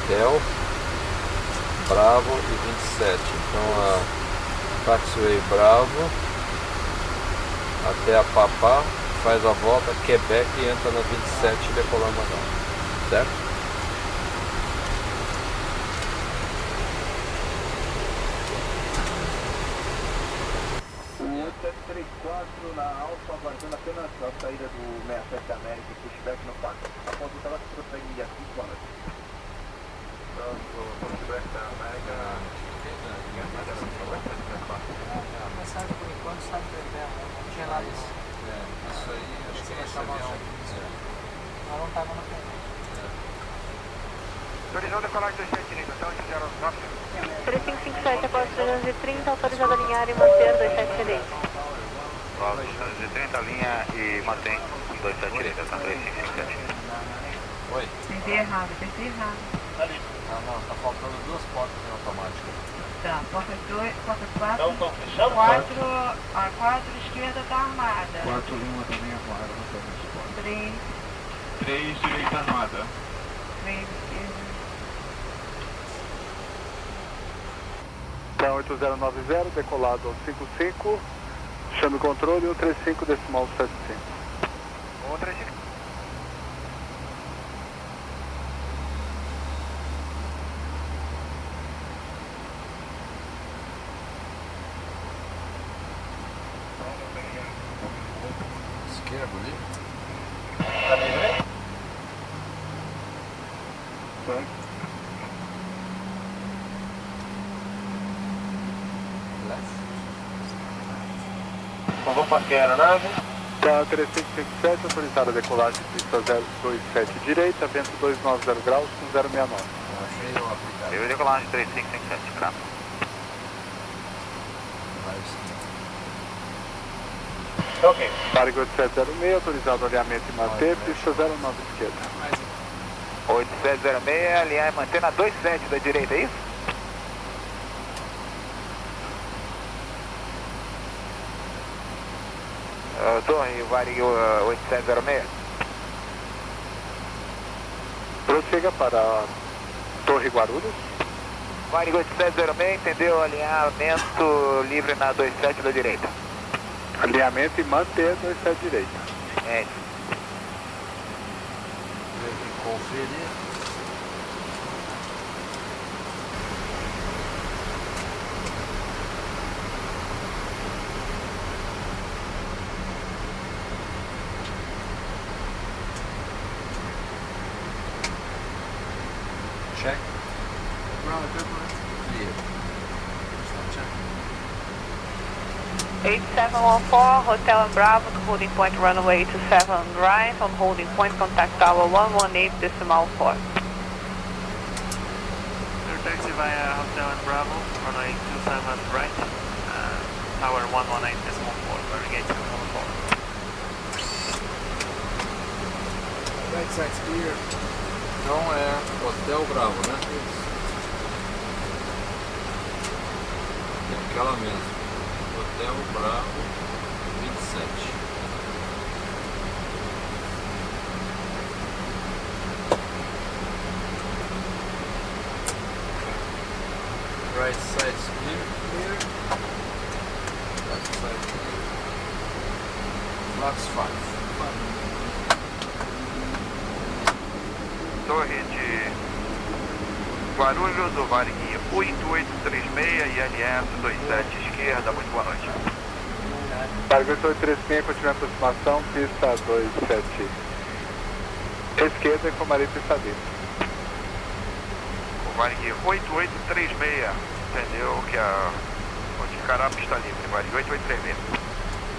Hotel Bravo e 27. Então a Taxiway Bravo até a Papá, faz a volta, Quebec e entra na 27 e decolar Manaus, certo? O 734 na Alfa, aguardando apenas a saída do 67 América e pushback no parque, após o tela que prossegue em 5 horas. O pushback da América, A mensagem por enquanto está entendendo, não tinha nada isso. Isso aí, acho que esse avião... Ela não estava na frente. Autorizou decolar 27 direita, então 3557 após 330, autorizado a alinhar e manter 27 direita. Alto 230, linha e mantém 27 direita, tá 3557. Oi? Tentei errado, tentei errado. Ah não, tá faltando duas portas em automática. Tá, porta 2, porta 4. 4, a 4 esquerda tá armada. 4 Lima também armada, não tem resposta. 3, 3 direita armada. 3 esquerda. Então 8090, decolado ao 55, chame o controle 135 decimal 75. 135. Esquerdo ali? Tá livre? Vou parquear a nave. Tá 3557, autorizado a decolagem, pista 027 direita, vento 290 graus com 069. Achei o aplicativo. Eu decolagem 3557, claro. Ok. Varig 8706, autorizado alinhamento e manter, pista 09 esquerda. 8706, alinhar e manter na 27 da direita, é isso? Torre, Varig 8706. Prossiga para a Torre Guarulhos. Varig 8706, entendeu? Alinhamento livre na 27 da direita. Alinhamento e manter 27 direita. É isso. Tem que conferir. Check. Clear. Check. 8714, Hotel Bravo, holding point runway 27 right, on holding point contact tower 118 decimal 4. Taxi via Hotel and Bravo, runway 27 right, tower 118 decimal 4, Varig 8714. Right side clear. Então é Hotel Bravo, né? É aquela mesmo. Hotel Bravo 27. Right side clear. Left side clear. Flaps 5. Torre de Guarulhos, o Varig 8836 e LS 27 esquerda, muito boa noite. Varig 8836, continua a aproximação, pista 27 esquerda, informaria pista livre. O Varig 8836, entendeu? Que modificará a pista livre, Varig 8836.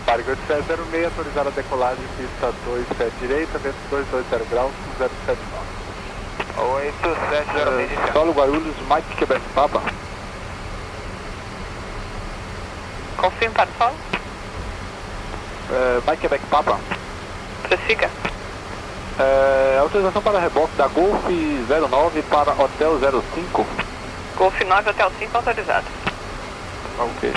Varig 8706, autorizado a decolagem, pista 27 direita, vento 220 graus com 079. 8706 inicial. Solo Guarulhos, Mike Quebec Papa. Confirme para o solo. Mike Quebec Papa. Prossiga. Autorização para reboque da Golf 09 para Hotel 05. Golf 9, Hotel 5 autorizado. Ok.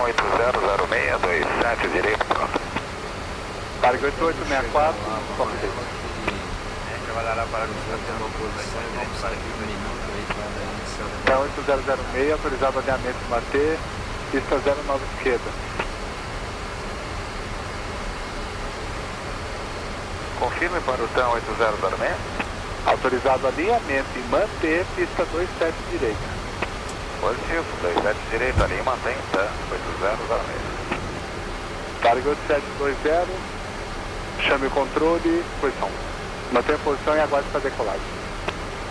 800627 direito, pronto. Varig 8864, toque dele. Trabalhará para ter uma posição e vamos sair um minuto aí para iniciar o Hotel 8006, autorizado alinhamento de manter, pista 09 esquerda. Confirme para o TAM 8006. Autorizado alinhamento e manter, pista 27 direita. Positivo, 27 direito ali, mantém o TAM 8006. Varig 8720, chame o controle, posição. Mantenha a posição e aguarde para decolagem.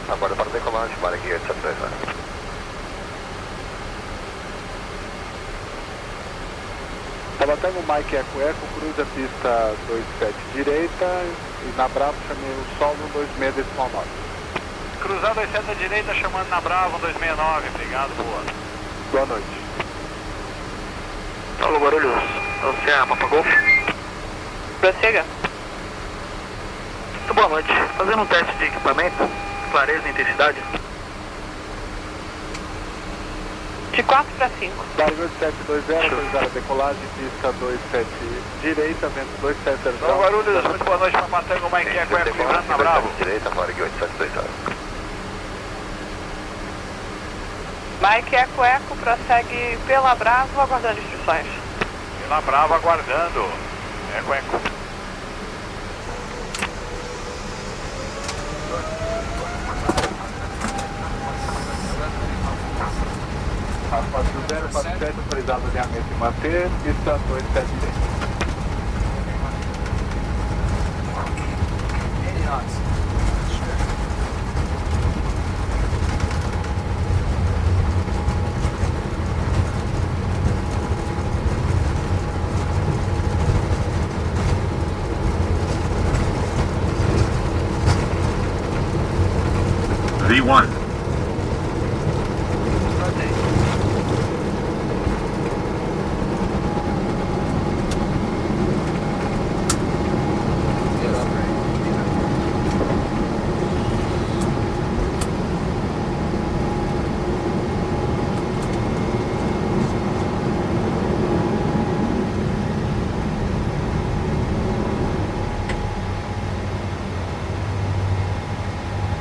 Agora para decolagem, Varig 8720. Tabatanga Mike Eco, cruza a pista 27 direita e na Bravo chamei o solo 126 decimal 9. Cruzar 27 à direita, chamando na Bravo 269, obrigado, boa. Boa noite. Alô, Guarulhos, Oceano, Papa Golf. Prossiga. Muito boa noite, fazendo um teste de equipamento, clareza e intensidade. De 4 para 5. Varig 8720, autorizado a decolagem, pista 27 direita, vento 270. Alô, Guarulhos, muito boa noite, Papatango, Mike Eco, cruzando na Bravo. direita, Varig 8720. Mike Eco, prossegue pela Bravo, aguardando instruções. Pela Bravo, aguardando. Eco. A 4047, autorizado alinhamento e manter, pista 27 direita. 80 knots. V1.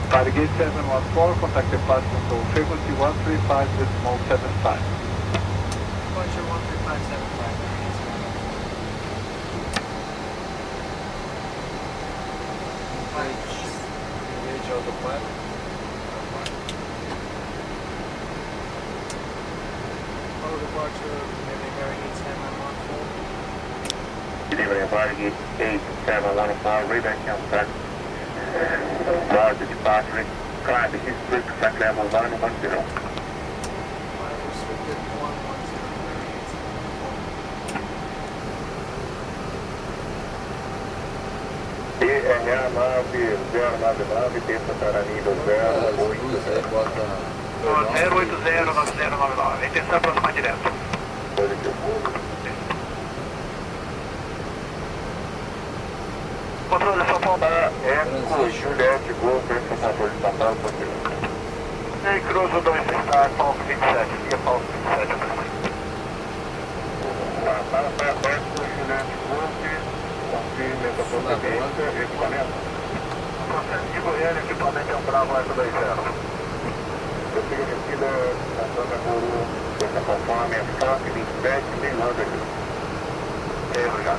Varig 8714, contact departure control frequency 135.75. Departure 13575. Engage autopilot. Auto departure, maybe Varig 8714. Good evening, Varig 8714, readback contact. Roger, departure, climb the strict track level 110. Restricted 110, Varig ERA 9099, pista para nível 080. Bota 0809099, a intenção é aproximar direto. Controle São Paulo. Eco, Juliette, Golf, esse controle de São Paulo, continua. E aí, cruzo 260, Falso 27, siga Falso 27, aproximar. Para Eco, Juliette, Golf, confirme essa procedência, equipamento. Processo de Goiânia, equipamento é um Bravo Eco 20. Prossiga descida, Santana Guru, essa conforme, Fox 27, Finlândia. Erro já.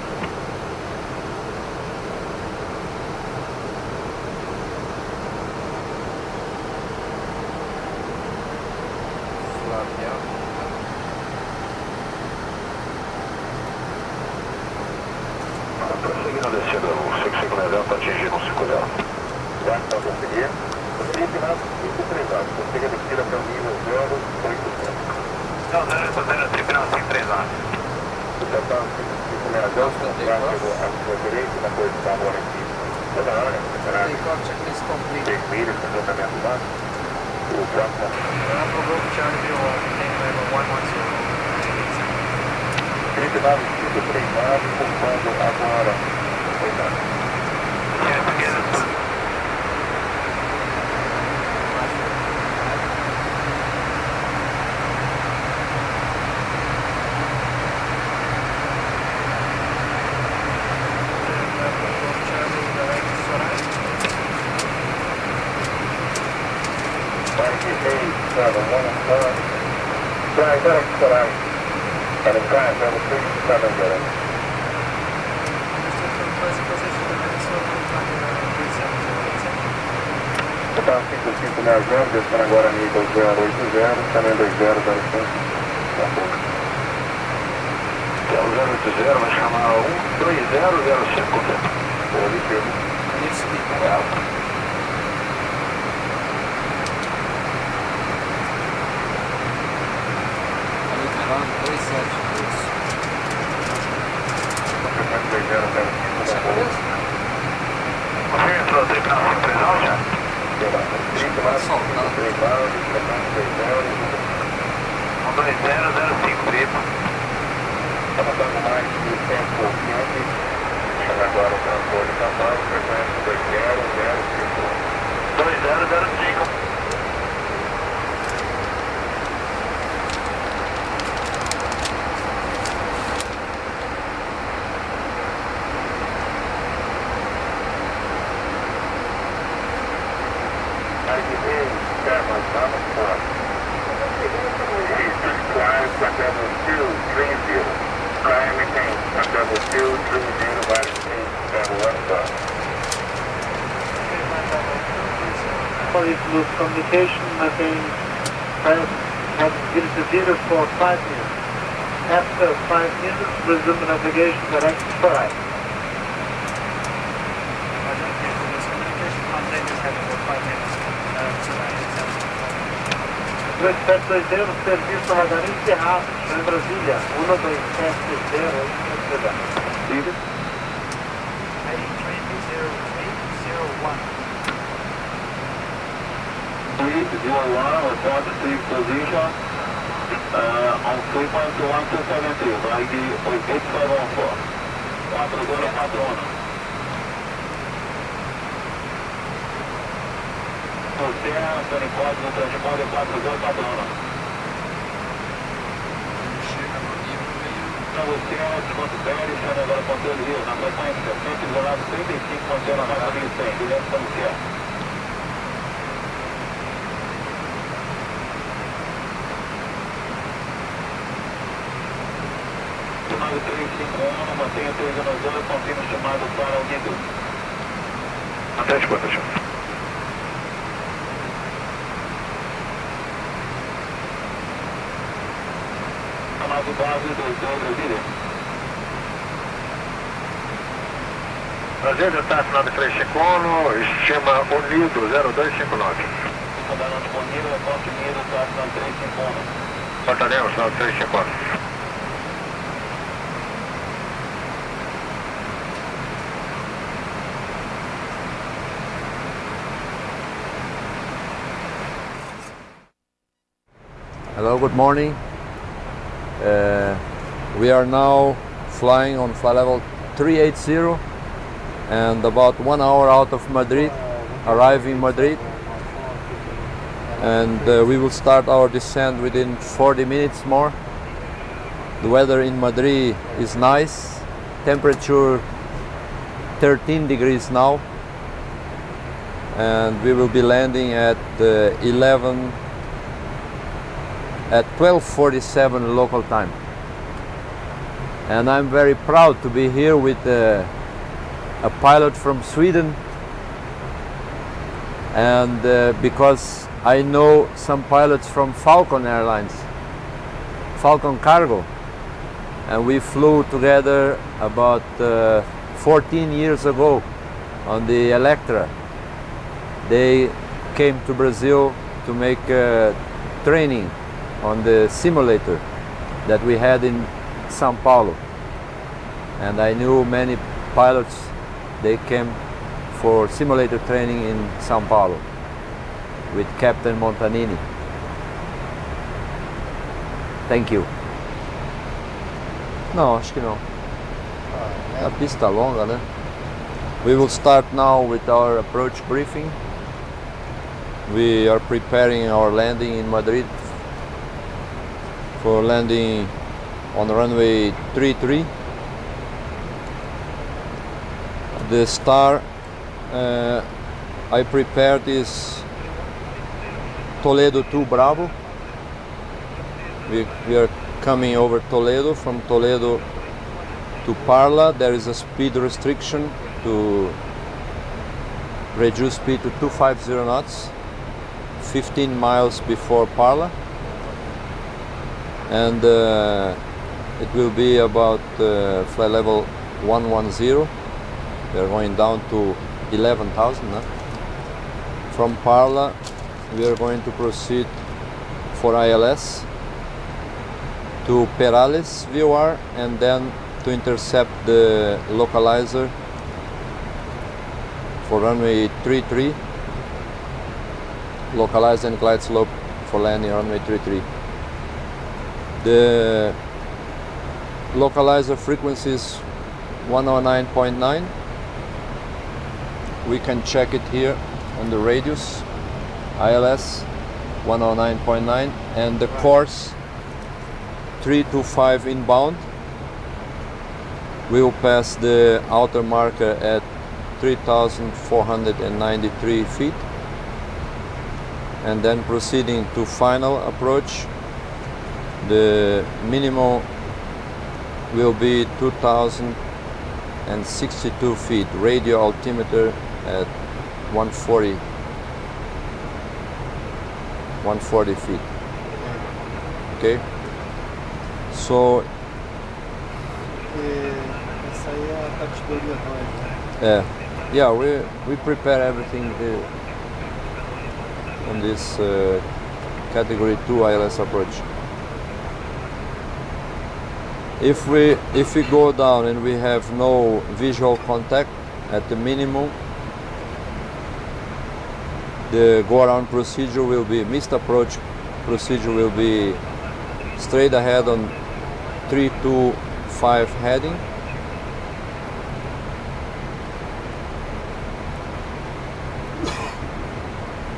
Prosseguindo a descida, o 5590 atingindo o 50. Já está conseguindo. Prossiga na 530, prossiga descida até o nível 080. Não, 080, 530. Você está 560, já à sua direita, na posição agora aqui. Toda hora, operário. takeoff checklist complete. Vermelho, comportamento básico. O próximo. Bravo Golf Charlie View, name level 110. 39, 539, pousando agora. Cuidado. Varig 8714. Flag correct. And it's climb level 370. Total 5560, descendo agora nível 080, também 2005. É o 080, vai chamar 12005. Isso que legal. Ali carona 272. Você entrou de carro central já? Vai soltar. 2005 pipa. Estamos dando mais de tempo quente. Chega agora o controle da base, frequência 2005. Climb from level 230. Climb maintain from level 230, Varig 8714. Lose communication, maintain have been to zero for 5 minutes. After 5 minutes, resume navigation direction for right. No expect 20, serviço radar encerrado em Brasília, 12730 em Please, 01, report to safe position on 3.1270, Varig 8514. 4041. Terra, Antônio Código, transponder 4241. Chega no nível meio. Você, desconsidere, chama agora controle Rio, na frequência, centro isolado 35, mantendo a marca 1100, direto para o céu. Chamado 351, mantenha 392, confirma o chamado para o nível. Até de quanto, senhor? Chamado base 22, Brasília. Brasília, tá final de 351, estima Unido 0259. Comandante Bonito, Ponte Unido, tá final de 351. Portaremos, final de 351. Hello, good morning. We are now flying on flight level 380 and about 1 hour out of Madrid, arriving in Madrid, and we will start our descent within 40 minutes more. The weather in Madrid is nice, temperature 13 degrees now, and we will be landing at 12:47 local time. And I'm very proud to be here with a pilot from Sweden, and because I know some pilots from Falcon Airlines, Falcon Cargo, and we flew together about 14 years ago on the Electra. They came to Brazil to make training on the simulator that we had in São Paulo, and I knew many pilots. They came for simulator training in São Paulo with Captain Montanini. Thank you. Não, acho que não. A pista longa, né? We will start now with our approach briefing. We are preparing our landing in Madrid for landing on runway 33. The star I prepared is Toledo to Bravo. We are coming over Toledo. From Toledo to Parla, there is a speed restriction to reduce speed to 250 knots, 15 miles before Parla, and it will be about flight level 110. We are going down to 11,000 now. From Parla we are going to proceed for ILS to Perales VOR, and then to intercept the localizer for runway 33, localize and glide slope for landing runway 33. The localizer frequency is 109.9. We can check it here on the radius, ILS 109.9, and the course 325 inbound. We will pass the outer marker at 3,493 feet, and then proceeding to final approach. The minimum will be 2,062 feet, radio altimeter at 140 feet. Okay, so essa aí é a categoria 2, né? Yeah, we prepare everything here on this category 2 ILS approach. If we go down and we have no visual contact at the minimum, the go around procedure will be, missed approach procedure will be straight ahead on 325 heading.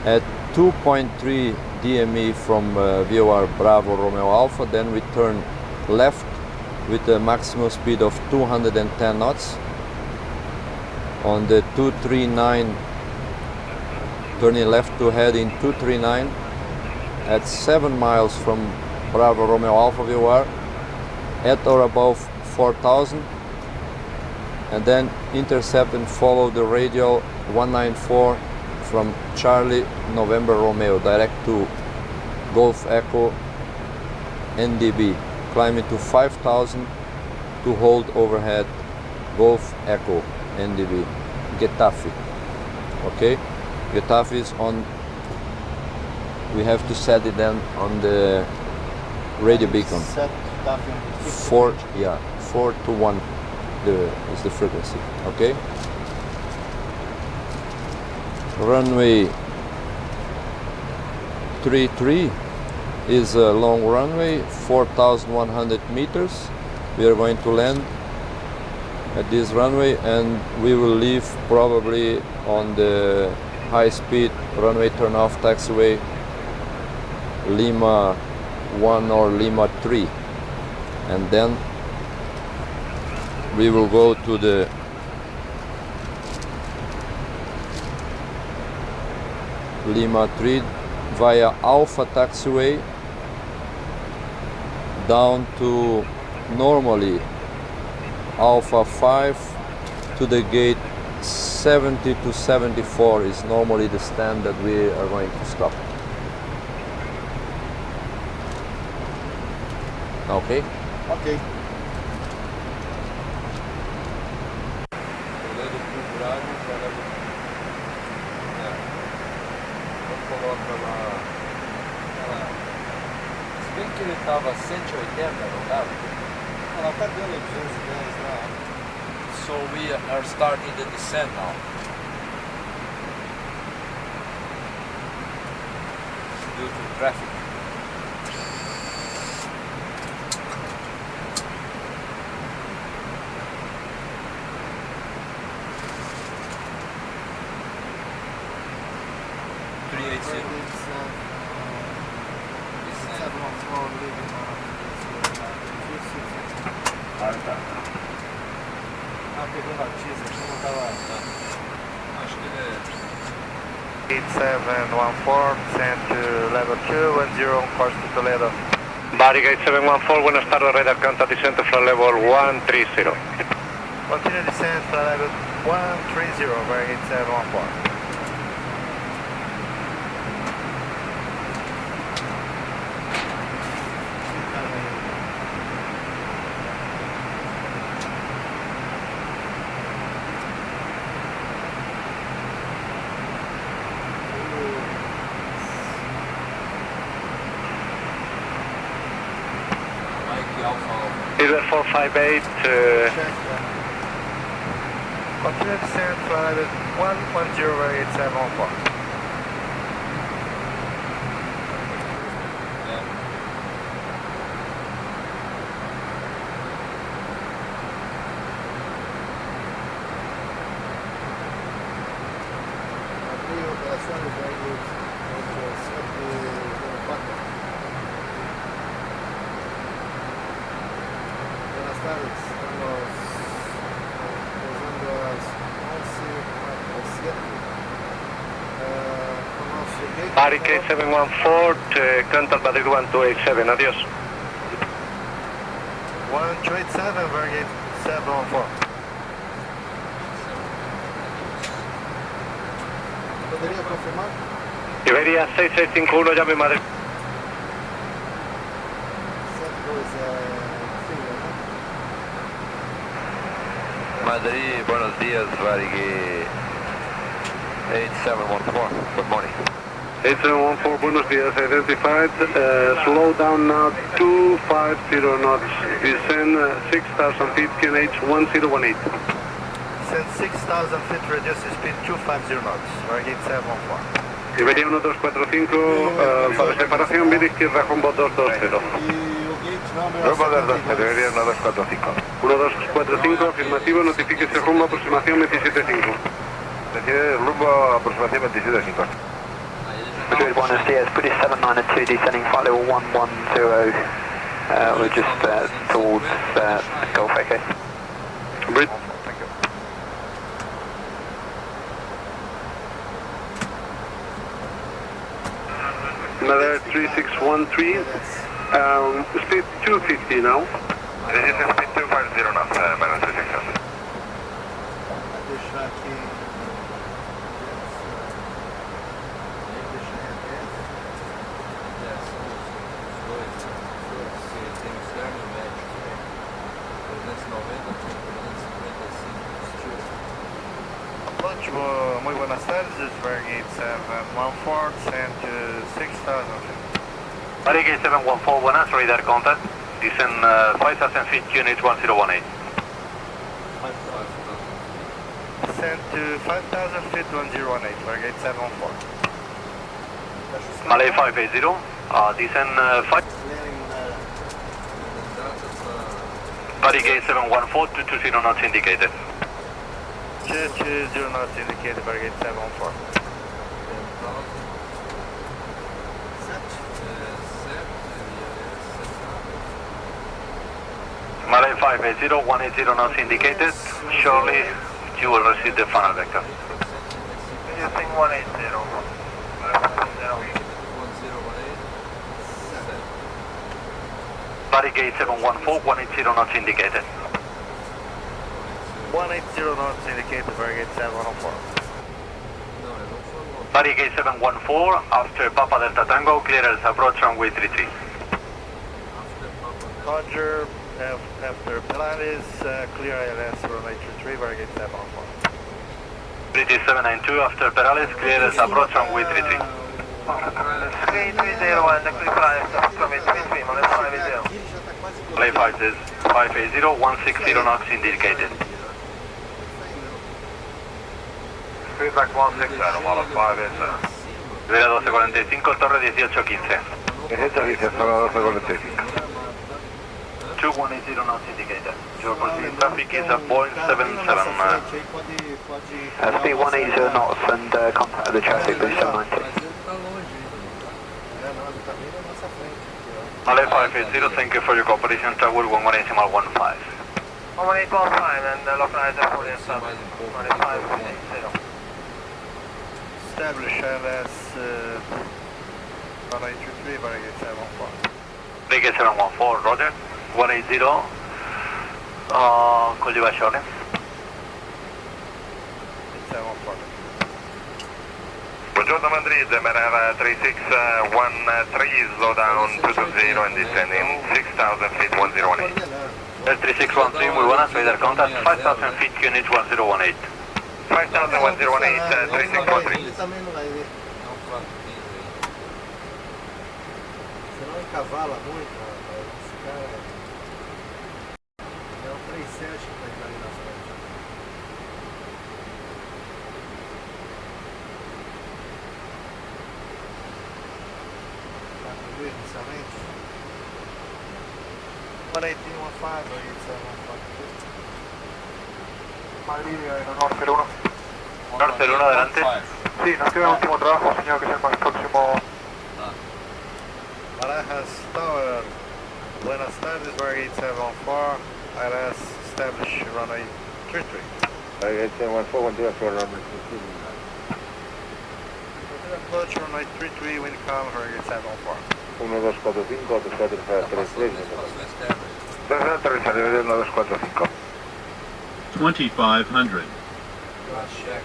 At 2.3 DME from VOR Bravo Romeo Alpha, then we turn left with a maximum speed of 210 knots. On the 239, turning left to heading 239 at 7 miles from Bravo Romeo Alpha VOR, at or above 4,000, and then intercept and follow the radial 194 from Charlie November Romeo direct to Golf Echo NDB, climbing to 5,000 to hold overhead Golf Echo NDB, Getafe. Okay, Getafe is on, we have to set it then on the radio beacon. Set Getafe 4 to 1 is the frequency. Okay, runway 33 is a long runway, 4,100 meters. We are going to land at this runway, and we will leave probably on the high-speed runway turn-off taxiway Lima 1 or Lima 3, and then we will go to the Lima 3 via Alpha taxiway down to normally Alpha 5 to the gate 70 to 74 is normally the stand that we are going to stop. Okay? Ok. Se bem que ele estava 180, não dava? Ela tá dando 210 lá. So we are starting the descent now. Due to traffic. Pegou notícia, acho que não tava. Acho que ele 8714, send to level 210 on course to Toledo. Varig 8714, buenas tardes, radar contact descent from level 130. Continue descent to level 130, Varig 8714. Either 458, Continue descent to level 110, Varig 8714. Varig 8714, contact Varig 1287, adiós. 1287, Varig 8714. Poderia confirmar? Iberia 6651, llame Madrid. 72 fila, né? Madrid, buenos dias, Varig 8714, good morning. 8714, buenos días, identified, slow down now, 250 knots, descend 6,000 feet, QNH 1018. Send 6,000 feet, reduce speed 250 knots, Varig 8714. Iberia 1245, para separación, vía izquierda, Humboldt 220. E o gate number Rumbo del 2, Iberia 1245. 1245, afirmativo, notifíquese rumbo, aproximación 275. Recibe rumbo aproximación 27.5. Good, buenos días, British 792 descending flight level 110, we're just towards Gulf Echo. Brit. Thank you. Another 3613, speed 250 now. This is speed 250 knots, minus 36. Vai deixar aqui. Muy buenas tardes, this is Varig 8714, send to 6,000 feet. Varig 8714, buenas, radar contact, descend 5,000 feet, QNH 1018. Send to 5,000 feet, 1018, Varig 8714. Malay 580, descend 5. Varig 8714, 220 knots indicated. 220 knots indicated, Varig 8714. Malay 580, 180 knots indicated. Surely you will receive the final vector. Using 180. Varig 8714, 180 knots indicated. 180 knots indicated, Varig 8714. Varig 8714, after Papa Delta Tango, clearance approach runway 33. Roger, after Pilates, clear ILS runway 33, Varig 8714. British 792, after Perales, clearance approach runway 33. 3301, the clear ILS runway 33, Malay 580. Malay 580, 160 knots indicated. Feedback 160, Malay 580. Vera 1245, torre 1815. 1815, torre 1245. 2180 knots indicated. Your proceeding traffic is at Boeing 77. Speed 180 knots and contact the traffic with 790. Malay 580, thank you for your cooperation. Tower 118.15. 118.15 and localizer for the service. Malay 580. establish ILS runway 23, Varig 714. Varig 714, roger. 180, call you back shortly. 714. Buongiorno Madrid, Manara 3613, slow down 220 and descending 6,000 feet 1018. 3613, muy buenas, radar contact 5,000 feet, unit 1018. 5,000 1018, 3613. Ele também não vai ver. Não fala 15 aí. Senão encavala muito, rapaz. Esse cara é um 37 que vai ali na frente. Tá com ele inicialmente? 18115, aí 714. Madrid, North 01. North 01, adelante. Sí, nos queda el último trabajo, señor, que es el más próximo. Barajas Tower. Buenas tardes, Varig 714. ILS establish runway 33. Varig 714, continúa sur runway 33. Approach runway 33, wind calm, Varig 714. 1245, autostrada 3333. Passou Aterrizar nivel 1245. 2,500. cross check.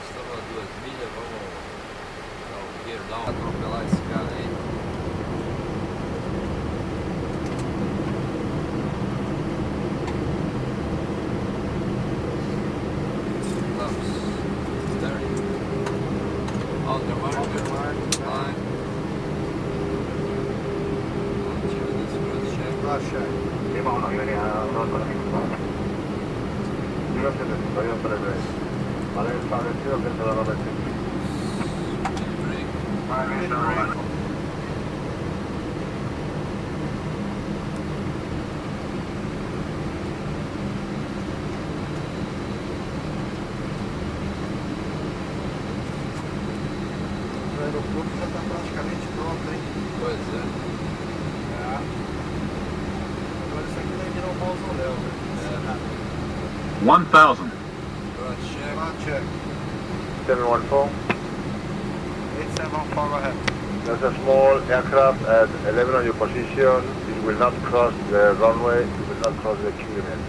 Estamos a 2 milhas, vamos dar um gear down, atropelar esse cara aí. Vale, establecido que se lo repite. O aeroporto já está praticamente pronto, hein? Pois é. Agora isso aqui vai virar um mausoléu, né? 1,000. Cross check. Cross check. 714. 874, go ahead. There's a small aircraft at 11 on your position. It will not cross the runway. It will not cross the QMS.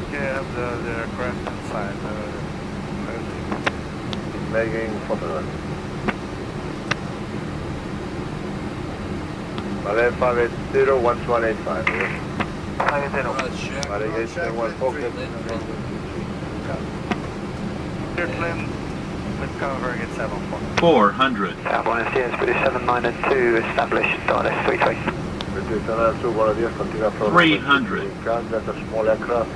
Okay, I have the aircraft inside. It's making photograph. Vale, 580, 1185. Cross check. Vale, 814. Clear plane, wind calm, Varig 714. 400. South Buenos Dias, British 792, established ILS 33. British 792, buenos días, continúa from 300. There's a small aircraft,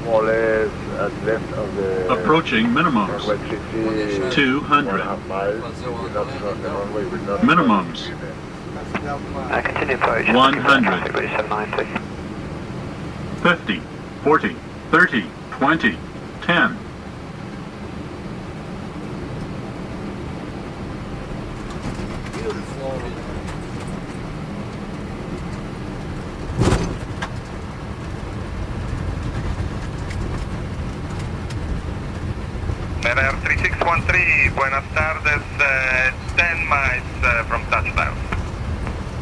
more or less at left of the Approaching minimums. runway 33, 200. 1.5 miles. It will not cross the runway, it will not Minimums. Continue approach. 100. British 792. 50, 40, 30, 20, 10. Beautiful. Manara 3613, buenas tardes, 10 miles from touchdown.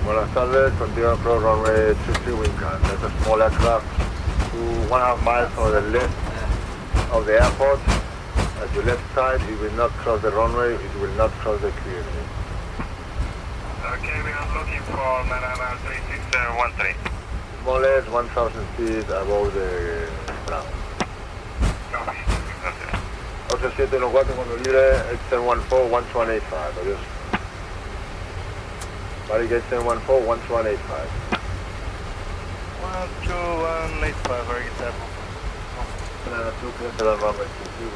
Buenas tardes, continúa from runway 23 wind calm. There's a small aircraft 1.5 miles on the left of the airport. At your left side, it will not cross the runway, it will not cross the QMS. Okay, we are looking for Manara 3613. More or less 1,000 feet above the ground. 8714 cuando libre, 8714, 1185. Adiós. Varig 8714, 1185. 12185, Varig 714. Banana 2, clear to the runway 22.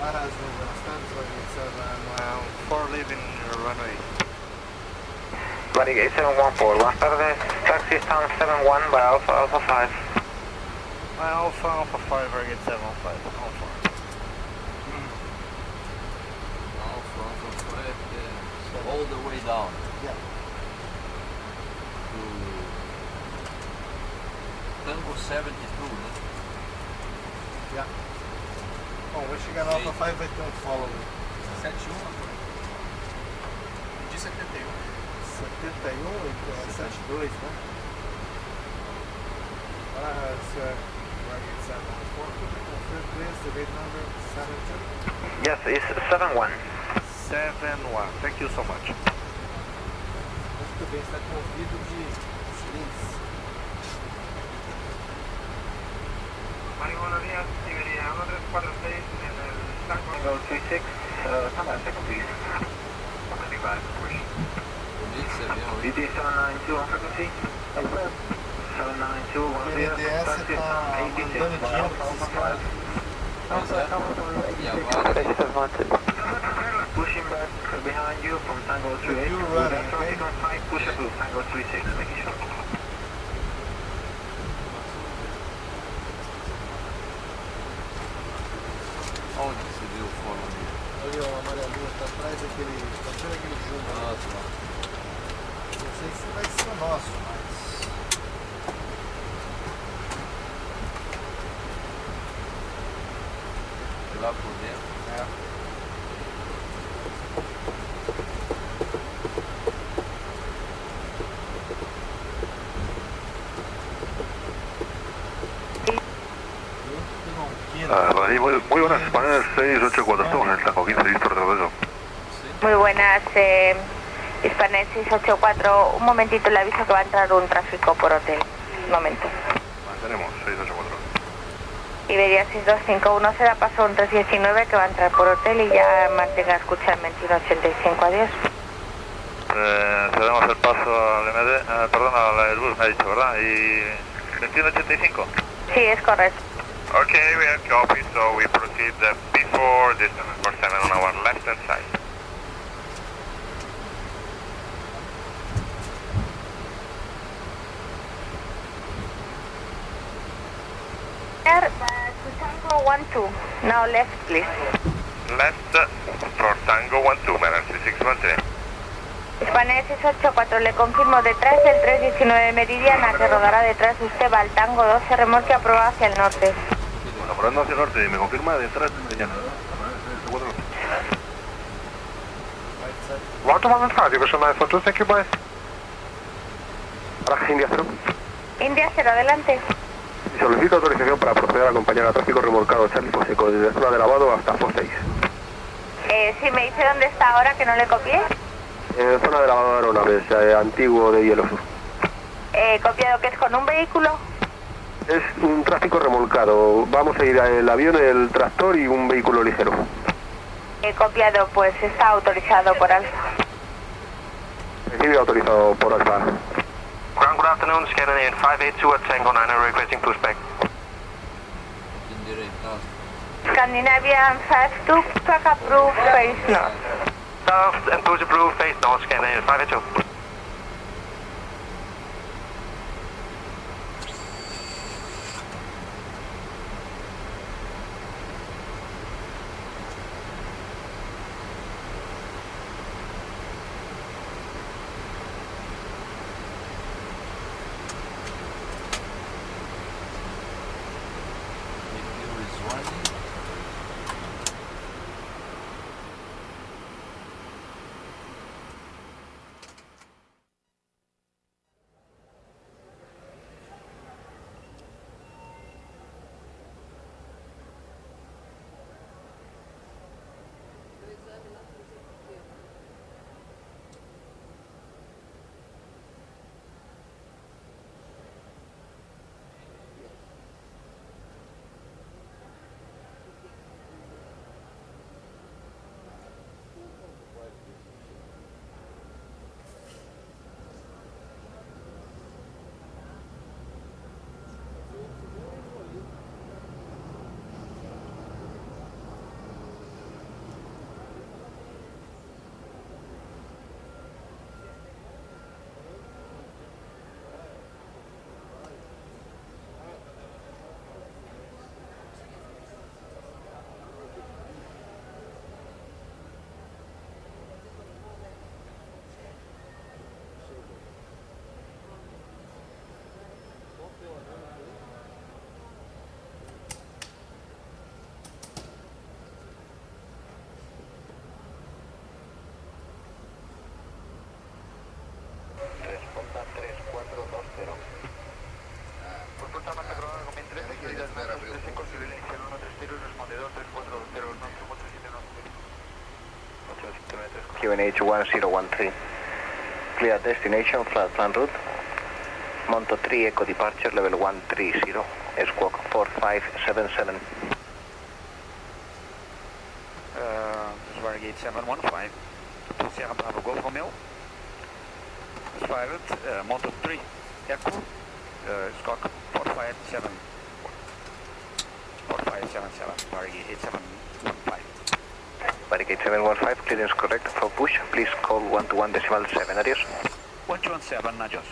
Barajas, buenas tardes, Varig 714. 4 leaving runway. Varig 8714, buenas tardes. Taxi stand 71 by Alpha 5. Alpha 5, Varig 715. Alpha. way down. Yeah. To Tango 72, né? Yeah. Bom, vai chegar na Alpha 5, vai ter um follow. 71 agora. De 71. 71, então é 72, né? Rugged 714, could you confirm please the gate number 72? Yes, it's 71. 7-1. Thank you so much. Muito bem, está com ouvido de links. Buenos días, Iberia 1346 en el Tango 36, come on, second please. Bonito esse avião aí. BD 792 on frequency. 792, O BNDES está mandando dinheiro para esses caras. Pois é. E agora? Pushing back behind you from Tango 38. You're running, okay? Push up to Tango 36, making sure. Onde você viu o fórum ali? Ali, ó, o amarelinho está atrás daquele. Está vendo aquele jogo? Ah, tá. Não sei se vai ser nosso, mas. Lá por dentro. É. Muy buenas, panel 6842 en el Tango 15, listo, retroceso. Muy buenas, Hispanet 684. Un momentito, le aviso que va a entrar un tráfico por hotel. Un momento. Mantenemos, 684. Iberia 6251 se da paso a un 319 que va a entrar por hotel y ya mantenga escucha el 2185. Adiós. Cedemos el paso al MD, perdón, al Airbus, me ha dicho, ¿verdad? Y 2185. Sí, es correcto. Okay, we have copy, so we proceed before the 747 on our left hand side. Air Tango 12. Now left, please. Left for Tango 12, Maran 3613. Hispanet 684, le confirmo detrás del 319 Meridiana que rodará detrás de usted va al Tango 12, remolque a proa hacia el norte. Bueno, volando hacia el norte, me confirma detrás de Meridiana. Voando Voando, division 942, thank you, bye. Ahora India 0. India 0, adelante. Solicito autorización para proceder a acompañar a tráfico remolcado Charlie Foseco desde zona de lavado hasta FO 6. Si me dice dónde está ahora, que no le copié. Zona de lavado de aeronaves, antiguo de Hielo Sur. Copiado, que es con un vehículo. Es un tráfico remolcado. Vamos a ir el avión, el tractor y un vehículo ligero. Copiado, pues está autorizado por Alfa. Recibe autorizado por Alfa. Ground, good afternoon, Scandinavian 582 at Tango 9, requesting pushback. Endireitado. Scandinavian 52, track approved, face north. South and push approved, face north, Scandinavian 582. QNH 1013. Clear destination, flat plan route. Monto 3 Echo departure, level 130, squawk 4577. This is Varig 8715. To Sierra Bravo Golf Romeo. It's fired, Monto 3 Echo, squawk 4577. 4577, Varig 8715. Varig 8715, clearance correct for push. Please call 121.7, adios. 121.7, adios.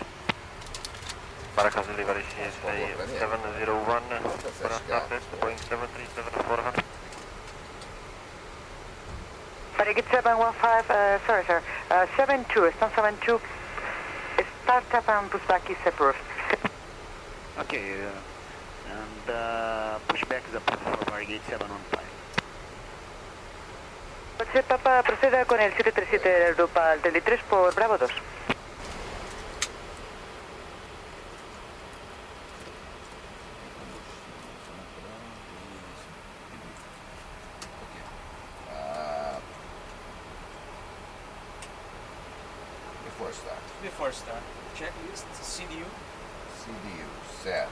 Maracas delivery CSA 701, Northwest, Boeing 737-400. Varig 715, sorry sir, 72, Stan 72, startup and pushback is approved. Okay, and pushback is approved for Varig 8715. José Papa, proceda con el 737 del grupo al 33 por Bravo 2. Before start, checklist, CDU. CDU, set.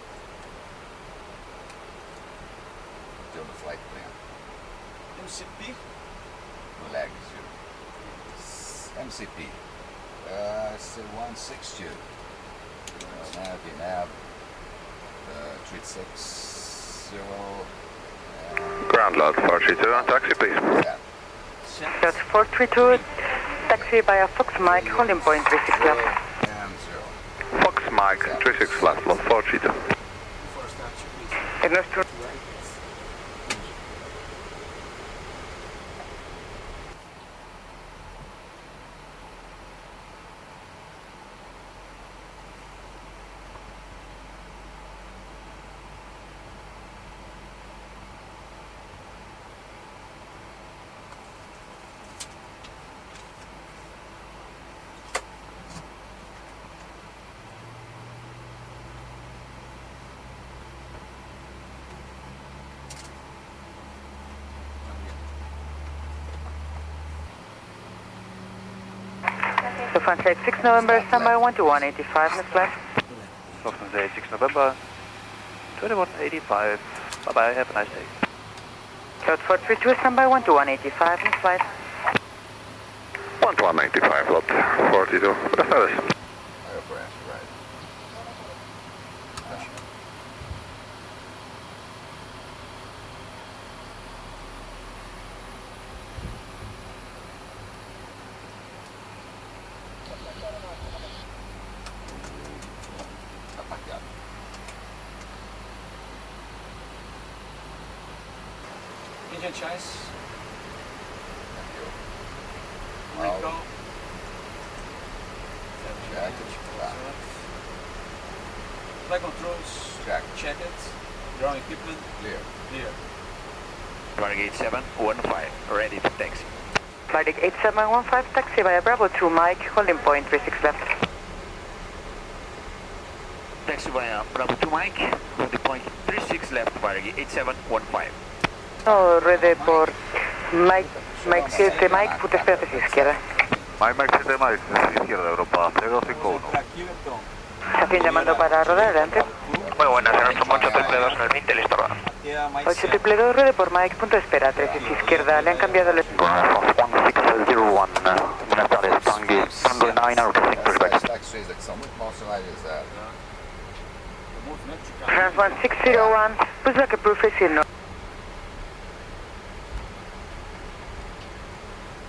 Still the flight plan. MCP. Lag 0. MCP. C162. Nav, 360. Ground load 432 on taxi, please. That's 432, taxi via Fox Mike, holding point 36 left. Fox Mike, 36 left, lot 432. En nuestro... Lufthansa 6 November, standby 12185, Miss Flight. Lufthansa 6 November, 2185. Bye-bye, have a nice day. Cloud 432, standby 12185, Miss Flight. 12185, lot 42. Buenas tardes. Engine choice. Out. Recall. Check. Flight controls. Check it. Ground equipment. Clear. Varig 8715, ready to taxi. Varig 8715, taxi via Bravo 2 Mike, holding point 36 left. Taxi via Bravo 2 Mike, holding point 36 left, Varig 8715. No, ruede por Mike 7 Mike, punto espérate hacia izquierda. Mike 7 Mike, izquierda, Europa 051. Estación llamando para rodar adelante. Muy buenas, Alonso 822 en el Mintel, listo rodar. 822, ruede por Mike, punto espera, 3 hacia izquierda, le han cambiado el... 1601, buenas tardes, Tango 9, requesting pushback. France 1601, pushback approved, is in.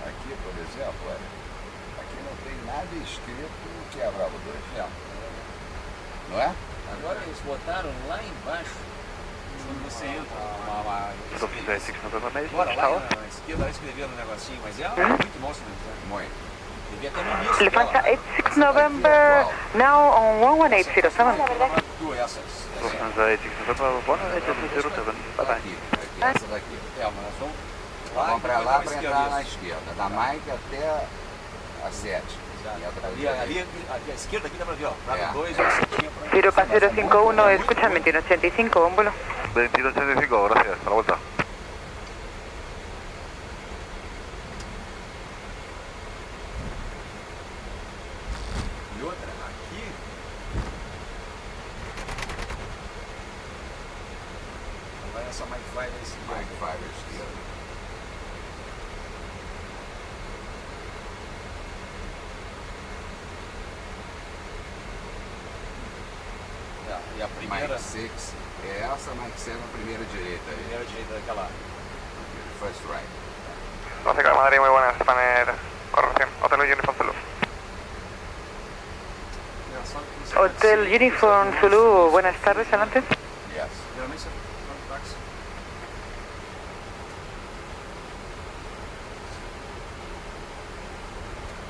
Aqui, por exemplo, aqui não tem nada escrito que é a Bravo 2, não é? Agora eles botaram lá embaixo, quando você entra, Lufthansa 6 November, agora lá na esquerda, lá escreveram um negocinho, mas é muito bom se não Muito. devia ter no início. Lufthansa 86 November, now on 11807. Duas essas. Lufthansa 86 November, 11807, bye-bye. Essa daqui. Mas nós vamos Vamos para lá para entrar na esquerda, da Mike até a 7. Ali, a esquerda aqui dá para ver, ó. Bravo 2, ó, setinha pra... Giro para 051, escucha 2185, un vuelo. 2185, gracias, a la vuelta. 1 Essa Mike 5 é esquerda. Mike 5 é esquerda. E a primeira? Mike 6 é essa, Mike 7 a primeira direita aí. Primeira direita daquela. First right. 12 Gran Madrid, muy buenas, Spanair, corrección, Hotel Uniform Zulu. Hotel Uniform Zulu, buenas tardes, adelante. Yes.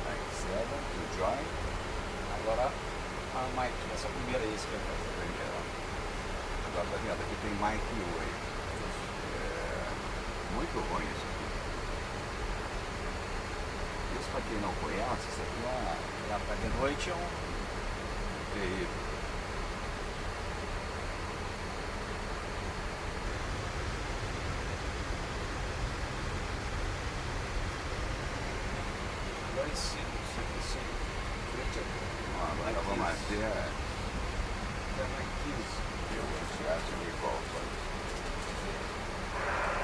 Mike 7 to join. Agora a Mike, essa primeira aí, esquerda. Agora tá vendo, aqui tem Mike 8. Muito ruim isso aqui. Isso pra quem não conhece, isso aqui é Pra de noite é terrível. Agora em cima, Agora vamos até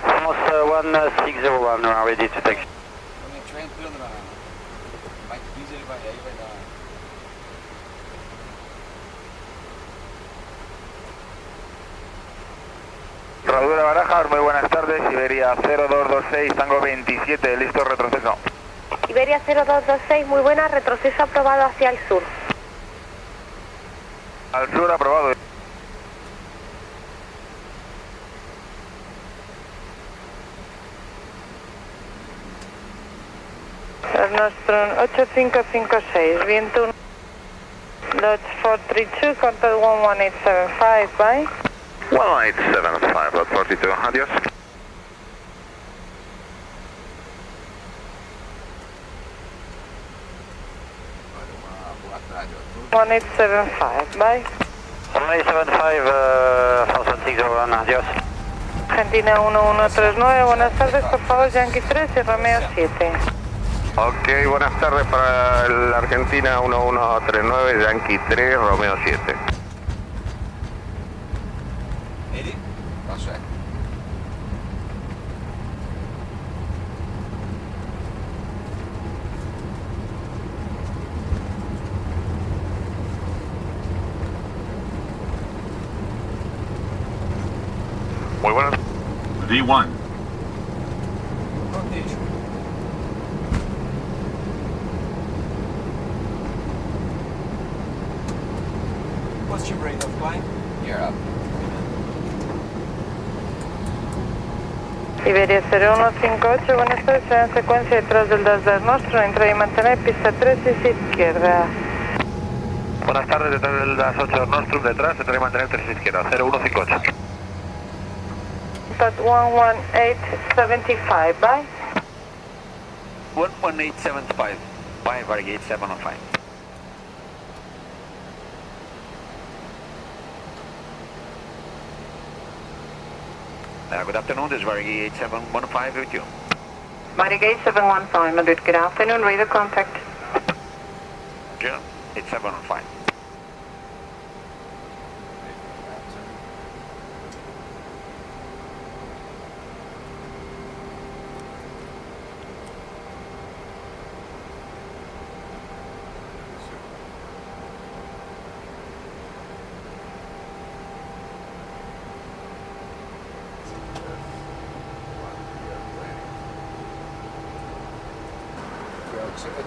Almost 1601, now ready to take. Quando a gente vai entrando na Mike 15, ele vai, aí vai dar. Rodura Barajas, muy buenas tardes, Iberia 0226, Tango 27, listo, retroceso. Iberia 0226, muy buena, retroceso aprobado hacia el sur. Al sur, aprobado. Nostrum 8556, viento 1. Lodge 432, contact 11875, bye. 1875, Lot 42, adiós. boa tarde a todos. 1875, bye. 1875, Falcon 601, adiós. Argentina 1139, buenas tardes, por favor, Yankee 3 y Romeo 7. Ok, buenas tardes para el Argentina 1139, Yankee 3, Romeo 7. Ele? Tá certo. Muy buenas. V1. Protejo. Positive rate of climb. Gear up. Iberia 0158, buenas tardes, será en secuencia detrás del 2 Nostrum, entra y mantener pista 3 y izquierda. Buenas tardes, detrás del DAS 8 Nostrum, detrás, tendré que mantener 3 izquierda, 0158. Contact 11875, bye. 11875, bye, Varig 705. Good afternoon, this is Varig 8715 with you. Varig 8715, Madrid, good afternoon, radar contact. Roger, 8715.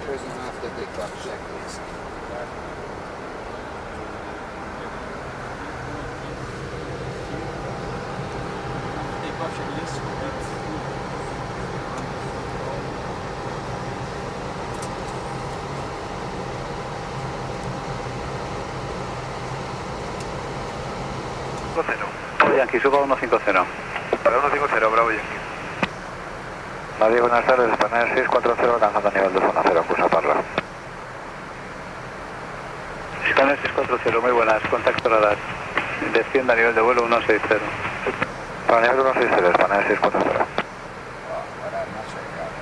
There's an after takeoff checklist. Takeoff checklist complete. Yankee, suba 150. Para 150, bravo Yankee. Nadie, buenas tardes, Spanair 640, alcanzando nivel de zona 0, cursa parla. Spanair 640, muy buenas, contacto radar. Descienda a nivel de vuelo 160. Para nivel 160, Spanair 640. Agora na chegada.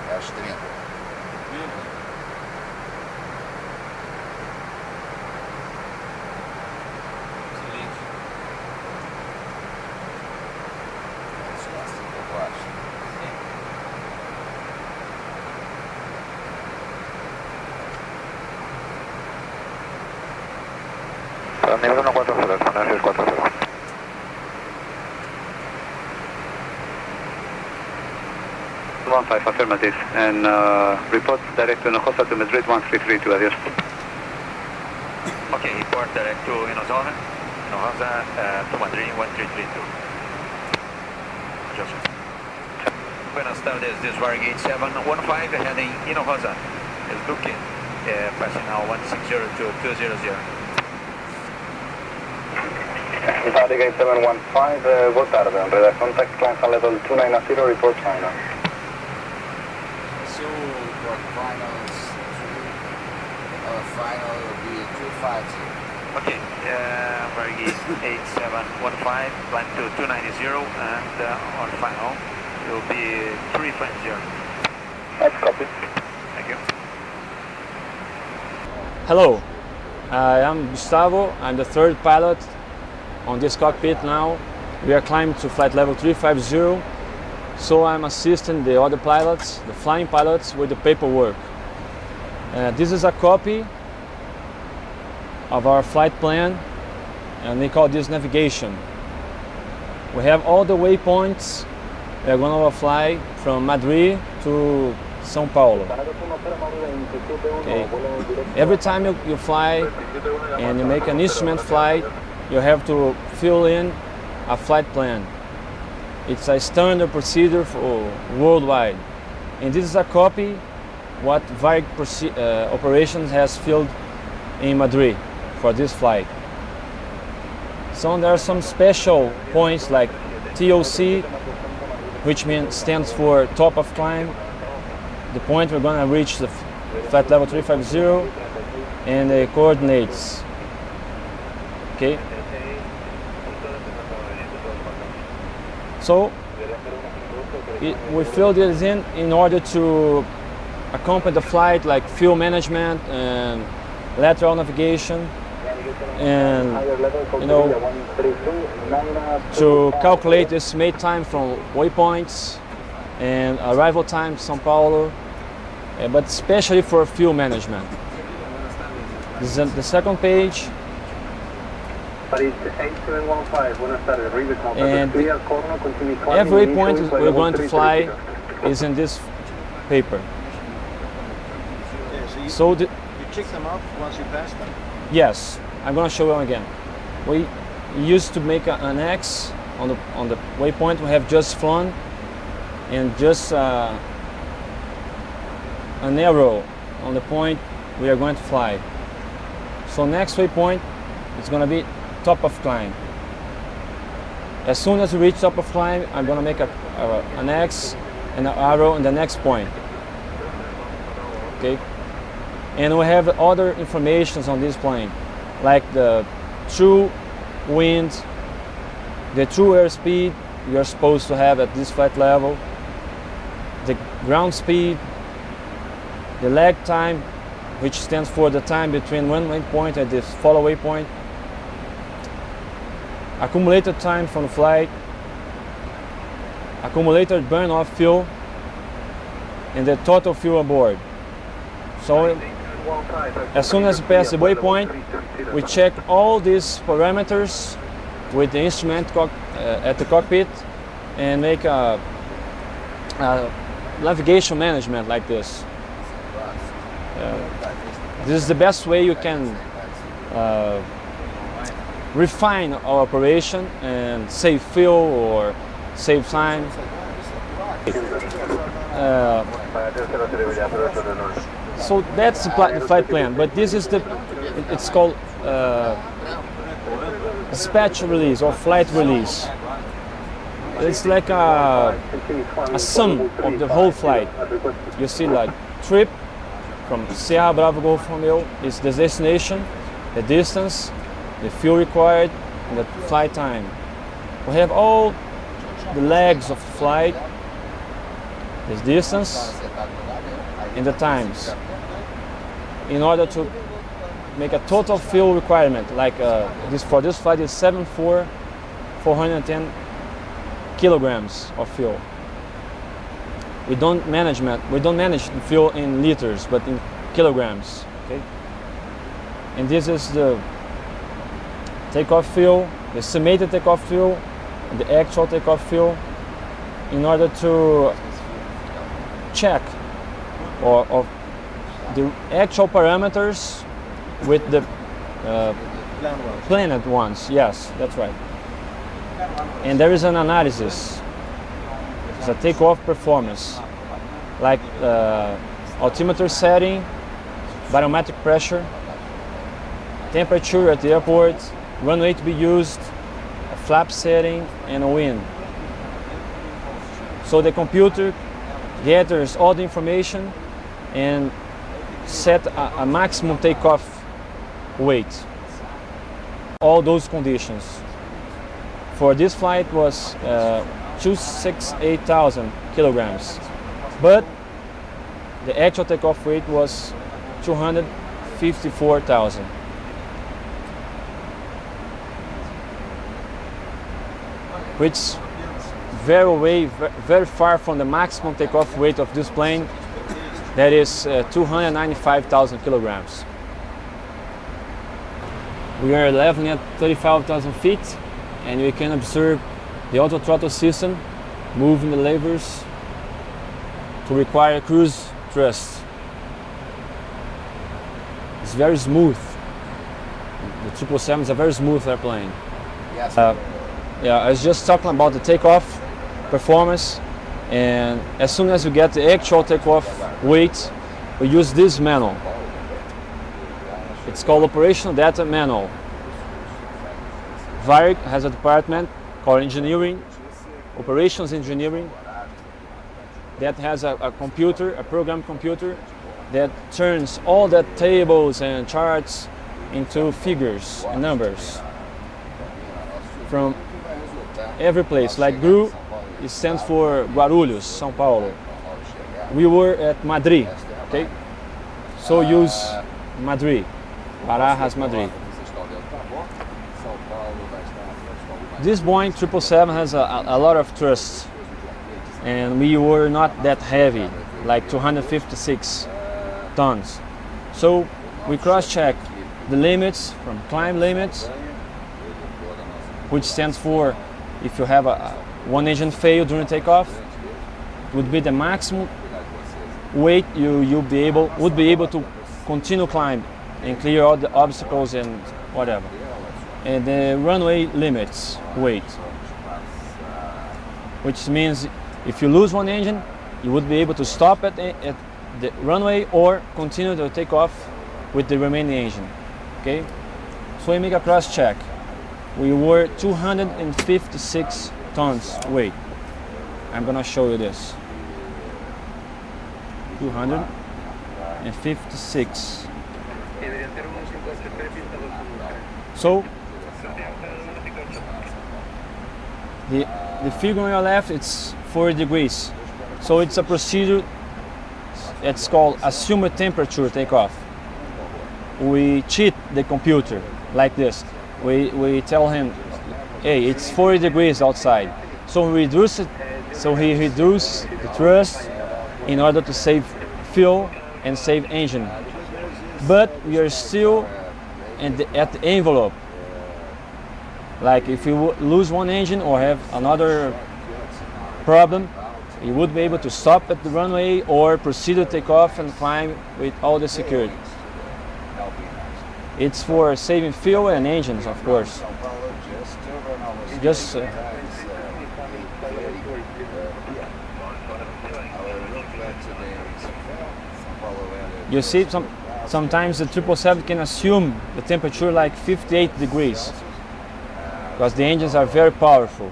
É os 30. Excelente. Nivel 140, exponencia 40. 15, affirmative, and report direct to Hinojosa to Madrid 1332, adios. Okay, report direct to Hinojosa to Madrid 1332. Joseph. Buenas tardes, this is Varig 8715 heading Hinojosa. Is Duque, passing now 160 to 200. Varig 8715, boa tarde, radar contact climb level 290, report final. So for finals, our final will be 250. Okay, Varig 8715, climb to 290, and on final will be 350. That's copy. Thank you. Hello, I'm Gustavo. I'm the third pilot on this cockpit now. We are climbing to flight level 350, so I'm assisting the other pilots, the flying pilots, with the paperwork. This is a copy of our flight plan, and we call this navigation. We have all the waypoints. We are going to fly from Madrid to São Paulo. Okay. Every time you fly and you make an instrument flight, you have to fill in a flight plan. It's a standard procedure for worldwide. And this is a copy what Varig operations has filled in Madrid for this flight. So there are some special points like TOC, which stands for top of climb, the point we're going to reach the flight level 350, and the coordinates. Okay. So we fill this in order to accompany the flight, like fuel management and lateral navigation, and to calculate the estimate time from waypoints and arrival time to São Paulo, but especially for fuel management. This is the second page. And every point we're going to fly is in this paper. So you check them off once you pass them? Yes, I'm going to show them again. We used to make an X on the waypoint we have just flown, and just an arrow on the point we are going to fly. So next waypoint is going to be top of climb. As soon as we reach top of climb, I'm going to make an X and an arrow on the next point. Okay, and we have other informations on this plane, like the true wind, the true airspeed you're supposed to have at this flight level, the ground speed, the lag time, which stands for the time between one waypoint and the follow waypoint, accumulated time from the flight, accumulated burn of fuel, and the total fuel aboard. So as soon as we pass the waypoint, we check all these parameters with the instrument at the cockpit and make a navigation management like this. This is the best way you can refine our operation and save fuel or save time. So that's the flight plan, but this is it's called dispatch release or flight release. It's like a sum of the whole flight. You see, like trip from Sierra Bravo Golf Romeo is the destination, the distance, the fuel required, and the flight time. We have all the legs of the flight, the distance, and the times, in order to make a total fuel requirement. Like for this flight is 410 kilograms of fuel. We don't manage the fuel in liters, but in kilograms. Okay, and this is the takeoff fuel, the estimated takeoff fuel, and the actual takeoff fuel, in order to check or the actual parameters with the planned ones. Yes, that's right. And there is an analysis. It's a takeoff performance, like altimeter setting, barometric pressure, temperature at the airport, runway to be used, a flap setting, and a wind. So the computer gathers all the information and set a maximum takeoff weight. All those conditions. For this flight was 268,000 kilograms, but the actual takeoff weight was 254,000. Which very far from the maximum takeoff weight of this plane, that is 295,000 kilograms. We are leveling at 35,000 feet, and we can observe the auto throttle system moving the levers to require cruise thrust. It's very smooth. The 777 is a very smooth airplane. Yes. Yeah, I was just talking about the takeoff performance, and as soon as we get the actual takeoff weight, we use this manual. It's called Operational Data Manual. Varig has a department called Engineering, Operations Engineering, that has a computer, a program computer, that turns all the tables and charts into figures and numbers from every place. Like GRU, it stands for Guarulhos, São Paulo. We were at Madrid, okay? So use Madrid, Barajas, Madrid. This Boeing 777 has a lot of thrust, and we were not that heavy, like 256 tons. So we cross-check the limits from climb limits, which stands for if you have one engine fail during takeoff, it would be the maximum weight would be able to continue climb and clear all the obstacles and whatever. And the runway limits weight, which means if you lose one engine, you would be able to stop at the runway or continue to take off with the remaining engine. Okay, so we make a cross check. We were 256 tons weight. I'm gonna show you this. 256. So the figure on your left, it's 40 degrees. So it's a procedure. It's called assumed temperature takeoff. We cheat the computer like this. We tell him, hey, it's 40 degrees outside. So we reduce it. So he reduces the thrust in order to save fuel and save engine. But we are still at the envelope. Like if you lose one engine or have another problem, you would be able to stop at the runway or proceed to take off and climb with all the security. It's for saving fuel and engines, of course. Just you see, sometimes the 777 can assume the temperature like 58 degrees because the engines are very powerful.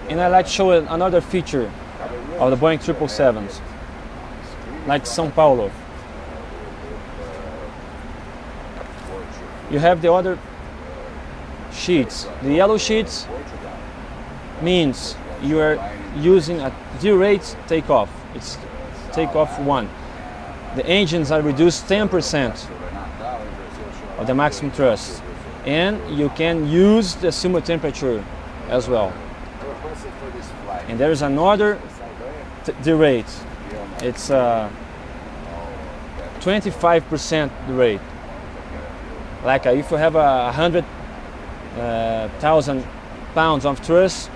And I like to show another feature of the Boeing 777s, like São Paulo. You have the other sheets. The yellow sheets means you are using a derate takeoff. It's takeoff 1. The engines are reduced 10% of the maximum thrust, and you can use the assumed temperature as well. And there is another derate. It's 25% derate. Like if you have 100,000 pounds of thrust,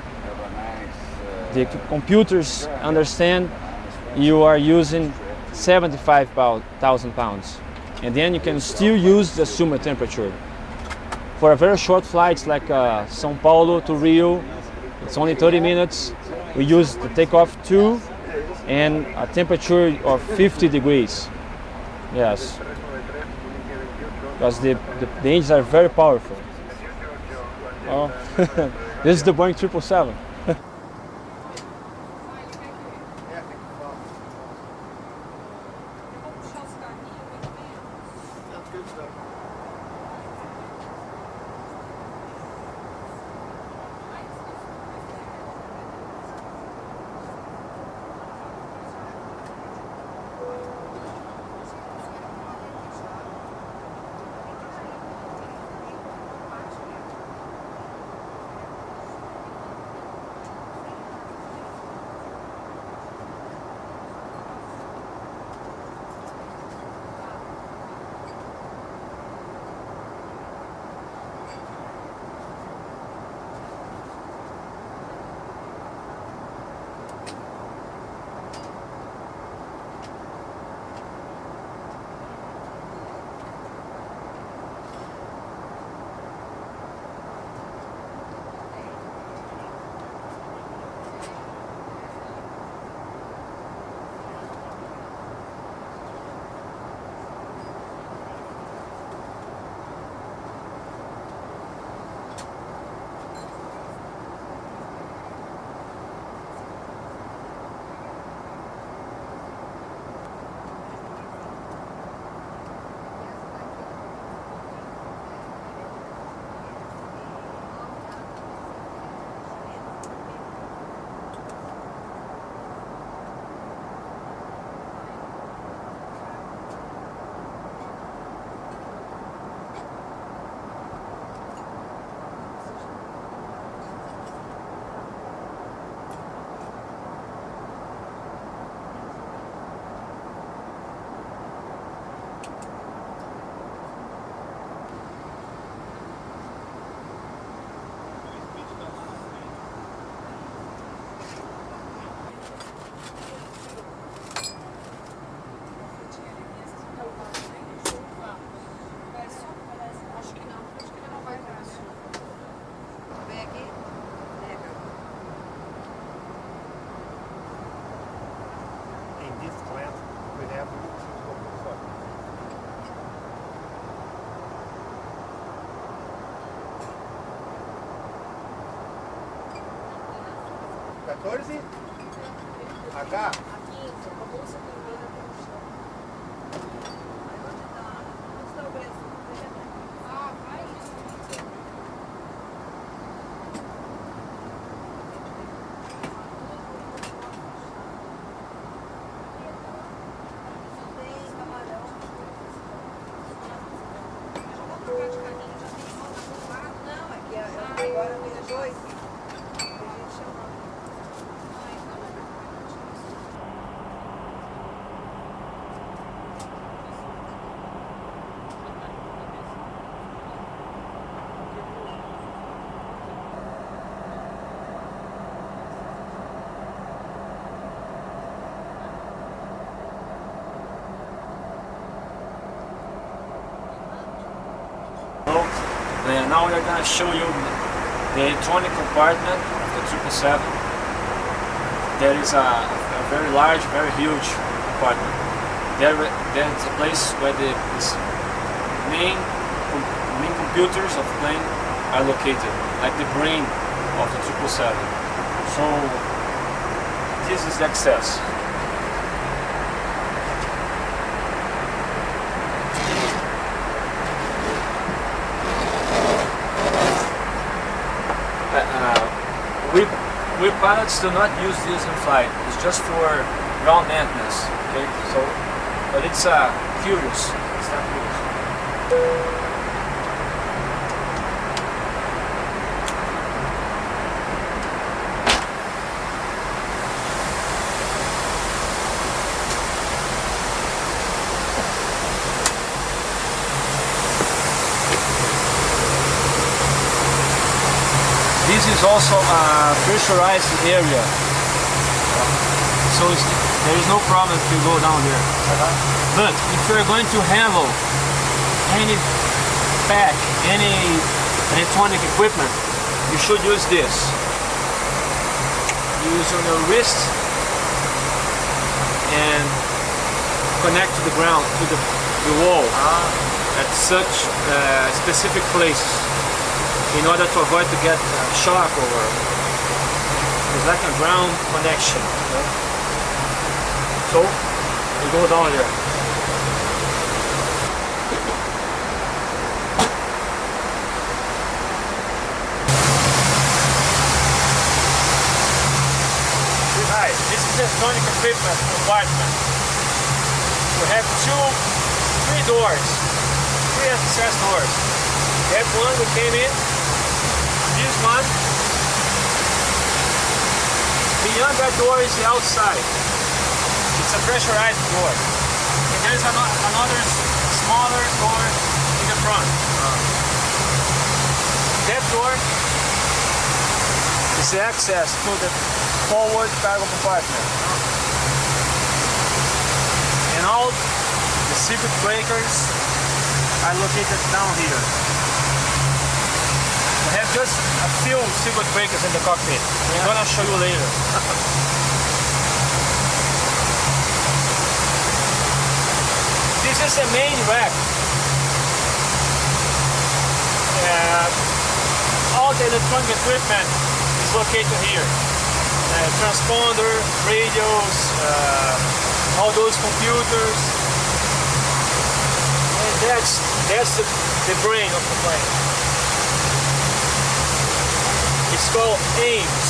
the computers understand you are using 75,000 pounds. And then you can still use the assumed temperature. For a very short flights like São Paulo to Rio, it's only 30 minutes. We use the takeoff 2 and a temperature of 50 degrees. Yes. Because the engines are very powerful. Oh, this is the Boeing 777. Now we are going to show you the electronic compartment of the 777. There is a very large, very huge compartment. There's a place where the main computers of the plane are located, like the brain of the 777. So this is the access. We pilots do not use this in flight. It's just for ground maintenance. Okay, so but it's curious. It's not curious. also a pressurized area, so there is no problem if you go down there. But if you're going to handle any pack, any electronic equipment, you should use this. Use on your wrist and connect to the ground, to the wall at such specific places in order to avoid to get shock or it's like a ground connection. So we go down here. This is the electronic equipment compartment. We have three doors, three access doors. That one we came in, this one. Beyond that door is the outside. It's a pressurized door. And there's another smaller door in the front. That door is the access to the forward cargo compartment. And all the circuit breakers are located down here. We have just a few circuit breakers in the cockpit. I'm gonna show you later. This is the main rack. All the electronic equipment is located here. Transponder, radios, all those computers, and that's the brain of the plane. It's called AIMS,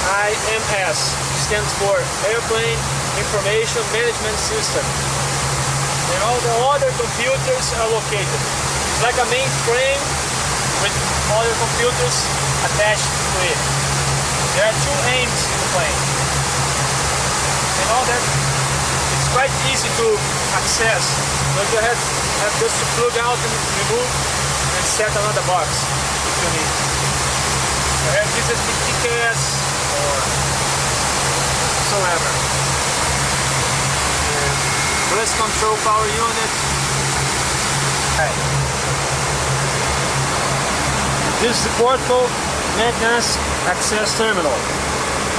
A-I-M-S, stands for Airplane Information Management System. And all the other computers are located. It's like a mainframe with other computers attached to it. There are two AIMS in the plane. And all that, it's quite easy to access, but you have just to plug out and remove and set another box if you need. You have this as the TKS or whatsoever. Bus control power unit. This is the portable maintenance access terminal,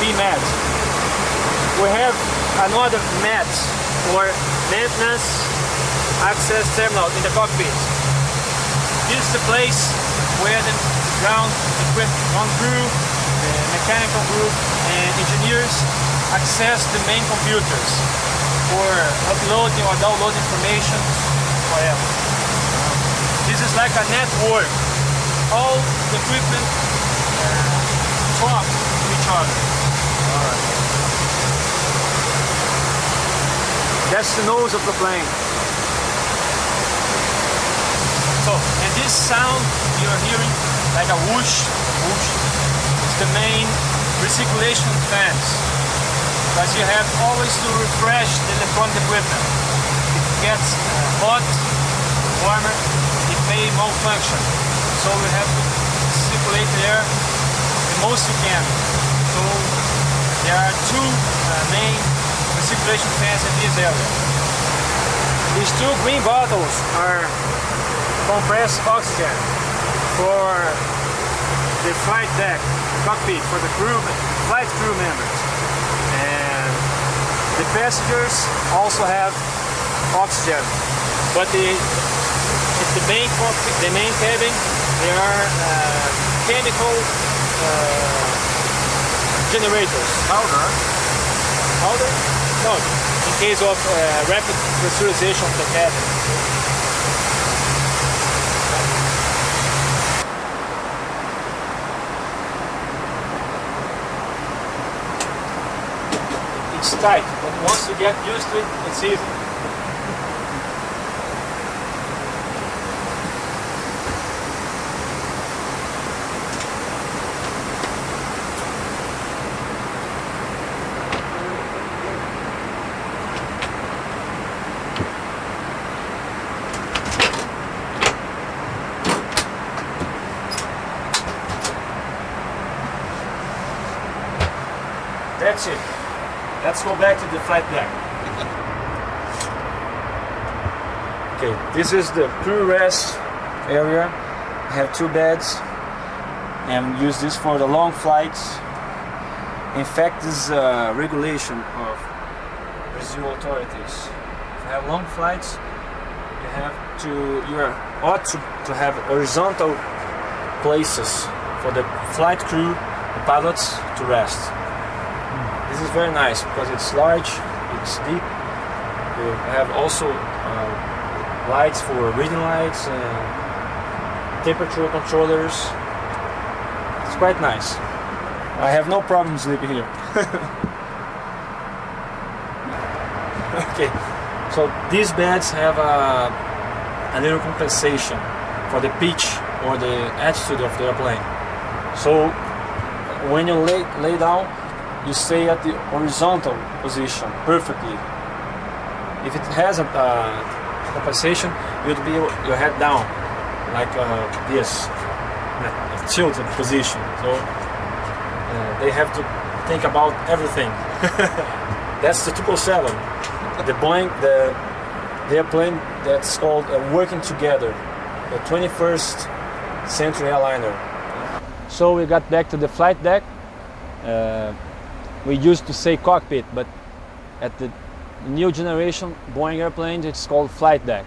PMAT. We have another MAT, or maintenance access terminal, in the cockpit. This is the place where the ground crew, the mechanical group, and engineers access the main computers for uploading or downloading information, whatever. This is like a network. All the equipment talk to each other. That's the nose of the plane. So, and this sound you're hearing, like a whoosh, whoosh, is the main recirculation fans. Because you have always to refresh the electronic equipment. If it gets hot, warmer, it may malfunction. So we have to circulate the air the most we can. So there are two main recirculation fans in this area. These two green bottles are compressed oxygen for the flight deck, cockpit, for the crew, flight crew members. And the passengers also have oxygen. But the main cabin, there are chemical generators. Powder? No, in case of rapid pressurization of the cabin. It's tight, but once you get used to it, it's easy. that's it. Let's go back to the flight deck. Okay, this is the crew rest area. I have 2 beds and use this for the long flights. In fact, this is a regulation of Brazil authorities. If you have long flights, you ought to have horizontal places for the flight crew, the pilots, to rest. This is very nice because it's large, it's deep. You have also lights for reading lights and temperature controllers. It's quite nice. I have no problem sleeping here. Okay, so these beds have a little compensation for the pitch or the attitude of the airplane. So when you lay down, you stay at the horizontal position perfectly. If it has a compensation, you'd be your head down like this, a tilted position. So they have to think about everything. That's the 777, the Boeing, the airplane that's called Working Together, the 21st century airliner. So we got back to the flight deck. We used to say cockpit, but at the new generation Boeing airplanes, it's called flight deck.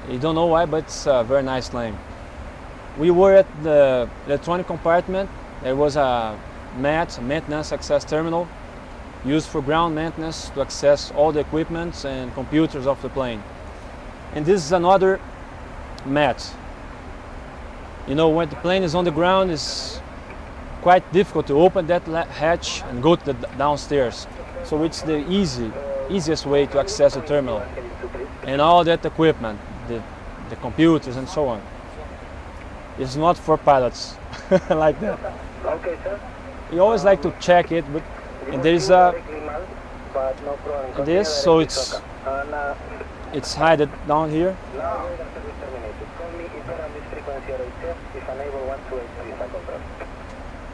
You don't know why, but it's a very nice name. We were at the electronic compartment. There was a MAT, maintenance access terminal, used for ground maintenance to access all the equipment and computers of the plane. And this is another MAT. You know, when the plane is on the ground, it's quite difficult to open that hatch and go to the downstairs. So it's the easiest way to access the terminal and all that equipment, the computers and so on. It's not for pilots like that. Okay, sir. You always like to check it, but and there is so it's hidden down here.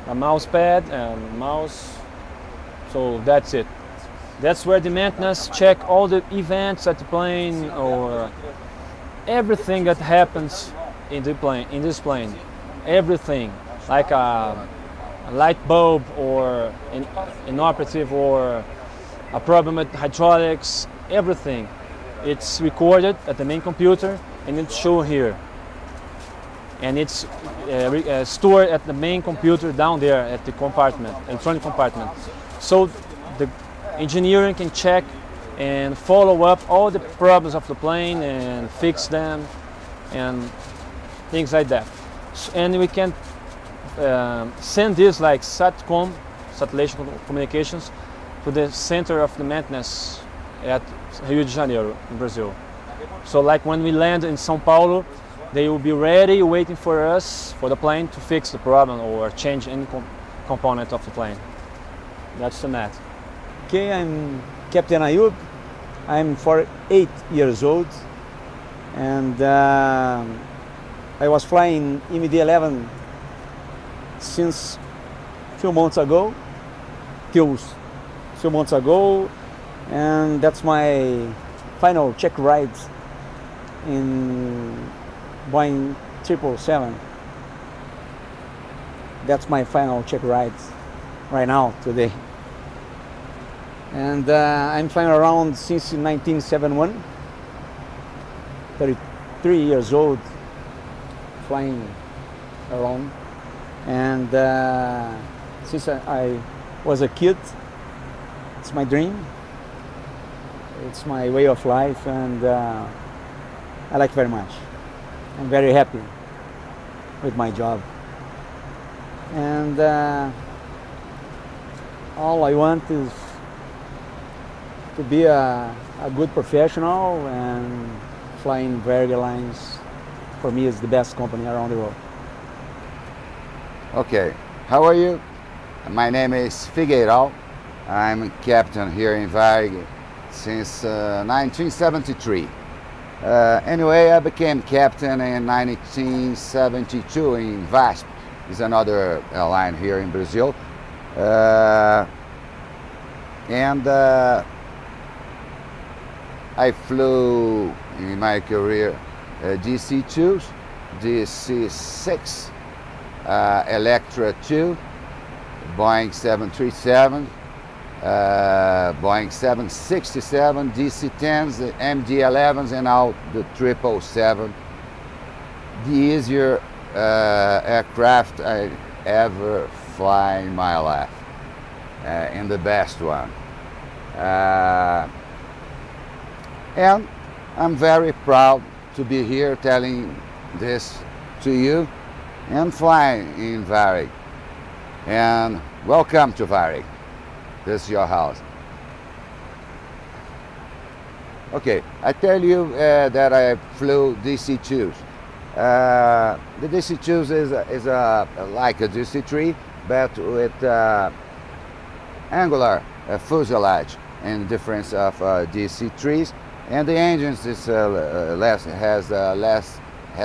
A mouse pad and mouse. So that's it. That's where the maintenance check all the events at the plane or everything that happens in this plane. Everything, like a light bulb or an inoperative or a problem with hydraulics, everything. It's recorded at the main computer and it's shown here. And it's stored at the main computer down there at the compartment, electronic compartment. So the engineering can check and follow up all the problems of the plane and fix them and things like that. And we can send this like SATCOM, satellite communications, to the center of the maintenance at Rio de Janeiro in Brazil. So like when we land in São Paulo, they will be ready waiting for us, for the plane, to fix the problem or change any component of the plane. That's the MAT. Okay, I'm Captain Ayub. I'm 48 years old and I was flying MD-11 since few months ago, and that's my final check ride in Boeing 777. That's my final check ride right now, today. And I'm flying around since 1971, 33 years old, flying around. And since I was a kid, it's my dream, it's my way of life, and I like it very much. I'm very happy with my job. And all I want is to be a good professional, and flying Varig Airlines for me is the best company around the world. Okay, how are you? My name is Figueiral. I'm captain here in Varig since 1973. Anyway, I became captain in 1972 in VASP. It's another airline here in Brazil. And I flew in my career DC-2s, DC-6, Electra 2, Boeing 737, Boeing 767, DC-10s, the MD-11s, and now the 777. The easier aircraft I ever fly in my life, and the best one. And I'm very proud to be here telling this to you and flying in Varig. And welcome to Varig. This is your house. Okay, I tell you that I flew DC-2s. The DC-2s is like a DC-3, but with angular fuselage, in difference of DC-3s, and the engines is had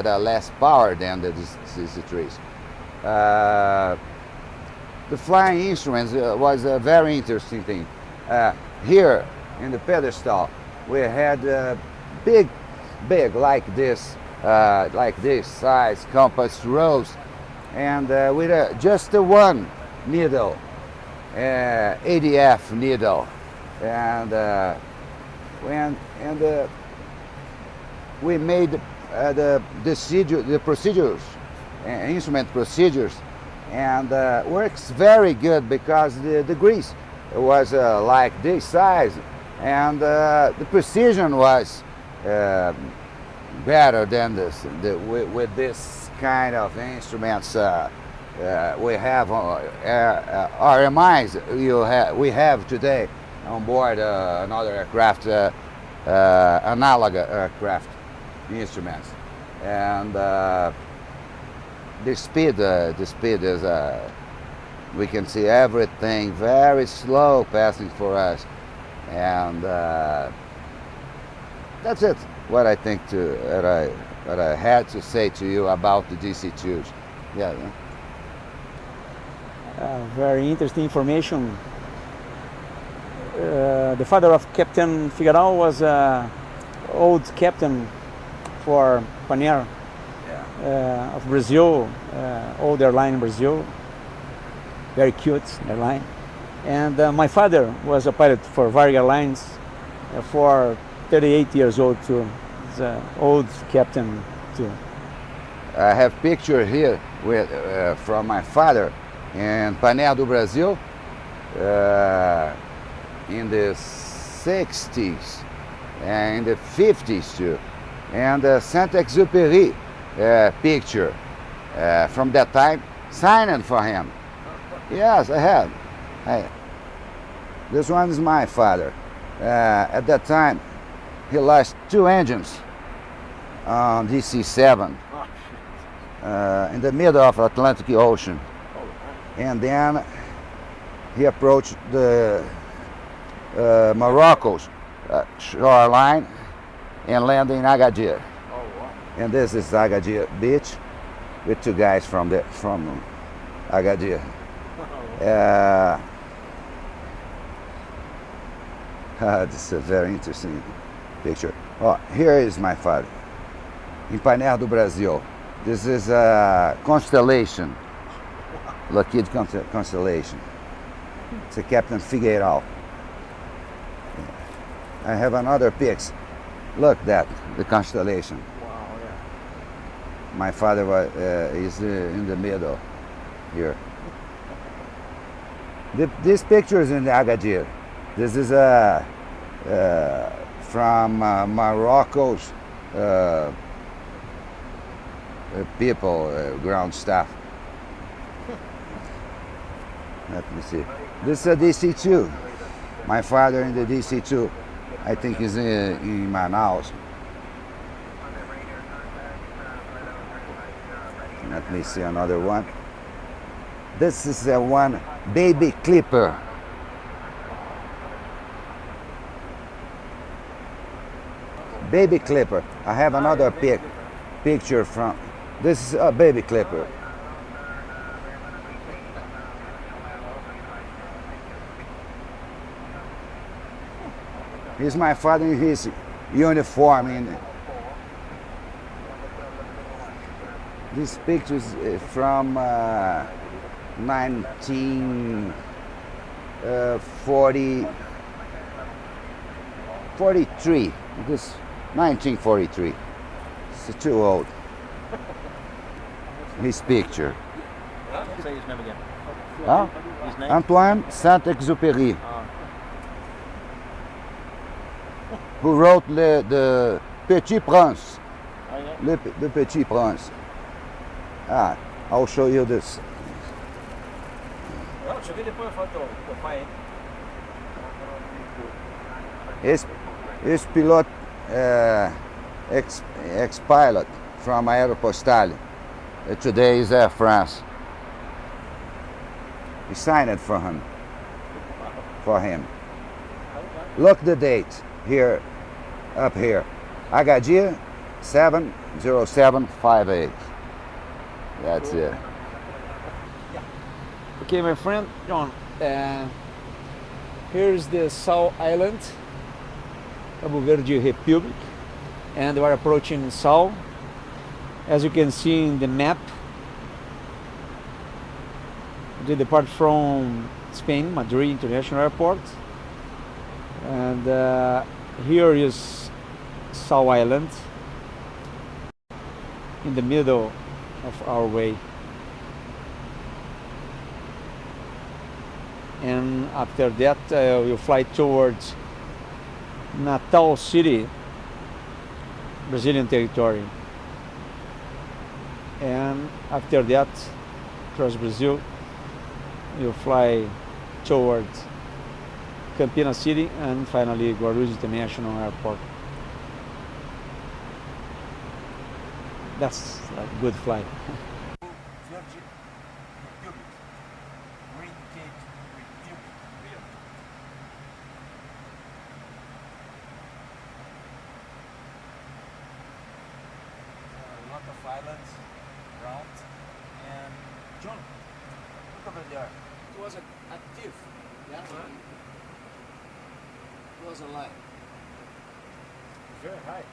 less power than the DC-3s. The flying instruments was a very interesting thing. Here in the pedestal, we had big like this size compass rose, and with just one needle, ADF needle, and we made the procedures, instrument procedures, and works very good because the grease was like this size, and the precision was better than this. With this kind of instruments, we have RMIs. We have today on board another aircraft, analog aircraft instruments, and the speed is we can see everything very slow passing for us, and that's it. What I think what I had to say to you about the DC-2s. Yeah. Very interesting information. The father of Captain Figueiredo was old captain for Panair of Brazil, old airline in Brazil, very cute airline. And my father was a pilot for Varig Airlines for 38 years old too. He's an old captain too. I have picture here with from my father in Panair do Brasil in the 60s and in the 50s too, and Saint-Exupéry picture from that time, signed for him. Yes, I have. This one is my father. At that time, he lost 2 engines on DC-7 in the middle of Atlantic Ocean, and then he approached the Morocco's shoreline and landed in Agadir. And this is Agadir Beach with 2 guys from Agadir. This is a very interesting picture. Oh, here is my father in Panair do Brasil. This is a constellation, Lockheed Constellation. It's a Captain Figueiredo. I have another pics. Look that, the constellation. Wow, yeah. My father is in the middle here. This picture is in Agadir. This is from Morocco's people, ground staff. Let me see. This is a DC-2. My father in the DC-2. I think is in Manaus. Let me see another one. This is one baby clipper. Baby clipper. I have another picture from. This is a baby clipper. Here's my father in his uniform. This picture is from 1943. This 1943. It's too old. His picture. Say his name again. Huh? His name? Antoine Saint-Exupéry, who wrote the Petit Prince. Oh, yeah. The Petit Prince. I'll show you this. Não, deixa eu ver depois a foto do pai, hein? Esse piloto, ex-pilot from Aeropostale, today is Air France. We signed it for him. Look the date here, up here. HG 70758. That's it. Okay, my friend John, here's the Sal Island, Cabo Verde Republic, and we're approaching Sal. As you can see in the map, we depart from Spain, Madrid International Airport, and here is Sal Island in the middle of our way. And after that we'll fly towards Natal City, Brazilian territory. And after that, across Brazil, we'll fly towards Campinas City and finally Guarulhos International Airport. That's a good flight. Islands around, and John, look over there. It was a thief. Yeah. It was a line. Very high.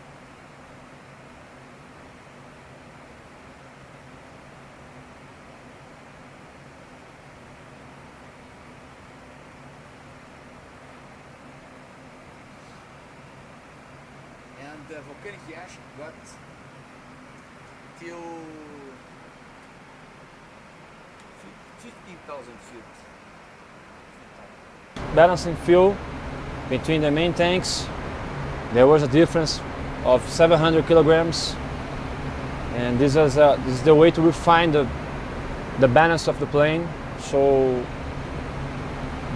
And the volcanic ash got till 15,000 feet. Balancing fuel between the main tanks, there was a difference of 700 kilograms, and this is the way to refine the balance of the plane. So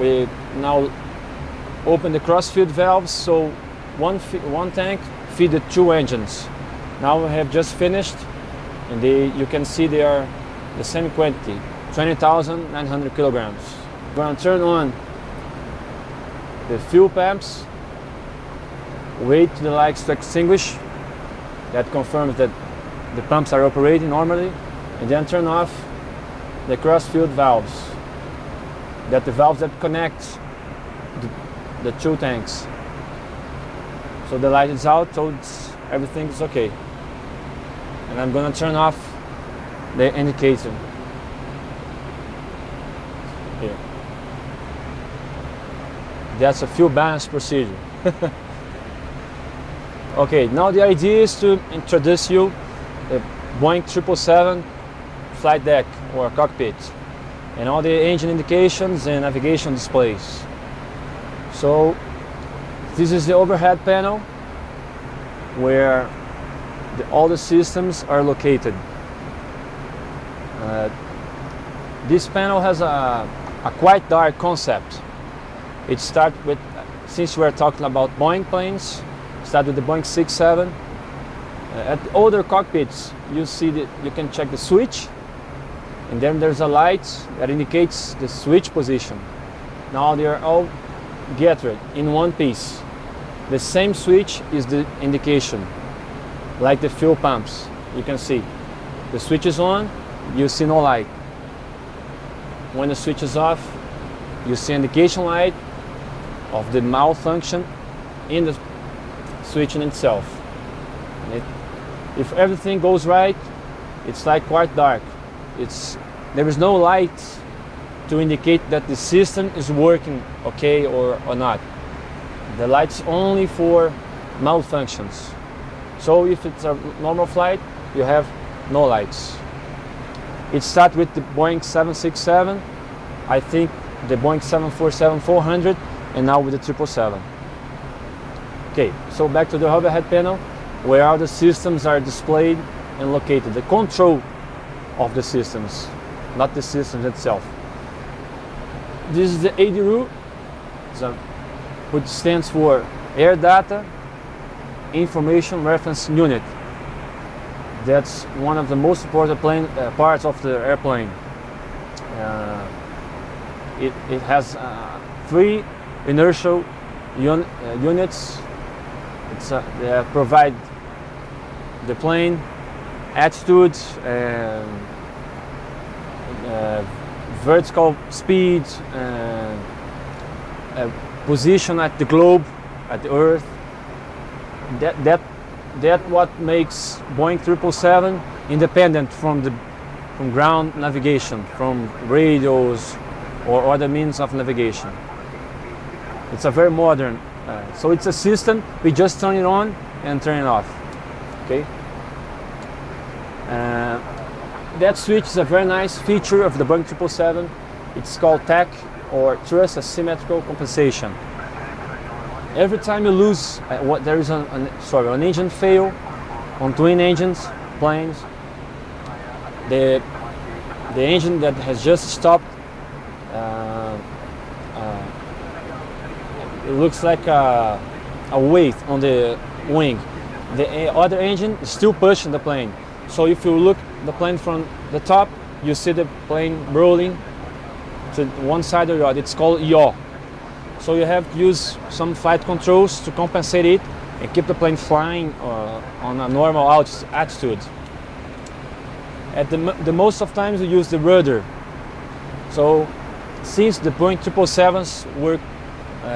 we now open the cross-feed valves, so one tank feed the two engines. Now we have just finished, and you can see they are the same quantity, 20,900 kilograms. We're going to turn on the fuel pumps, wait to the lights to extinguish. That confirms that the pumps are operating normally, and then turn off the cross-feed valves. That the valves that connect the two tanks. So the light is out, so everything is okay. And I'm going to turn off the indicator here. That's a fuel balance procedure. Okay, now the idea is to introduce you the Boeing 777 flight deck or cockpit and all the engine indications and navigation displays. So this is the overhead panel where all the systems are located. This panel has a quite dark concept. It starts with, since we're talking about Boeing planes, start with the Boeing 767. At older cockpits, you see that you can check the switch, and then there's a light that indicates the switch position. Now they are all gathered in one piece. The same switch is the indication, like the fuel pumps. You can see the switch is on, you see no light. When the switch is off, you see indication light of the malfunction in the switch in itself. If everything goes right, it's like quite dark. There is no light to indicate that the system is working okay or not. The light's only for malfunctions. So if it's a normal flight, you have no lights. It starts with the Boeing 767, I think the Boeing 747-400, and now with the 777. Okay, so back to the overhead panel, where all the systems are displayed and located. The control of the systems, not the systems itself. This is the ADRU, which stands for Air Data Information Reference Unit. That's one of the most important parts of the airplane. It has 3 inertial units. They provide the plane attitude, vertical speed, position at the globe, at the Earth. That what makes Boeing 777 independent from ground navigation, from radios or other means of navigation. It's a very modern, so it's a system, we just turn it on and turn it off. Okay. That switch is a very nice feature of the Boeing 777. It's called TAC, or Thrust Asymmetrical Compensation. Every time you lose, there is an engine fail on twin engines planes, the engine that has just stopped, it looks like a weight on the wing. The other engine is still pushing the plane. So if you look the plane from the top, you see the plane rolling to one side or the other. It's called yaw. So you have to use some flight controls to compensate it and keep the plane flying on a normal altitude. At the most of times we use the rudder. So since the Boeing 777s were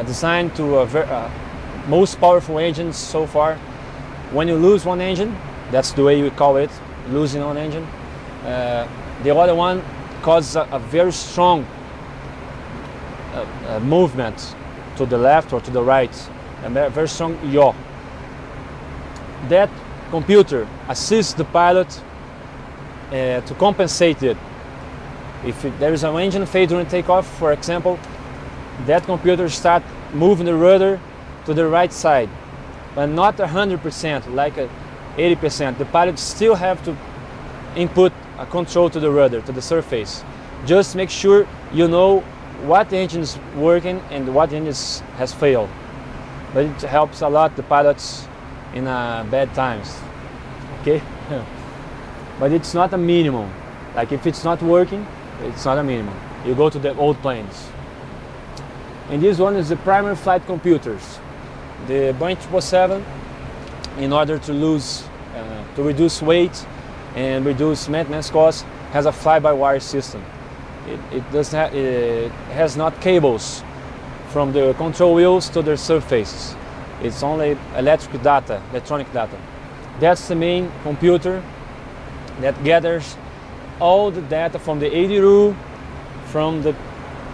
designed to most powerful engines so far, when you lose one engine, that's the way we call it, losing one engine, the other one causes a very strong movement to the left or to the right, a very strong yaw. That computer assists the pilot to compensate it. If there is an engine failure during takeoff, for example, that computer starts moving the rudder to the right side, but not 100%, like 80%. The pilot still have to input a control to the rudder, to the surface. Just make sure you know what engine is working and what engine has failed. But it helps a lot the pilots in bad times. Okay? But it's not a minimum. Like if it's not working, it's not a minimum. You go to the old planes. And this one is the primary flight computers. The Boeing 777, in order to reduce weight and reduce maintenance costs, has a fly-by-wire system. It has not cables from the control wheels to their surfaces. It's only electronic data. That's the main computer that gathers all the data from the ADRU, from the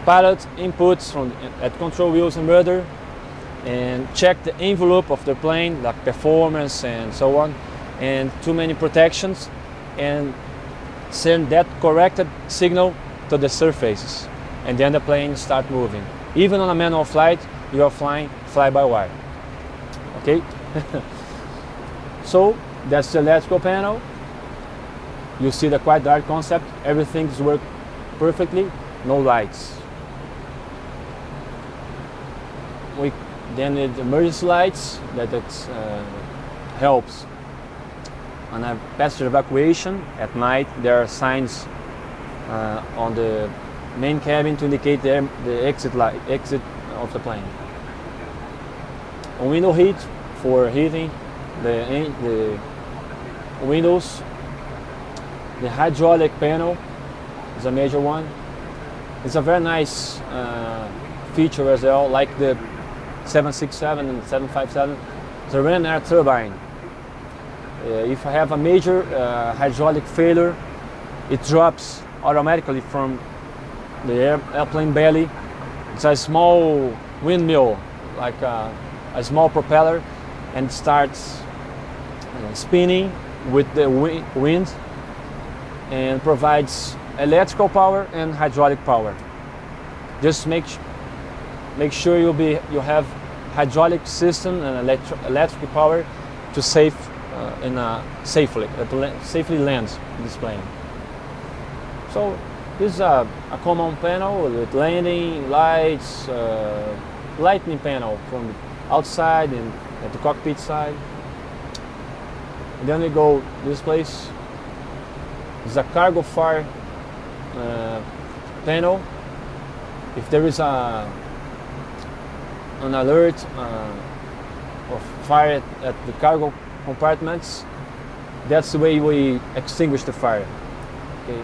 pilot inputs at control wheels and rudder, and check the envelope of the plane, like performance and so on, and too many protections, and send that corrected signal to the surfaces, and then the plane start moving. Even on a manual flight, you are flying fly-by-wire. Okay? So that's the electrical panel. You see the quite dark concept. Everything's work perfectly, no lights. Then the emergency lights that helps on a passenger evacuation at night. There are signs on the main cabin to indicate the exit of the plane. A window heat for heating the windows. The hydraulic panel is a major one. It's a very nice feature as well, like the 767 and 757, the ram air turbine. If I have a major hydraulic failure, it drops automatically from the airplane belly. It's a small windmill, like a small propeller, and starts spinning with the wind and provides electrical power and hydraulic power. Just make sure you have hydraulic system and electric power to safely land this plane. So this is a common panel with landing lights, lightning panel from the outside and at the cockpit side. And then we go this place. It's a cargo fire panel. If there is an alert of fire at the cargo compartments, that's the way we extinguish the fire. Okay.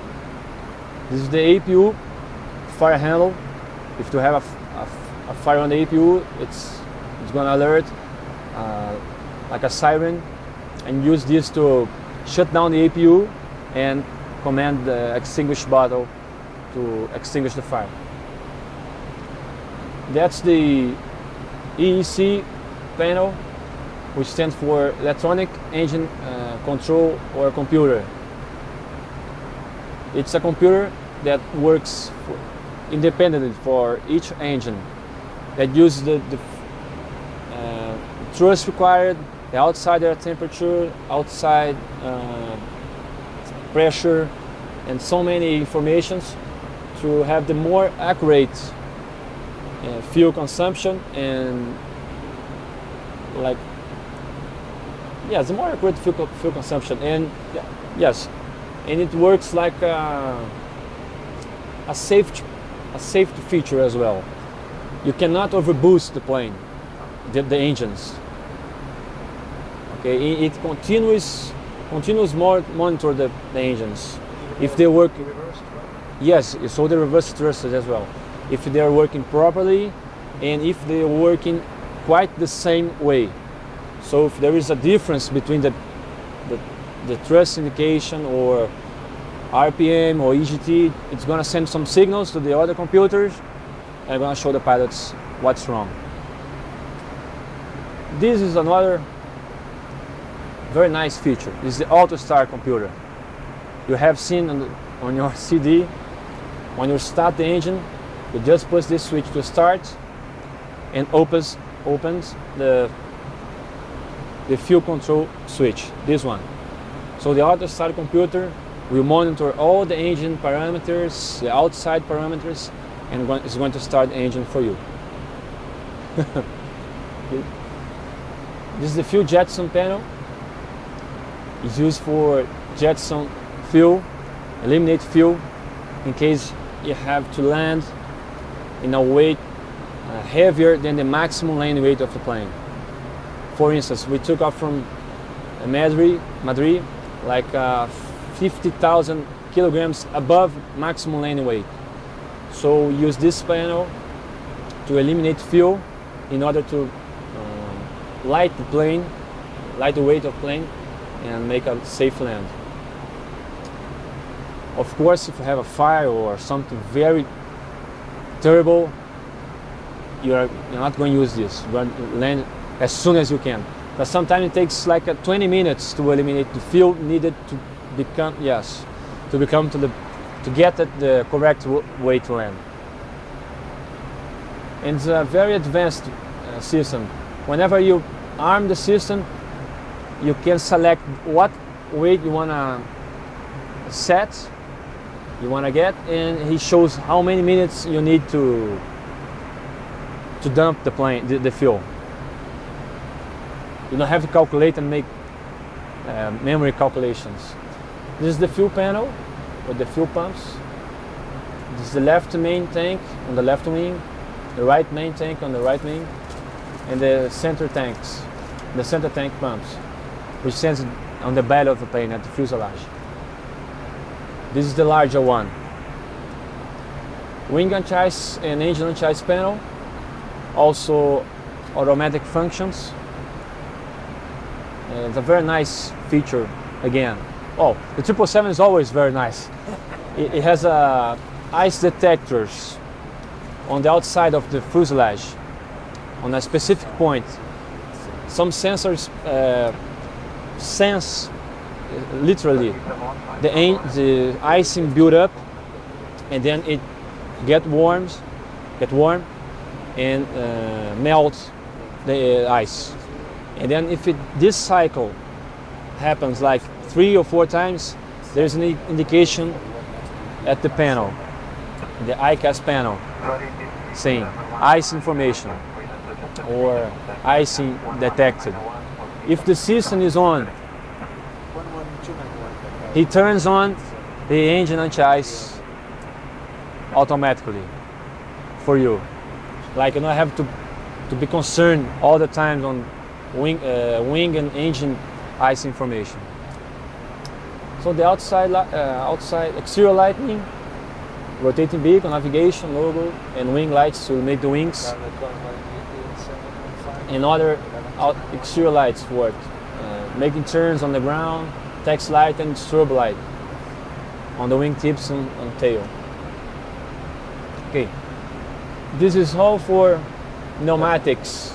This is the APU fire handle. If you have a fire on the APU, it's going to alert like a siren, and use this to shut down the APU and command the extinguish bottle to extinguish the fire. That's the EEC panel, which stands for Electronic Engine Control or Computer. It's a computer that works independently for each engine, that uses the thrust required, the outside air temperature, outside pressure, and so many informations to have the more accurate fuel consumption and the more accurate fuel consumption, and yes, and it works like a safety feature as well. You cannot overboost the plane, the engines. Okay, it continues monitor the engines. If they work, yes, so the reverse thrusters as well. If they are working properly, and if they are working quite the same way. So if there is a difference between the thrust indication or RPM or EGT, it's going to send some signals to the other computers and going to show the pilots what's wrong. This is another very nice feature. This is the auto start computer. You have seen on your CD, when you start the engine, you just push this switch to start and opens the fuel control switch, this one. So the auto start computer will monitor all the engine parameters, the outside parameters, and it's going to start the engine for you. This is the fuel jettison panel. It's used for jettison fuel, eliminate fuel in case you have to land in a weight heavier than the maximum landing weight of the plane. For instance, we took off from Madrid, like 50,000 kilograms above maximum landing weight. So we use this panel to eliminate fuel in order to light the weight of plane and make a safe land. Of course, if you have a fire or something very terrible, you're not going to use this. You're going to land as soon as you can. But sometimes it takes like 20 minutes to eliminate the fuel needed to get the correct way to land. And it's a very advanced system. Whenever you arm the system, you can select what weight you want to get, and he shows how many minutes you need to dump the fuel. You don't have to calculate and make memory calculations. This is the fuel panel with the fuel pumps. This is the left main tank on the left wing, the right main tank on the right wing, and the center tank pumps, which sends on the belly of the plane at the fuselage. This is the larger one. Wing unchase and engine unchase panel. Also automatic functions. It's a very nice feature again. Oh, the 777 is always very nice. It has ice detectors on the outside of the fuselage on a specific point. Some sensors sense literally the icing build up, and then it get warm and melt the ice. And then if this cycle happens like 3 or 4 times, there's an indication at the panel, the ICAS panel, saying ice information or icing detected. If the system is on, he turns on the engine anti-ice automatically for you. Like you don't have to be concerned all the time on wing and engine ice information. So the outside exterior lighting, rotating beacon, navigation, logo, and wing lights to make the wings, and other exterior lights for making turns on the ground, text light and strobe light on the wing tips and tail. Okay, this is all for pneumatics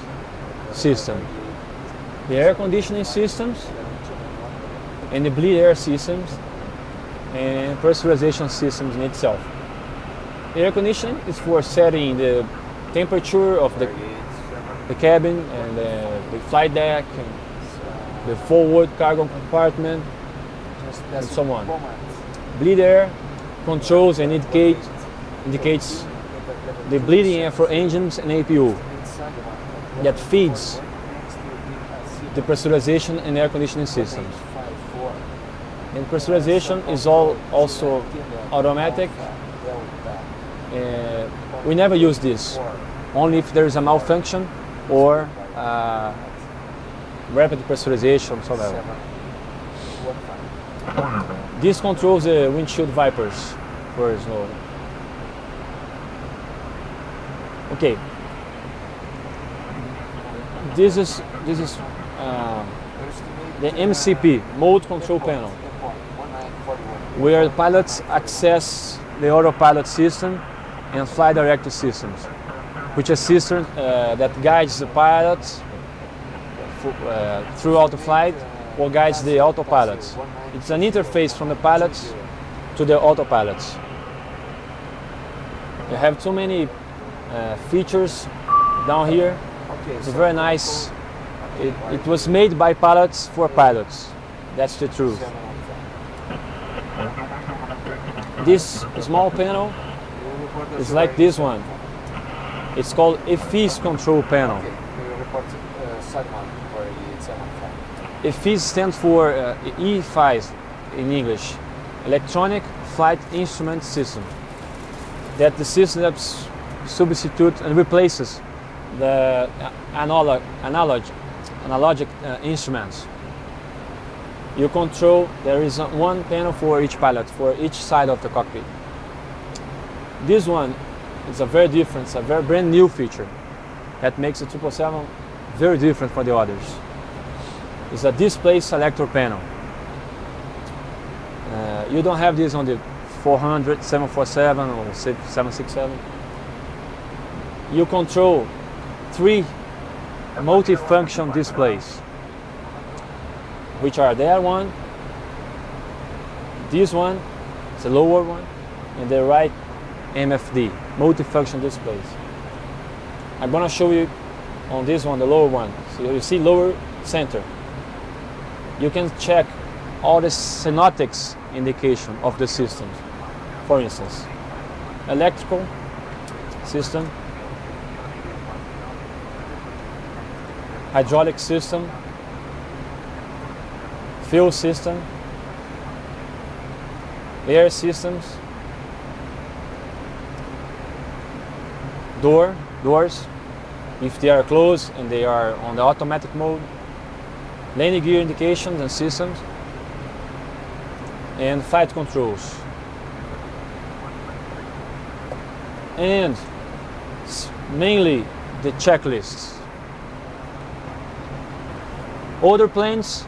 system. The air conditioning systems and the bleed air systems and pressurization systems in itself. The air conditioning is for setting the temperature of the cabin and the flight deck and the forward cargo compartment and so on. Bleed air controls and indicates the bleeding air for engines and APU that feeds the pressurization and air conditioning systems. And pressurization is also automatic. We never use this, only if there is a malfunction or rapid pressurization, so that. This controls the windshield wipers for snow. Okay. This is the MCP, Mode Control Panel, where the pilots access the autopilot system and flight director systems, which is a system that guides the pilots throughout the flight or guides the autopilots. It's an interface from the pilots to the autopilots. You have too many features down here. It's very nice. It was made by pilots for pilots. That's the truth. This small panel is like this one. It's called EFIS control panel. EFIS stands for E5 in English, Electronic Flight Instrument System. That the system that substitutes and replaces the analogic instruments. You control, there is one panel for each pilot, for each side of the cockpit. This one is a very different, a very brand new feature that makes the 777 very different from the others. It's a display selector panel. You don't have this on the 400, 747 or 767. You control 3 multifunction displays, which are that one, this one, it's a lower one, and the right MFD, multifunction displays. I'm gonna show you on this one, the lower one. So you see lower center. You can check all the synoptics indication of the system. For instance, electrical system, hydraulic system, fuel system, air systems, doors, if they are closed and they are on the automatic mode, landing gear indications and systems, and flight controls. And mainly the checklists. Older planes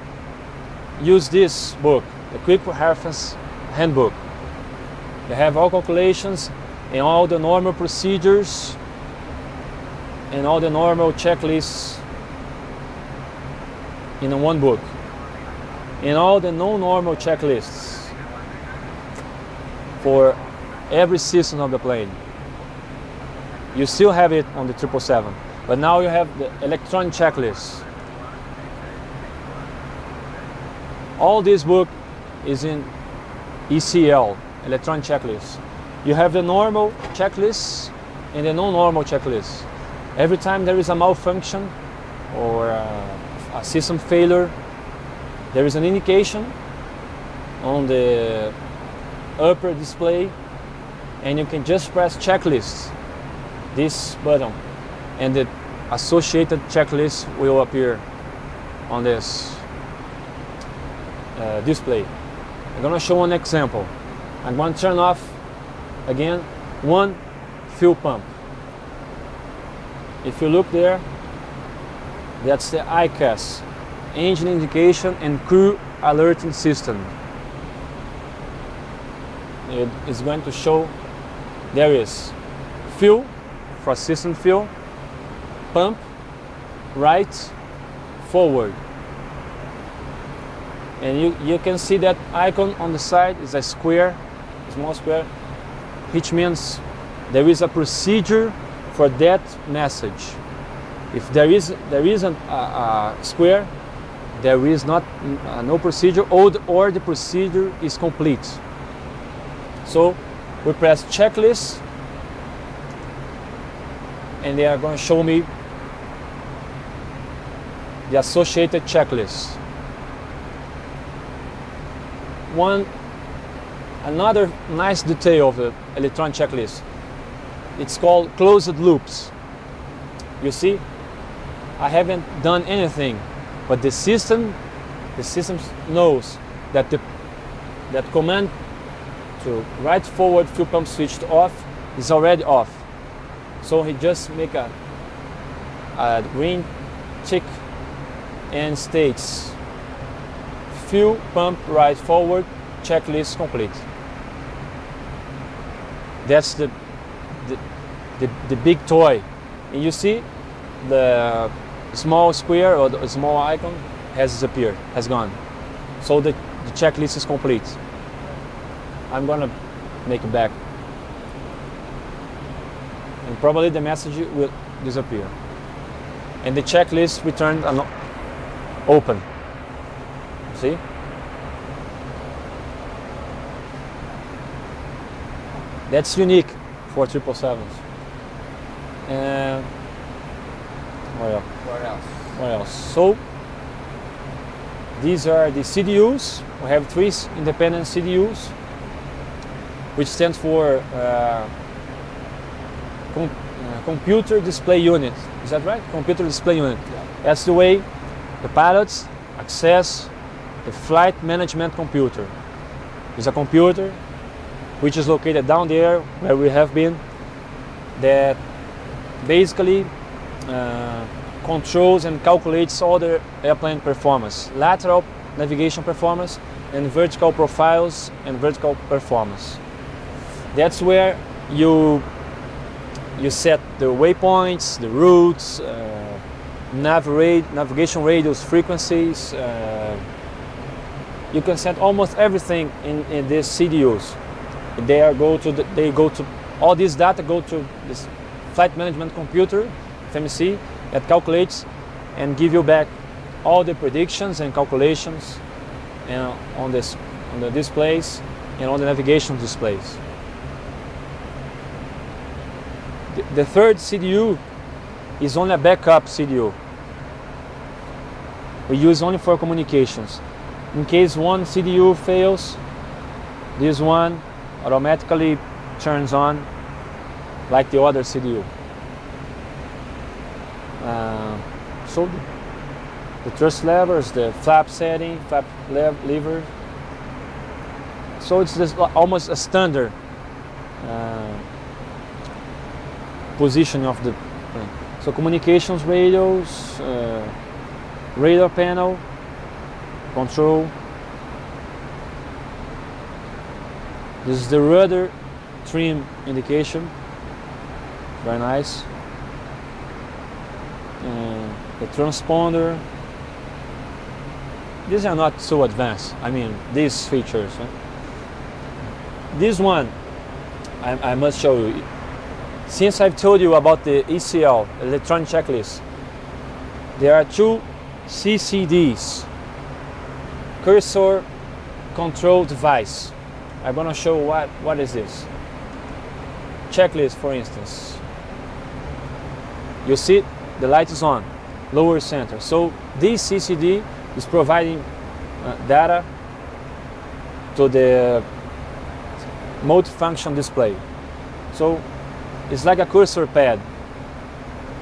use this book, the Quick Reference Handbook. They have all calculations and all the normal procedures and all the normal checklists in one book, and all the non-normal checklists for every system of the plane. You still have it on the 777, but now you have the electronic checklist. All this book is in ECL, electronic checklist. You have the normal checklists and the non-normal checklists. Every time there is a malfunction or a system failure, there is an indication on the upper display, and you can just press checklist, this button, and the associated checklist will appear on this display. I'm going to show an example. I'm going to turn off again one fuel pump. If you look there, that's the ICAS, engine indication and crew alerting system. It is going to show there is fuel for system fuel, pump, right, forward. And you can see that icon on the side is a square, a small square, which means there is a procedure for that message. If there isn't a square, there is not no procedure, or the procedure is complete. So we press checklist, and they are going to show me the associated checklist. Another nice detail of the electronic checklist, it's called closed loops. You see, I haven't done anything, but the system knows that that command to right forward fuel pump switched off is already off. So he just make a green tick and states fuel pump right forward, checklist complete. That's the big toy. And you see the small square or the small icon has disappeared, has gone. So the checklist is complete. I'm gonna make it back. And probably the message will disappear. And the checklist returned open. See? That's unique for 777s. What else? So these are the CDUs. We have 3 independent CDUs, which stands for Computer Display Unit. Is that right? Computer Display Unit. Yeah. That's the way the pilots access the flight management computer. It's a computer which is located down there where we have been, that basically controls and calculates all the airplane performance, lateral navigation performance and vertical profiles and vertical performance. That's where you set the waypoints, the routes, navigation radius frequencies. You can set almost everything in these CDUs. They go to all this data go to this flight management computer, FMC, that calculates and give you back all the predictions and calculations on the displays and on the navigation displays. The third CDU is only a backup CDU. We use only for communications. In case one CDU fails, this one automatically turns on like the other CDU. So the thrust levers, the flap setting, flap lever. So it's just almost a standard position of the plane. So communications radios, radar panel, control. This is the rudder trim indication, very nice. And the transponder. These are not so advanced, I mean these features. This one, I must show you. Since I've told you about the ECL, electronic checklist, there are two CCDs, cursor control device. I'm going to show what is this. Checklist, for instance. You see the light is on, lower center. So this CCD is providing data to the multifunction display. So it's like a cursor pad.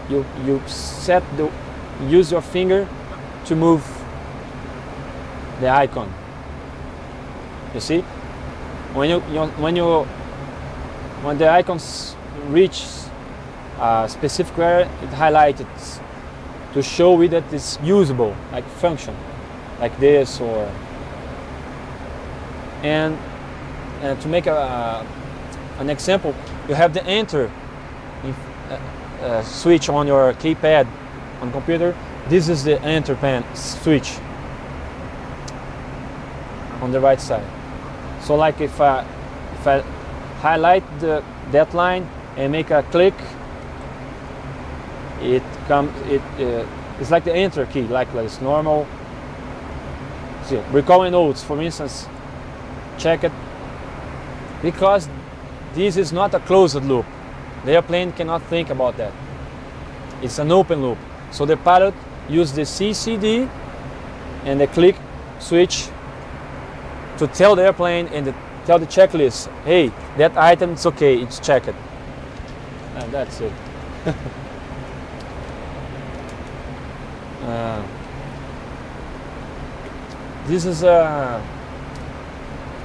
You use your finger to move the icon. You see? When the icons reach a specific area, it highlights to show you that it's usable, like function, like this, or and to make an example, you have the enter switch on your keypad on computer. This is the enter switch on the right side. So like if I highlight that line and make a click, it's like the enter key, like this normal. See, recalling notes, for instance, check it, because this is not a closed loop. The airplane cannot think about that. It's an open loop. So the pilot uses the CCD and the click switch to tell the airplane and tell the checklist, hey, that item is okay, it's checked. And that's it. This is a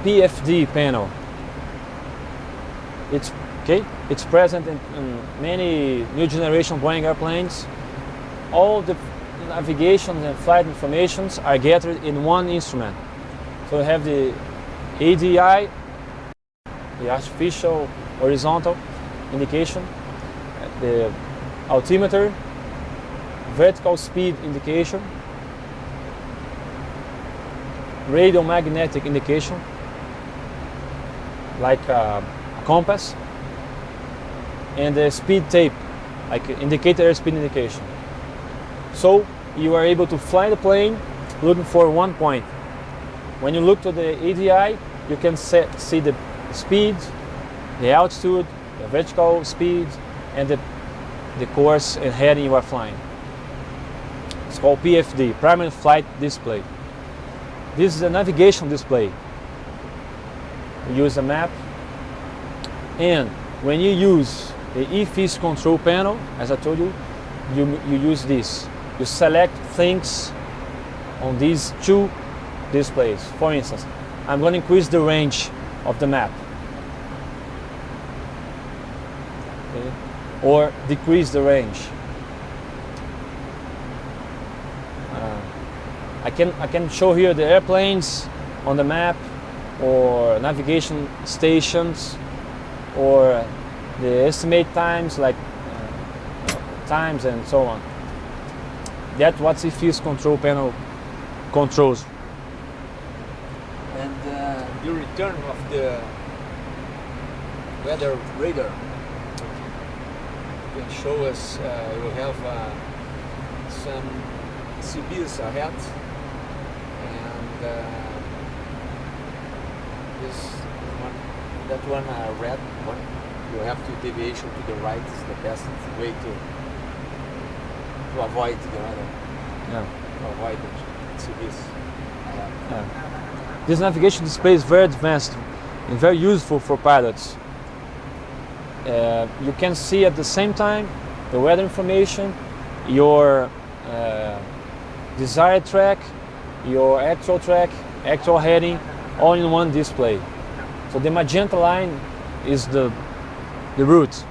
PFD panel. It's present in many new generation Boeing airplanes. All the navigation and flight informations are gathered in one instrument. So you have the ADI, the artificial horizontal indication, the altimeter, vertical speed indication, radial magnetic indication, like a compass, and the speed tape, like indicator airspeed indication. So you are able to fly the plane looking for one point. When you look to the ADI, you can see the speed, the altitude, the vertical speed, and the course and heading you are flying. It's called PFD, Primary Flight Display. This is a navigation display. You use a map, and when you use the EFIS control panel, as I told you, you use this. You select things on these two displays. For instance, I'm going to increase the range of the map, okay, or decrease the range. I can show here the airplanes on the map, or navigation stations, or the estimate times, like times and so on. That's what EFIS control panel controls. And the return of the weather radar can show us, you have some CBs ahead, and that one red one, you have to deviation to the right is the best way to avoid the other. Yeah. To avoid the CBs. This navigation display is very advanced and very useful for pilots. You can see at the same time the weather information, your desired track, your actual track, actual heading, all in one display. So the magenta line is the route.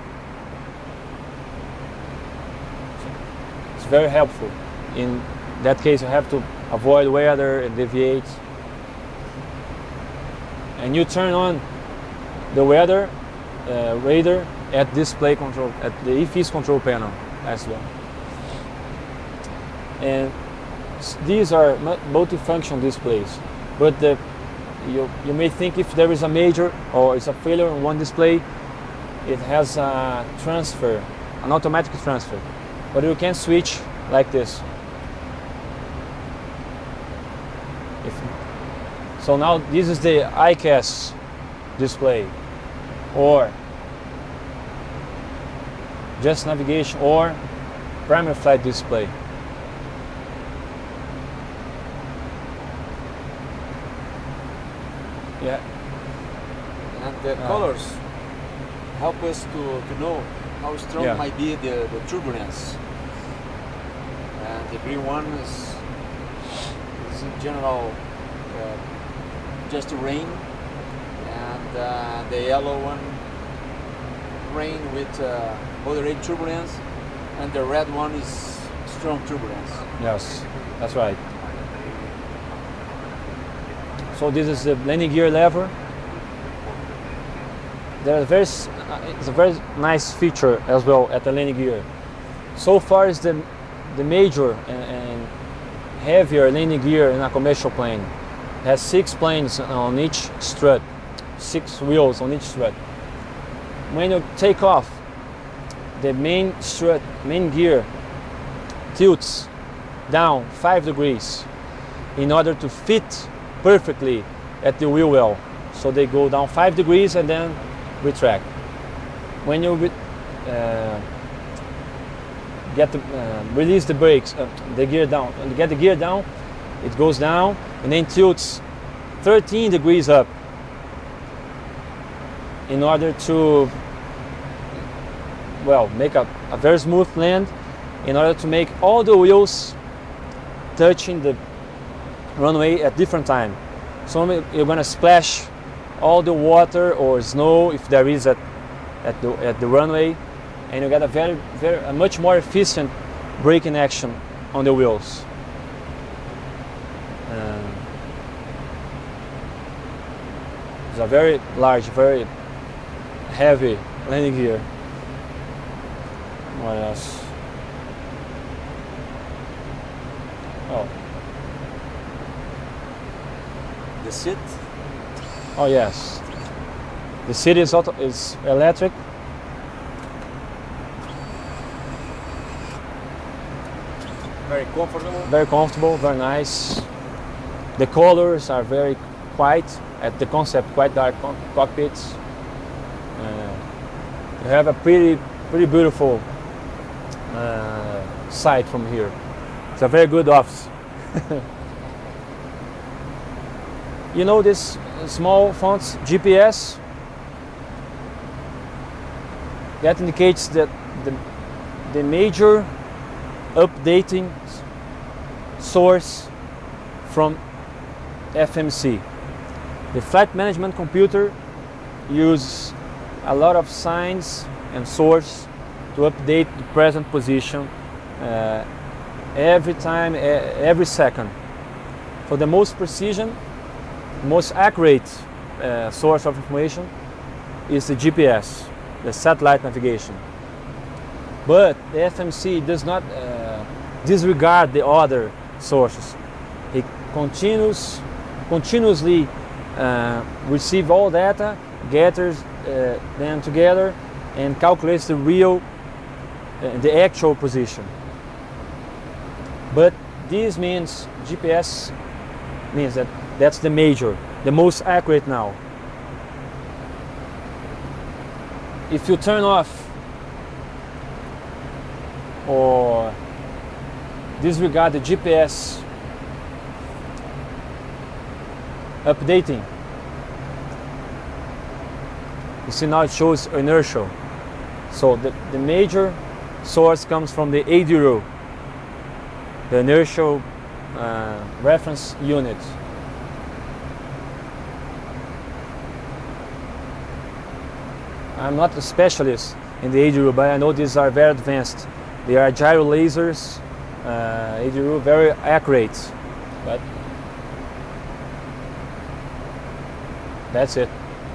It's very helpful in In that case, you have to avoid weather and deviate. And you turn on the weather radar at display control, at the EFIS control panel as well. And these are multifunction displays, but you may think if there is a major or it's a failure on one display, it has a transfer, an automatic transfer, but you can switch like this. So now this is the ICAS display, or just navigation, or primary flight display. Yeah. And the colors help us to know how strong might be the turbulence. And the green one is in general just rain, and the yellow one rain with moderate turbulence, and the red one is strong turbulence. Yes, that's right. So this is the landing gear lever. It's a very nice feature as well at the landing gear. So far is the major and heavier landing gear in a commercial plane. It has 6 planes on each strut, 6 wheels on each strut. When you take off, the main strut, main gear tilts down 5 degrees in order to fit perfectly at the wheel well. So they go down 5 degrees and then retract. When you release the brakes, the gear down, get the gear down, it goes down and then tilts 13 degrees up in order to, well, make a very smooth land, in order to make all the wheels touching the runway at different time. So you're going to splash all the water or snow, if there is at the runway, and you get a much more efficient braking action on the wheels. It's a very large, very heavy landing gear. What else? Oh. The seat? Oh yes. The seat is electric. Very comfortable. Very comfortable, very nice. The colors are very quiet at the concept, quite dark cockpits. You have a pretty beautiful sight from here. It's a very good office. You know this small fonts, GPS? That indicates that the major updating source from FMC. The flight management computer uses a lot of signs and source to update the present position every time, every second. For the most precision, most accurate source of information is the GPS, the satellite navigation. But the FMC does not disregard the other sources. It continuously receive all data, gathers them together, and calculates the real, the actual position. But this means GPS means that that's the major, the most accurate now. If you turn off or disregard the GPS updating, you see now it shows inertial. So the major source comes from the ADRO, the inertial reference unit. I'm not a specialist in the ADRO, but I know these are very advanced. They are gyro lasers ADRU very accurate, but that's it.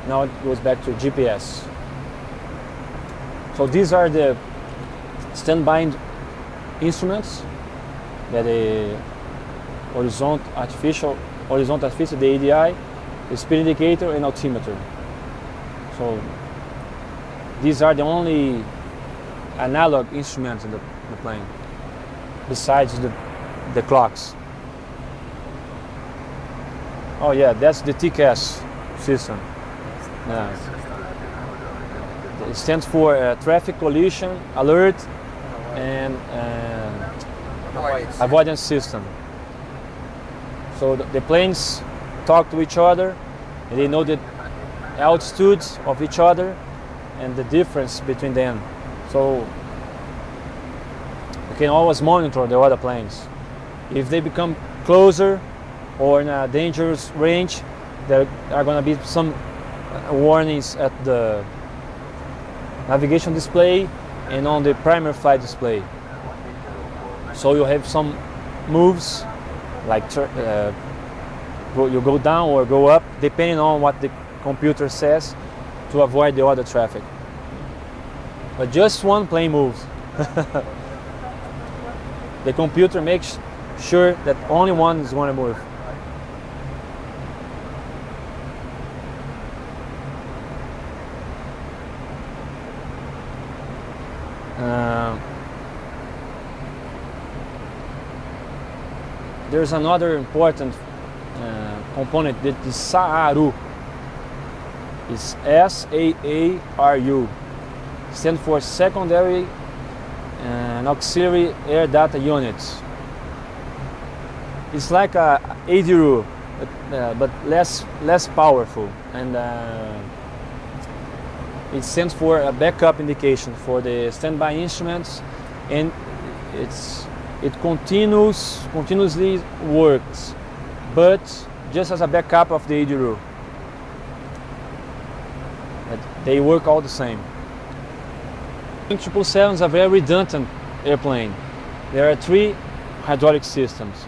Now it goes back to GPS. So these are the standby instruments that the horizontal artificial, the ADI, the speed indicator and altimeter. So these are the only analog instruments in the plane, besides the clocks. Oh yeah, that's the TCAS system. Yeah. It stands for Traffic Collision Alert and Avoidance System. So the planes talk to each other, and they know the altitudes of each other and the difference between them. So you can always monitor the other planes. If they become closer or in a dangerous range, there are going to be some warnings at the navigation display and on the primary flight display. So you have some moves like you go down or go up depending on what the computer says to avoid the other traffic. But just one plane moves. The computer makes sure that only one is going to move. There's another important component that is SAARU. It's SAARU. Stands for Secondary and Auxiliary Air Data Units. It's like a ADRU, but less powerful, and it stands for a backup indication for the standby instruments, and it continuously works, but just as a backup of the ADRU. But they work all the same. 777 is a very redundant airplane. There are 3 hydraulic systems.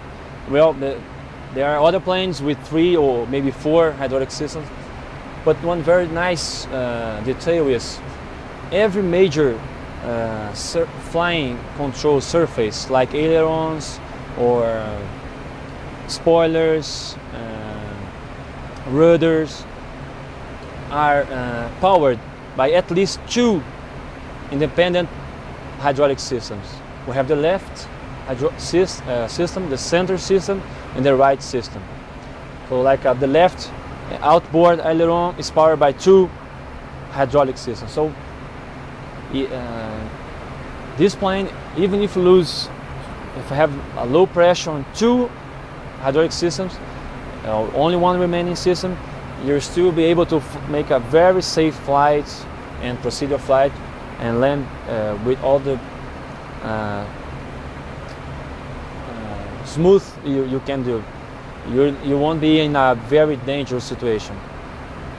Well, there are other planes with 3 or maybe 4 hydraulic systems, but one very nice detail is every major flying control surface, like ailerons or spoilers, rudders, are powered by at least 2 independent hydraulic systems. We have the left system, the center system, and the right system. So like the left outboard aileron is powered by 2 hydraulic systems. So this plane, even if I have a low pressure on 2 hydraulic systems, only one remaining system, you'll still be able to make a very safe flight and proceed your flight and land with all the smooth you can do. You won't be in a very dangerous situation.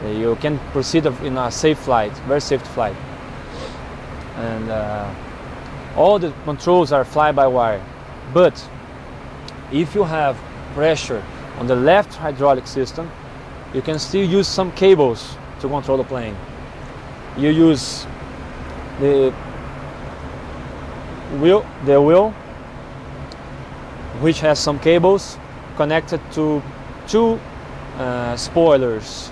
You can proceed in a safe flight, very safe flight. And all the controls are fly-by-wire. But if you have pressure on the left hydraulic system, you can still use some cables to control the plane. You use the wheel, which has some cables connected to 2 spoilers.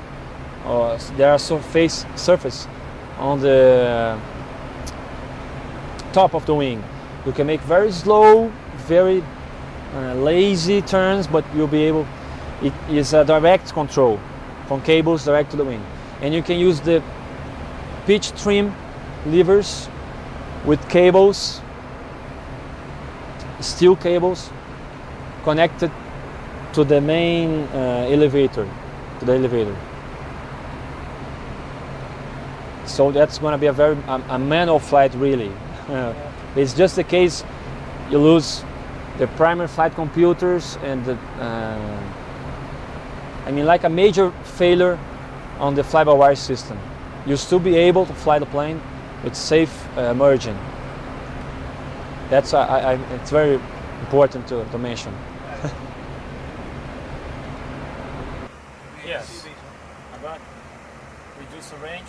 There are surface on the top of the wing. You can make very slow, very lazy turns, but you'll be able. It is a direct control from cables direct to the wing, and you can use the pitch trim levers with cables, steel cables, connected to the main elevator, So that's going to be a manual flight, really. It's just the case you lose the primary flight computers and the, like a major failure on the fly-by-wire system. You'll still be able to fly the plane with safe merging. That's it's very important to mention. Yes, about reduce the range.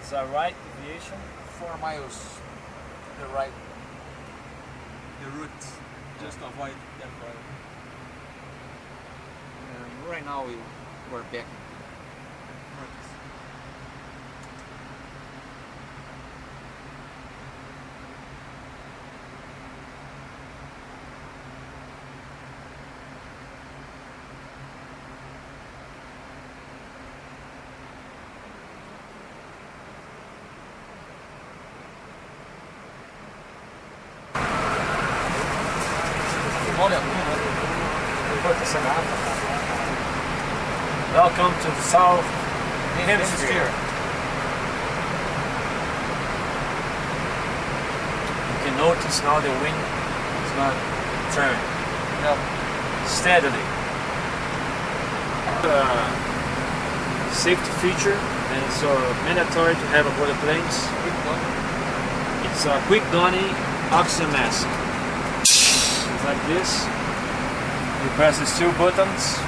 It's a right deviation. 4 miles to the right. The route, just avoid that way. And right now we're back. Welcome to the South Hemisphere. You can notice now the wind is not turning. Steadily. Safety feature, and it's mandatory to have aboard the planes. It's a quick donning oxygen mask. It's like this. You press the two buttons.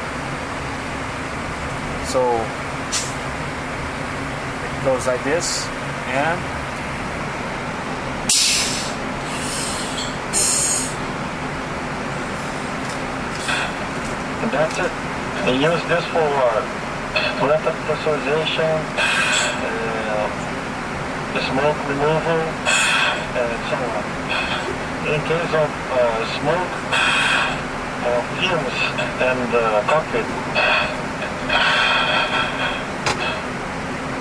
So it goes like this, and that's it. They use this for weapon pressurization, smoke removal, and so on. In case of smoke, fumes, and cockpit,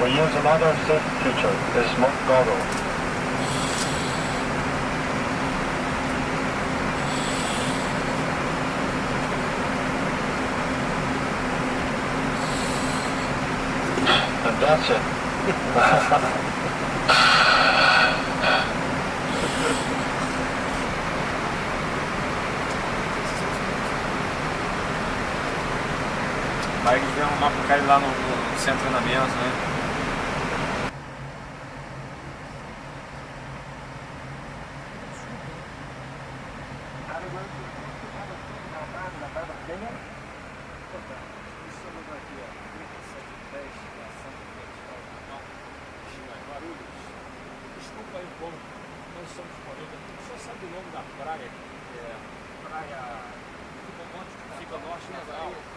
we use another safety feature, the smoke goggle. And that's it. Vai ver um mapa cair lá no centro de treinamento, né? Desculpa aí como nós somos corridos. O senhor sabe o nome da praia? Praia fica norte tem as areias.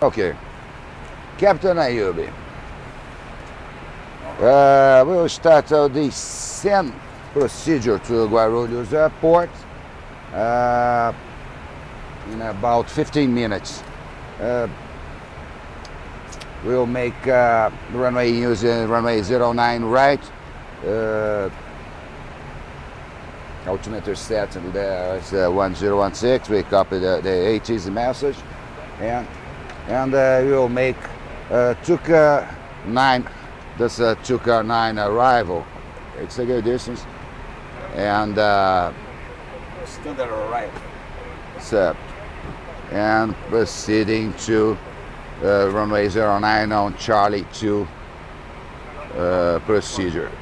Okay, Captain Ayubi. We'll start the descent procedure to Guarulhos Airport in about 15 minutes. We'll make runway using runway 09 right. Altimeter set and there's 1016. We copy the AT's message, and we'll make Tuca 9. This Tuca 9 arrival. It's a good distance, and standard arrival. So, and proceeding to runway 09 on Charlie 2 procedure.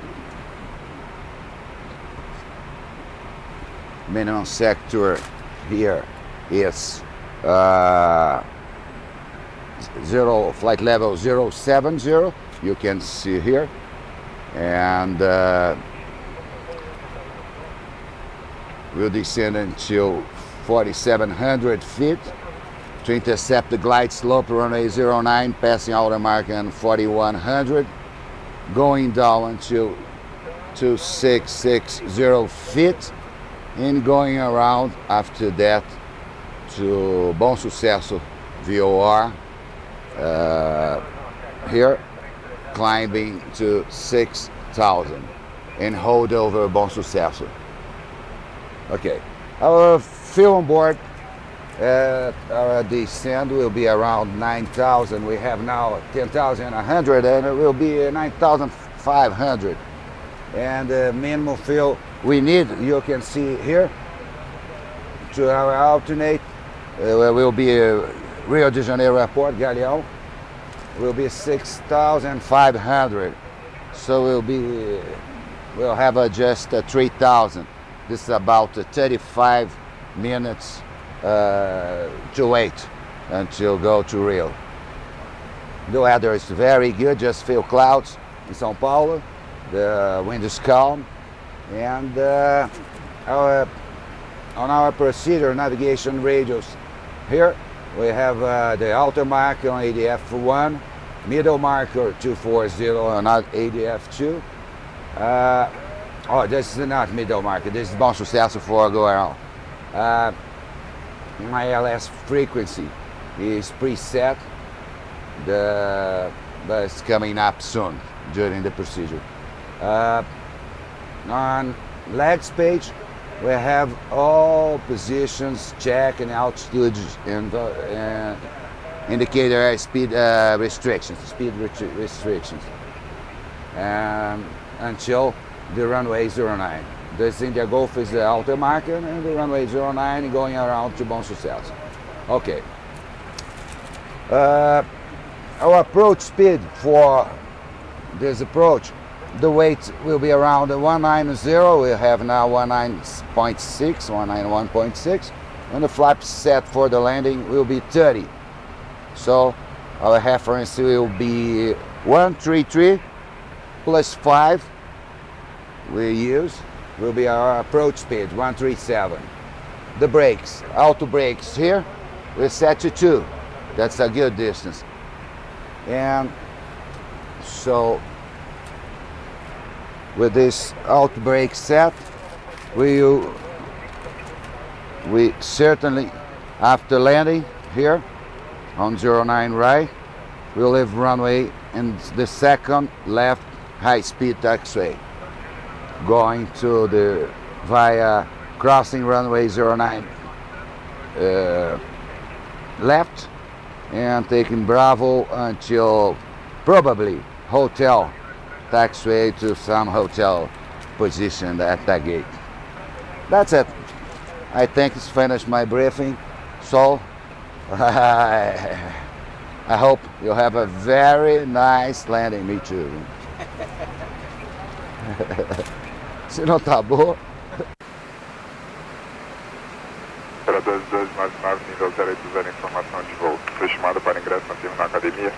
Minimum sector here is flight level 070. You can see here, and we'll descend until 4,700 feet to intercept the glide slope runway 09, passing outer mark and 4,100, going down until 2,660 feet, and going around after that to Bom Sucesso VOR here, climbing to 6,000 and hold over Bom Sucesso. Okay, our fuel on board Our descent will be around 9,000. We have now 10,100 and it will be 9,500. And the minimum fuel we need, you can see here, to our alternate, will be Rio de Janeiro Airport, Galeão, will be 6,500. So we'll have just 3,000. This is about 35 minutes to wait until go to Rio. The weather is very good, just few clouds in São Paulo. The wind is calm, and on our procedure navigation radios here we have the outer marker on ADF1, middle marker 240 on ADF2. Oh, this is not middle marker, this is Bom Sucesso for go around. My LS frequency is preset, but it's coming up soon during the procedure. On legs page, we have all positions, check and altitude and indicator speed restrictions, until the runway 09. This India Gulf is the outer marker and the runway 09 going around to Bom Sucesso. Okay. Our approach speed for this approach, the weight will be around 190. We have now 19.6, 191.6, and the flap set for the landing will be 30. So our reference will be 133 plus 5 we use will be our approach speed, 137. The brakes, auto brakes here, we're set to 2. That's a good distance. And so with this auto brake set, we certainly, after landing here on 09 right, we'll leave runway in the second left high-speed taxiway, going to the via crossing runway 09 left and taking Bravo until probably hotel taxiway to some hotel position at that gate. That's it. I think it's finished my briefing. So I hope you'll have a very nice landing. Me too. Se não tá boa. Para 2299, nível 080, informação de voo. Foi chamado para ingresso na terminal academia.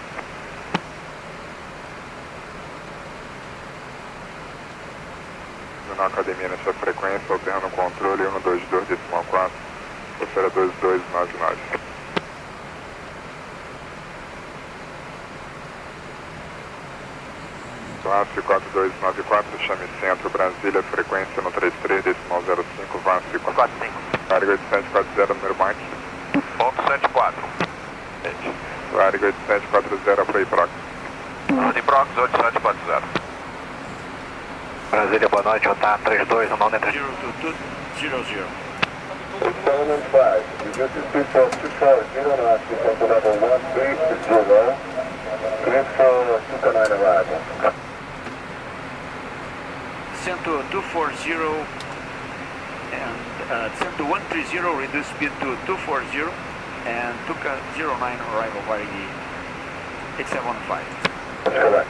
Na academia nessa frequência, alternando o controle 122.4, professora 2299. Clássico 4294, chame centro Brasília, frequência no 33.05, VASP 45. Varig 8740, número Mike. Ponto 74. Varig 8740, play prox. De prox 8740. Brasília, boa noite, OTA 32, não entra. 02200. 705, you get to speed for 240 knots, descend to level 130, clear for Tucanaina arrival. Descend to 240 and descend to 130, reduce speed to 240 and Tuca 09 arrival Varig 875. That's correct.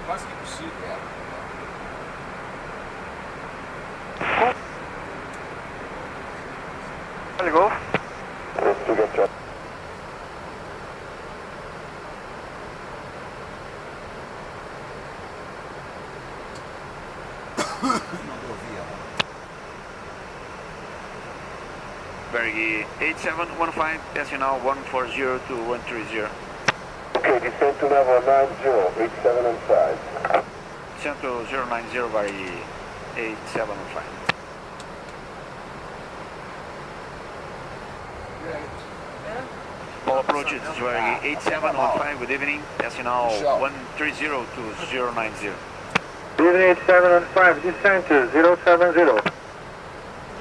Quase que possível, cara. Ligou? Varig 8715, passing now 140 to 130. Okay, descend to level 90, 87 and 5. Cento 090 Varig 8715. All approaches Varig 8715, good evening. Decimal 130 to 090. Good evening, 8715, descend to 070.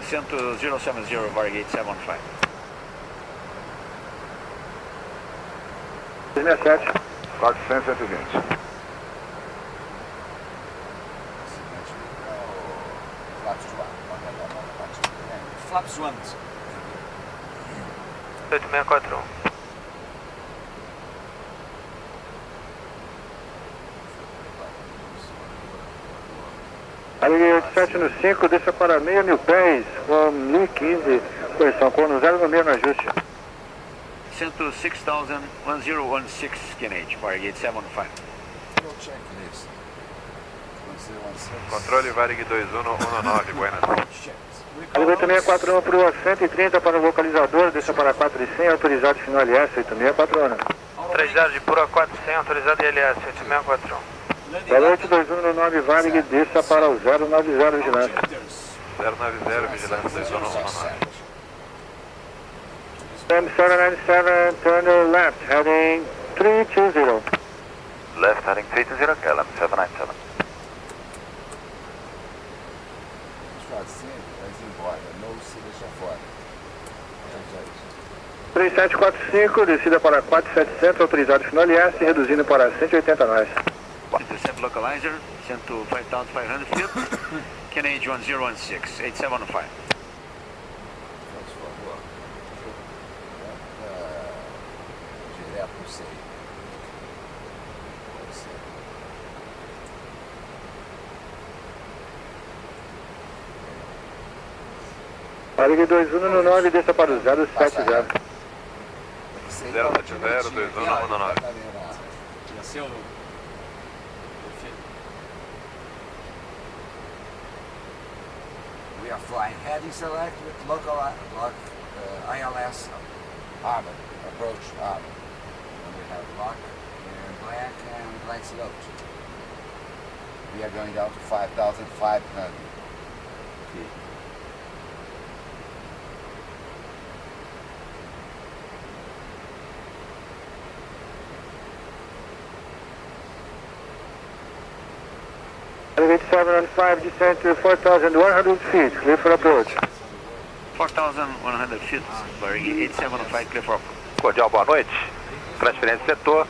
Cento 070 Varig 8715. 67. 400, 120. Flaps 1. 8641. Varig 87 no 5, desça para meio mil pés, com 1015, correção, com no 0 no meio no ajuste. Cento 6000 KNH, Varig 8715. Controle Varig 2119, buenas. Varig 8641 para o 130 para o localizador, desça para 400, autorizado final LS 8641. 30 por a 400, autorizado ILS 8641. Varig 82119 Varig, desça para o 090 vigilância. 090, vigilância 2119. M797, turn left, heading 320. Left heading 320, KLM 797. Mas embora, não se deixa fora. 3745, descida para 4700, autorizado final LS, reduzindo para 180 nós. Intercept localizer, cento 5500 feet, KNH 1016, 8715. Direto no seio. Varig 2119, desça para o 070. 070, 2119. Já sei o... We are flying heading select with local ILS Arbor, approach Arbor. And we have lock and blank slope. We are going down to 5,500 feet. Varig 8715, descend to 4,100 feet, clear for approach. 4100 feet, Varig 8715, clear for approach. Cordial, boa noite. Transferência de setor.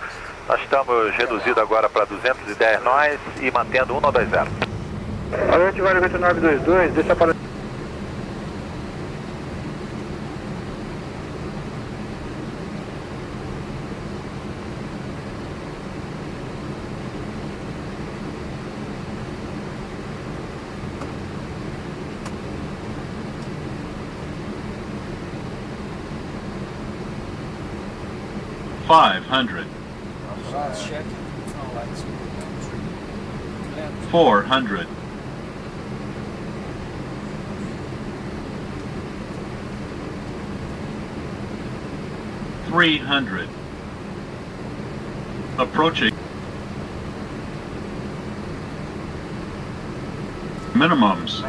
Nós estamos reduzidos agora para 210 nós e mantendo 190. Varig 8922, desça para... $500, $400, $300, approaching minimums.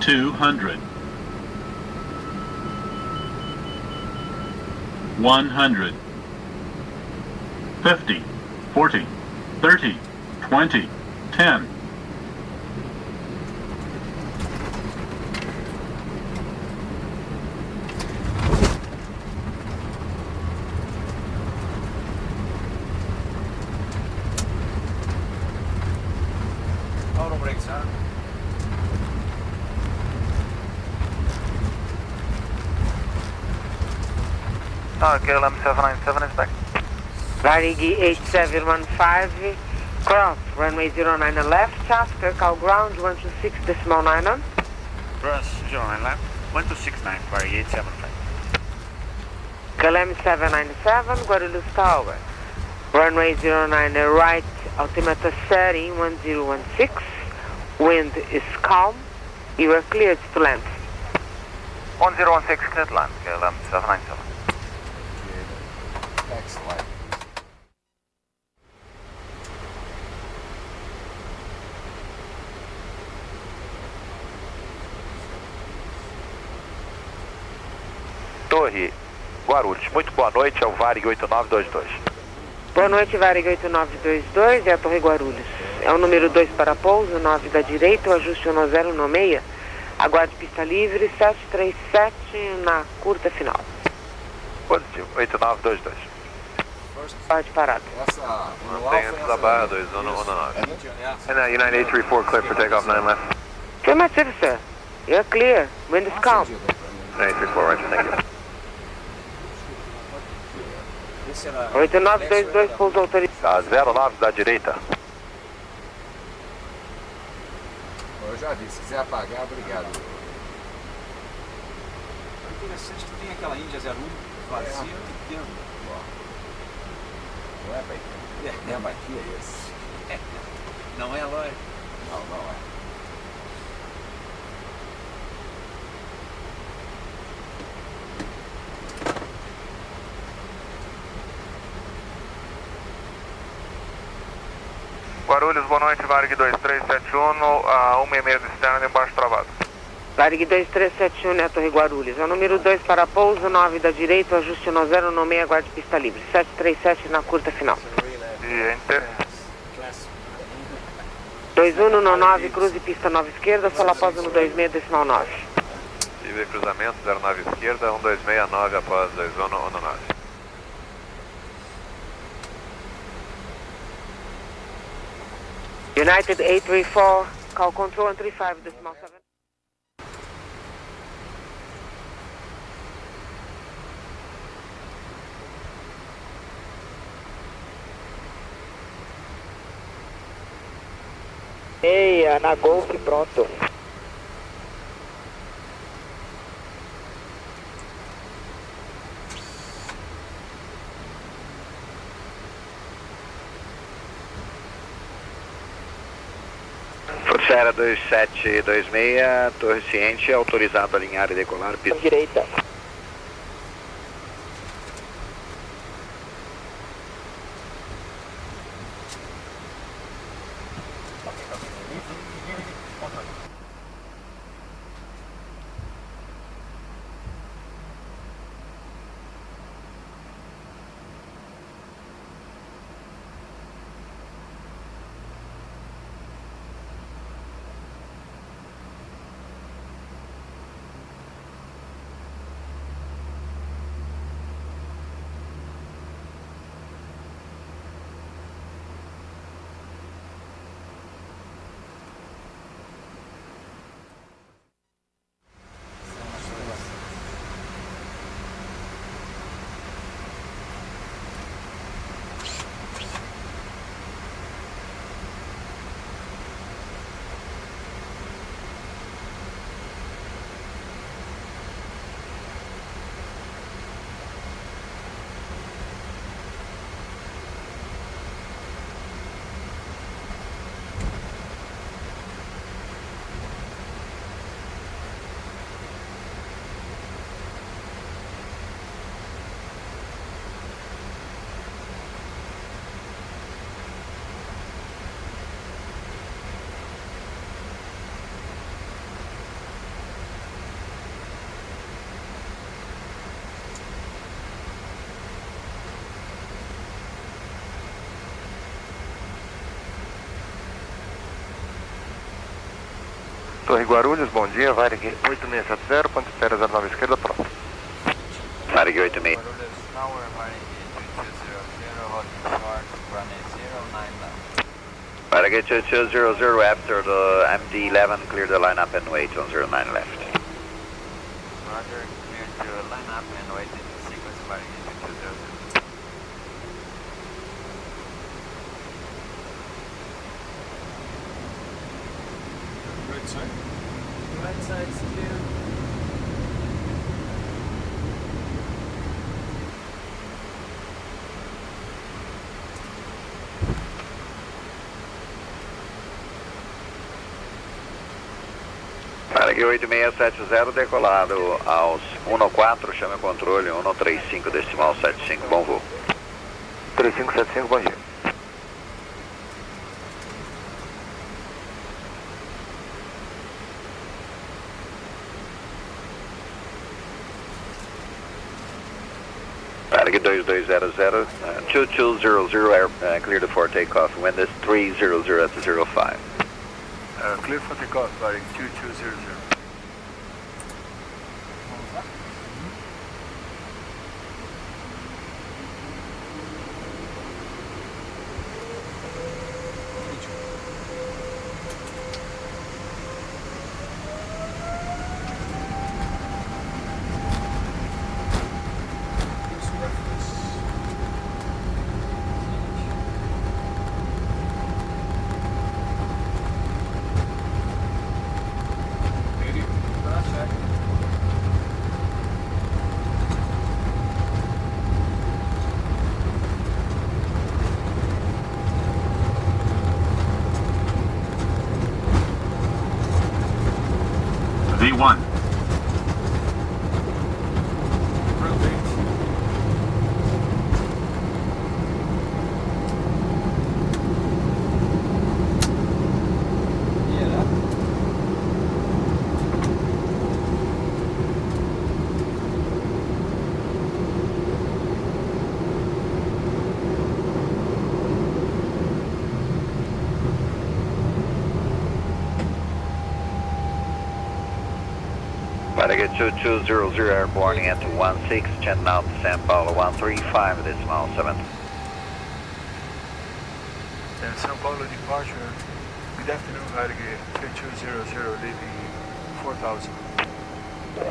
$200, $100, $50, $40, $30, $20, $10. Auto brakes, huh? KLM 797 is back. Varig 8715, cross, runway 09 left, after call ground 126.9 on. Cross 09 left, 1269, Varig 875. KLM 797, Guarulhos Tower. Runway 09 right, altimeter 30, 1016. Wind is calm. You are cleared to land. 1016 cleared land, KLM 797. Excellent. Torre Guarulhos. Muito boa noite, é o Varig 8922. Boa noite, Varig 8922, é a Torre Guarulhos. É o número 2 para pouso, 9 da direita, o ajuste 10 no meia. Aguarde pista livre, 737 na curta final. Positivo, 8922. Pode parada. Mantém antes da barra 2119. And United 834, clear for takeoff 9 left. Affirmative, sir. You're clear. Wind is calm. 934, roger, thank you. 8922, pouso autorizado. 09 da direita. Eu já vi, se quiser apagar, obrigado. É interessante que tem aquela Índia 01 vazia e tem. Não é baixinho. Não é baixinho, é esse. Não é a loja? Não, não é. Guarulhos, boa noite, Varig 2371, a 1,5 de externo, embaixo travado. Varig 2371, é a Torre Guarulhos. É o número 2 para pouso, 9 da direita, o ajuste 10 no meio, aguarde pista livre. 737 na curta final. E enter. 2119, cruze pista 9 esquerda, sala após 126, decimal 9. Livre cruzamento, 09 esquerda, 1269 após 2119. United 834, call control 135, decimal 7. Meia, na Golf, pronto. Força Aérea 2726, torre ciente, autorizado a alinhar e decolar, pista direita. Torre Guarulhos, bom dia, Varig 8670, ponto espera 09 esquerda, pronto. Varig 86. Varig 2200 after the MD-11, clear the line up and wait on 09 left. Roger, clear to line up and wait in the sequence of Varig 2200. Right side. Right side's clear. Varig 8670 decolado aos 14, chame o controle 135 decimal 75, bom voo. 3575, bom dia. Varig 2200, 2200, cleared for takeoff. Wind is 300 at 05. Clear for takeoff, Varig 2200. V1. Varig 2200 airborne into 16, checking out to San Paulo 135 decimal 7. And São Paulo departure. Good afternoon, Varig 2200, leaving 4000.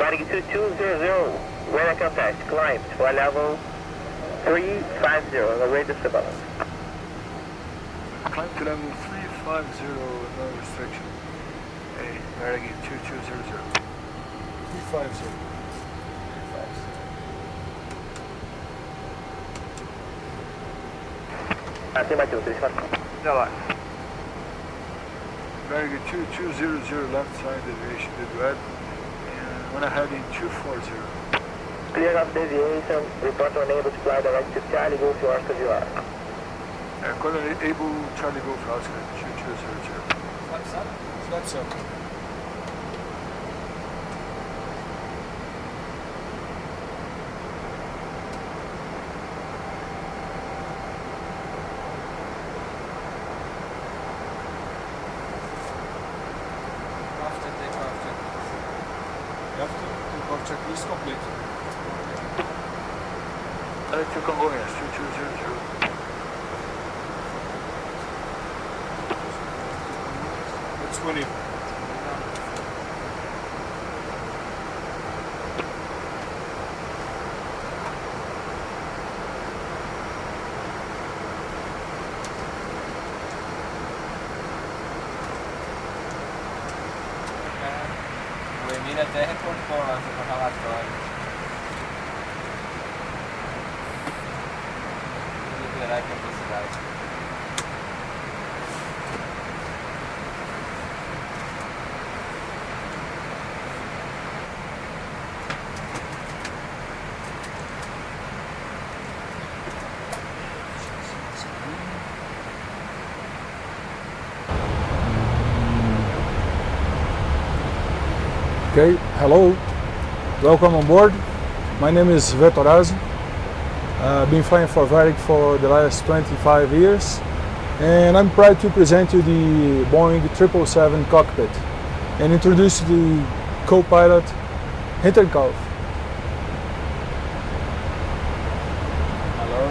Varig 2200, radar contact, climb to level 350, on the way to Ceballos. Climb to level 350, no restriction. Hey, Varig 2200. 350. Acima 350. Já lá. Varig 2200, left side deviation to duet. And when I head in 240. Clear of deviation, report unable to fly direct to Charlie, go to Oscar VR. Quando able Charlie Golf Oscar 2200. Flat circle. Checklist complete. To Congonhas 2200. It's 20. O Emílio até reportou lá no relatório. Vou liberar a capacidade. Okay, hello, welcome on board. My name is Vettorazzi. I've been flying for Varig for the last 25 years, and I'm proud to present you the Boeing 777 cockpit and introduce the co-pilot Hinterkauf. Hello.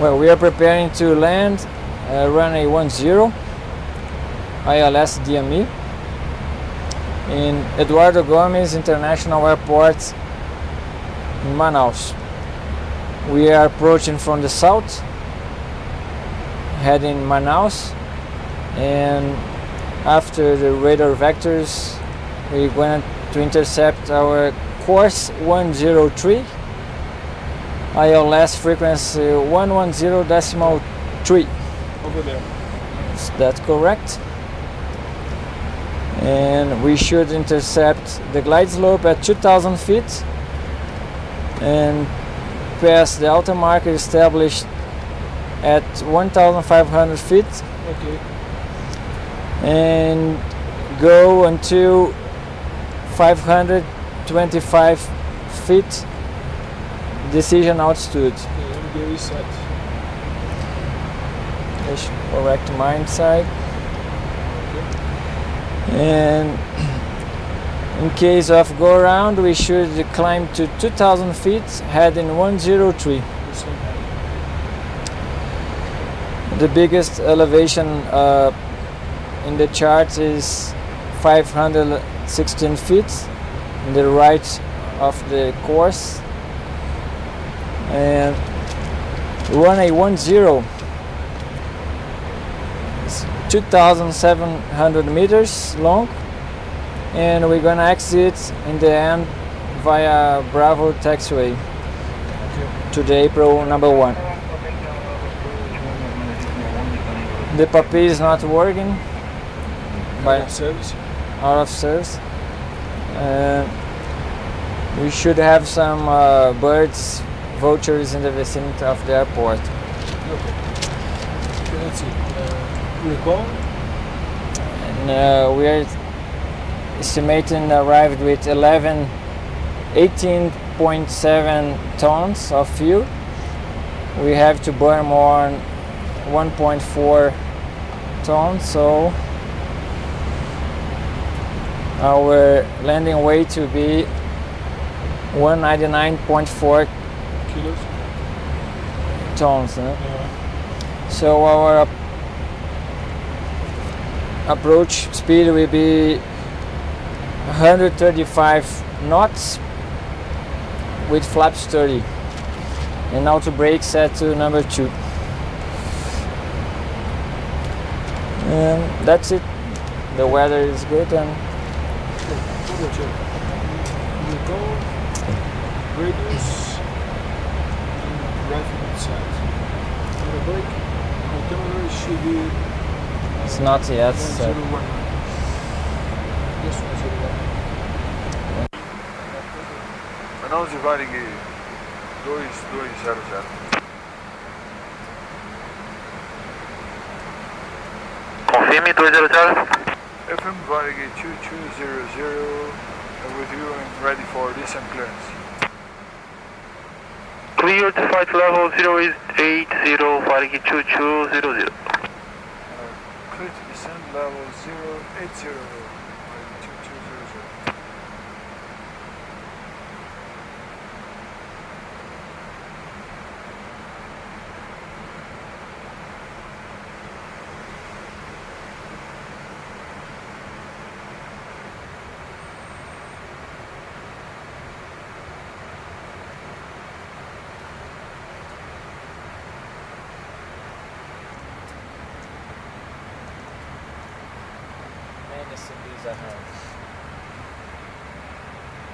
Well, we are preparing to land runway 10, ILS DME. In Eduardo Gomes International Airport in Manaus. We are approaching from the south, heading Manaus, and after the radar vectors we're going to intercept our course 103, ILS frequency 110.3. Over there. Is that correct? And we should intercept the glide slope at 2,000 feet and pass the alta marker established at 1,500 feet. Okay. And go until 525 feet decision altitude. Okay, MDA set. Correct mind side. And in case of go around, we should climb to 2,000 feet, heading 103. The biggest elevation in the chart is 516 feet in the right of the course. And runway 10 is 2,700 meters long, and we're gonna exit in the end via Bravo taxiway to the April number 1. The puppy is not working. Out of service. Out of service. We should have some birds vouchers in the vicinity of the airport. Okay, let's see. Recall? And we are estimating arrived with 18.7 tons of fuel. We have to burn more 1.4 tons, so our landing weight will be 199.4 kilos tons. So our approach speed will be 135 knots with flaps 30, and now to brake set to number 2. And that's it. The weather is good and radius and right side. On the brake, altimeter should be. It's not yet set. 101. Just 101. Announce Varig 2200. Confirme 200. FM Varig 2200, with you and ready for descent clearance. Cleared flight level 080, Varig 2200. Clear to descent level 080, Varig 2200.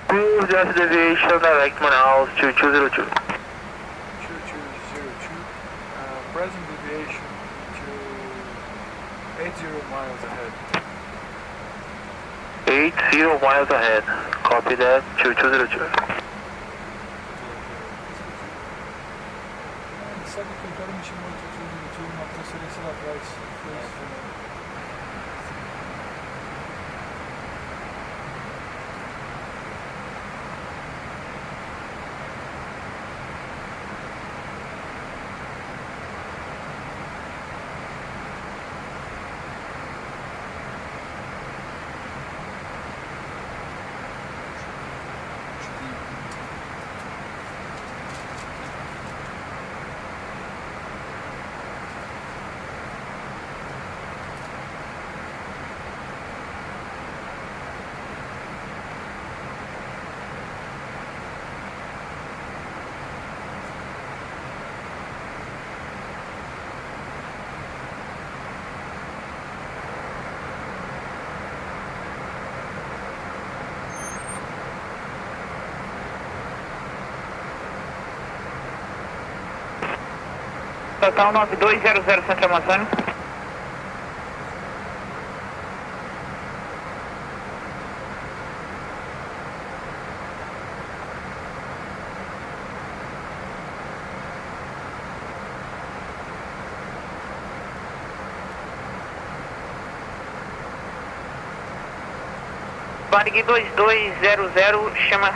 Cruise just deviation, direct Manaus 2202. 2202. Present deviation to 80 miles ahead. 80 miles ahead. Copy that, 2202. Sabe que o cara me chamou de uma transferência lá atrás. Total 9200 Santo Amazônio. Varig 2200, chama...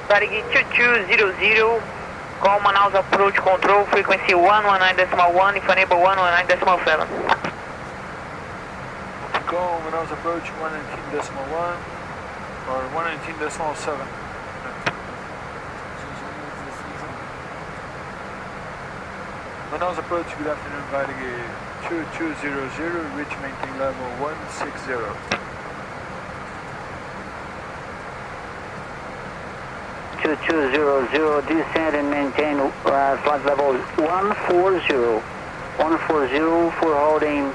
Varig 2200, call Manaus approach control, frequency 119.1, if enable 119.7. Call Manaus approach 119.1 or 119.7. Manaus approach, good afternoon, Varig 2200, reach maintain level 160. 2200, descend and maintain flight level 140. 140 for holding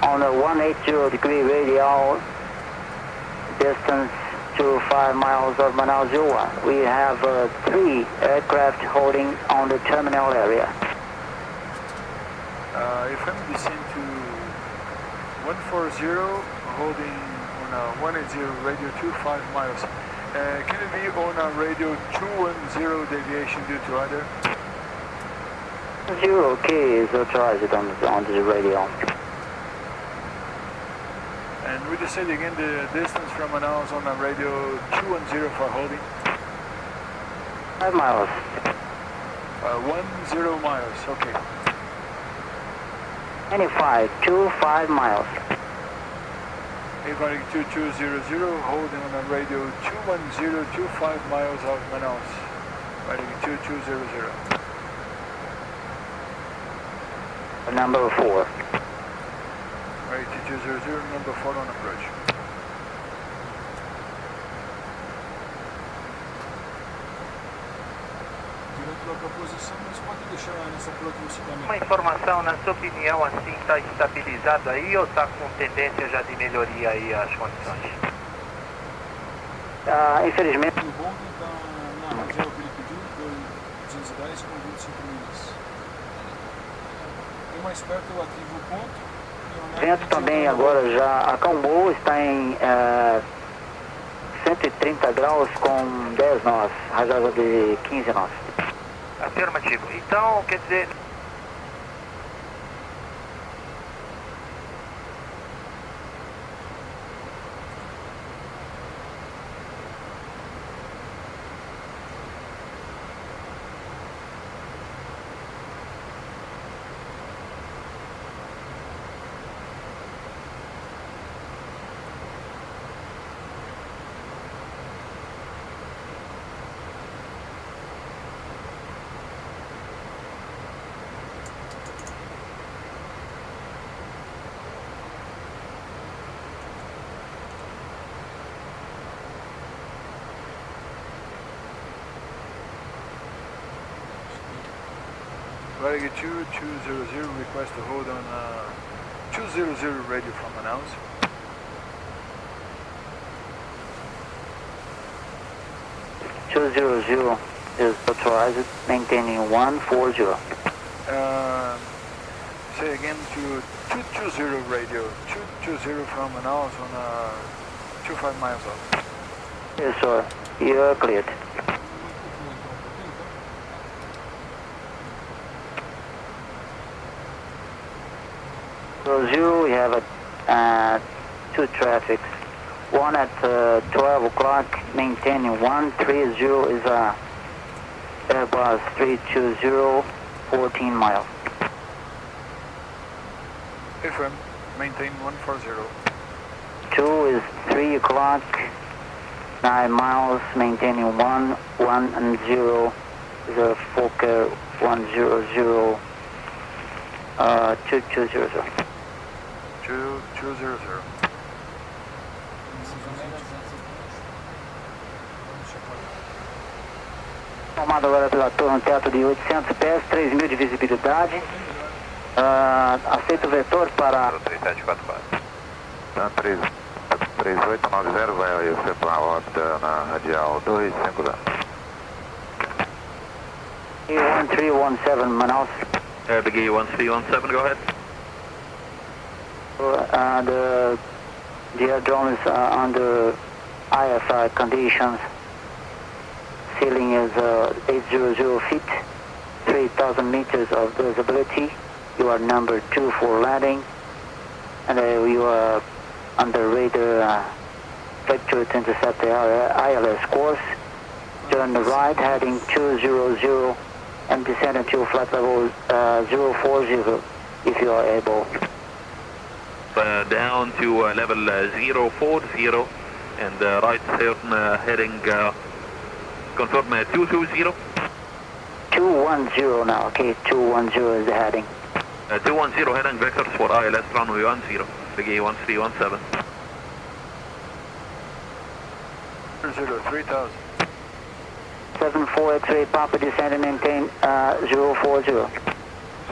on a 180 degree radial distance to 5 miles of Manaus 01. We have 3 aircraft holding on the terminal area. FM descend to 140, holding on a 180 radio to 5 miles. Can it be on a radio 210 deviation due to other? 0K is authorized on the radio. And would you say again the distance from Manaus on a radio 210 for holding? 5 miles. 10 miles, okay. 5 miles. Varig 2200, holding on a radio 210 to 5 miles of Manaus. Varig 2200. Number 4. Varig 2200, number 4 on approach. Uma informação, na sua opinião, assim está estabilizado aí ou está com tendência já de melhoria aí as condições? Infelizmente. O voo está na reserva que ele pediu, foi 210 com 25 milhas. E mais perto eu ativo o ponto. O vento também agora já acalmou, está em 130 graus com 10 nós, rajada de 15 nós. Afirmativo. Então, quer dizer... Varig 2200, request to hold on 200 radio from Manaus. Is authorized, maintaining 140. Say again to 220 radio, 220 from Manaus on 25 miles off. Yes, sir. You are cleared. 0, we have 2 traffics. One at 12 o'clock, maintaining 130 is Airbus 320, 14 miles. FM, maintain 140. 2 is 3 o'clock, 9 miles, maintaining 110 is a Fokker 100, 2200. 2200. Formado agora pela torre, um teto de 800 pés, 3.000 de visibilidade. Aceita o vetor para... 3744. Tá, 3890, vai você para a órbita na radial 250. 1317 Manaus. Big 1317, go ahead. The aerodrome is under IFR conditions. Ceiling is 800 feet, 3,000 meters of visibility. You are number 2 for landing, and you are under radar vector to intercept the ILS course. turn right heading 200 and descend until flight level 040 if you are able. Down to level 040 and right turn heading confirm 220. 210 now, okay, 210 is the heading. 210 heading vectors for ILS runway 10, Big 1317. 3000. 74 X-ray Papa, descend and maintain 040.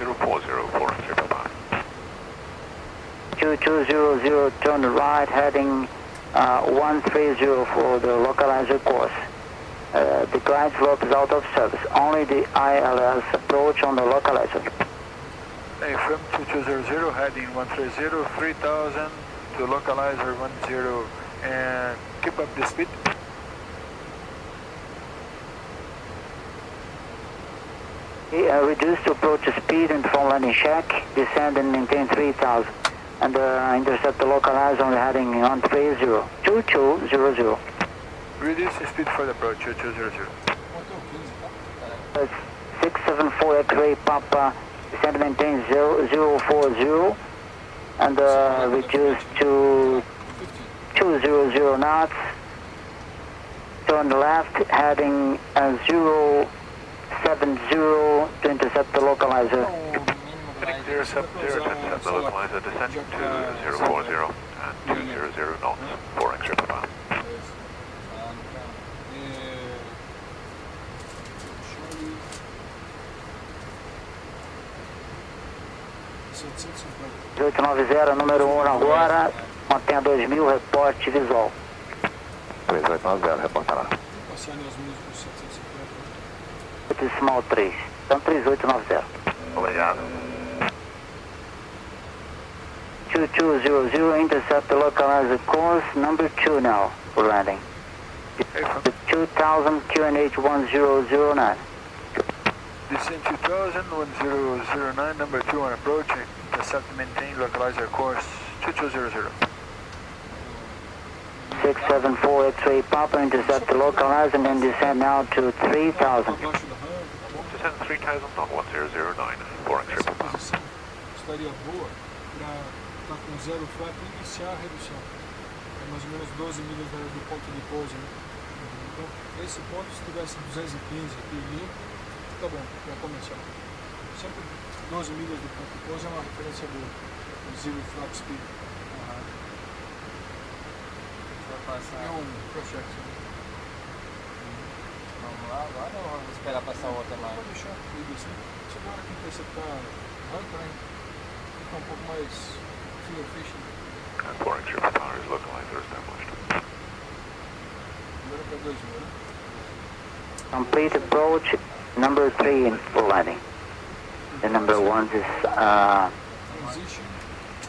0404 Papa. 2200, turn right heading 130 for the localizer course. The glide slope is out of service. Only the ILS approach on the localizer. Affirm 2200, heading 130, 3000 to localizer 10, and keep up the speed. Reduce to approach speed and from landing check, descend and maintain 3000. And intercept the localizer on the heading 130, 2200. Reduce the speed for the approach, 2200. 674 X-ray Papa, descend and maintain 040 and reduce to 200 knots. Turn left heading 070 to intercept the localizer. Intercept the localizer, descend to 040 and 200 knots, 4 X-ray Papa. E 890, número 1 agora, mantenha 2000, reporte visual. 3890, reportará. Decimal 3, então 3890. Obrigado. 2200, intercept the localizer course, number 2 now, for landing. The 2000 QNH 1009. Descend 2000, 1009, number 2 on approaching. Intercept and maintain localizer course 2200. 674 X-ray Papa, intercept the localizer and then descend now to 3000. Descend 3000 on 1009, 4 X-ray Papa. Estaria boa para estar com zero flap e iniciar a redução. É mais ou menos 12 milhas do ponto de pouso, né? Então, esse ponto, se tivesse 215 aqui limpo, tá bom, para começar. Sempre 12 milhas do ponto de pouso é uma referência boa. Zero flap speed. Vai passar. É um cross-check. Vamos lá agora ou vamos esperar passar outra lá? Pode deixar tudo assim. Só na hora que interceptar âncora, fica um pouco mais fuel efficient. And 4 X-ray Papa is localizer established. Agora para 2000, né? Complete approach, number 3 for landing. The number 1 is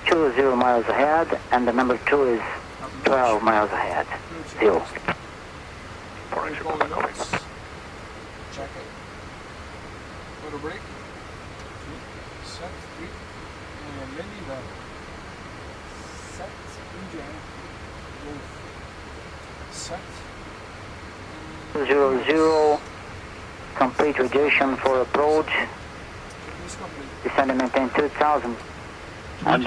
20 miles ahead, and the number 2 is 12 miles ahead. Still. 4 X-ray Papa, copy. Check it. Auto brake. Set, 3. And landing down. Set, engine. Move. Set. 00, complete rejection for approach. Descend and maintain 2000. And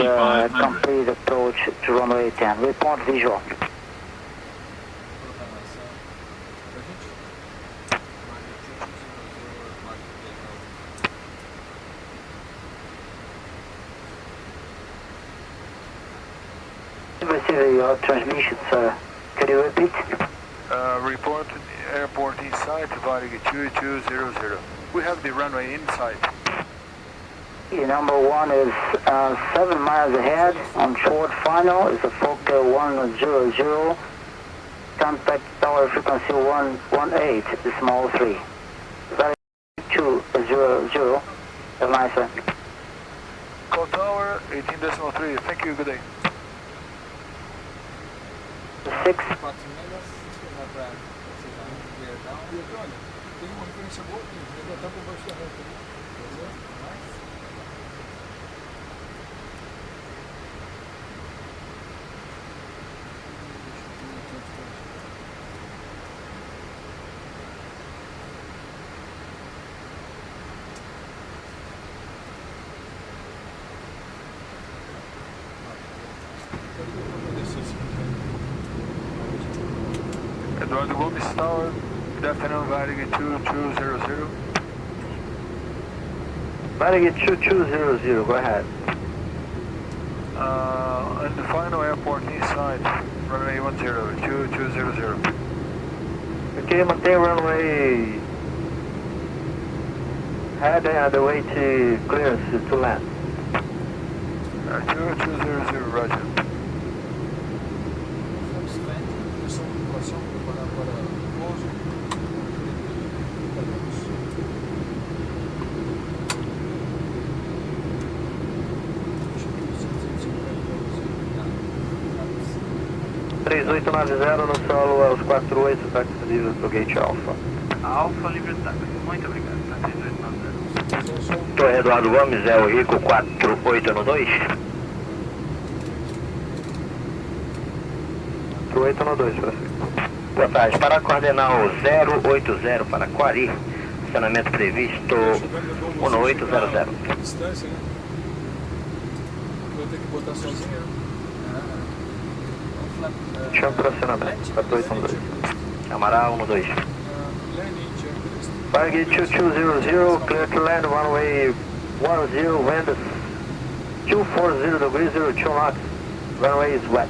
complete approach to runway 10. Report visual. Receive your transmission, sir. Can you repeat? Report airport inside, Varig 2200. We have the runway inside. Number 1 is 7 miles ahead on short final. It's a Fokker 100. Contact tower frequency 118, decimal 3. Varig 200. Have a nice one. Call tower 18.3. Thank you, good day. 6. Tem uma referência boa aqui, ainda está por baixo da rampa. Voando Voando Tower, good afternoon, Varig 2200. Varig 2200, go ahead. On the final airport inside, runway 10, 2200. Okay, maintain runway head and the way to clearance to land. 2200, roger. No solo aos 48, táxi livre pro gate Alpha. Alfa, livre táxi. Muito obrigado, tá? 3890. Torre Eduardo Gomes, é o Rico 4812. 4812, prefeito. Boa tarde, para coordenal 080 para Quari, estacionamento previsto 1800. Distância, né? Vou ter que botar sozinho, Chama para acionamento, 4812. Camará 12. Varig 2200, clear to land, runway 10, wind 240 degrees, 02 knots, runway is wet.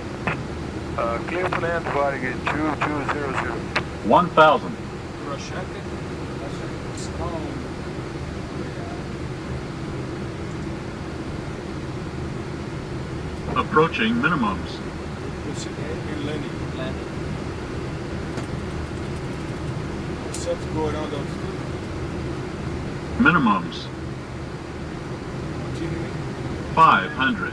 Clear to land, Varig 2200. 1,000. Approaching minimums. Set to go around altitude. Minimums. 500.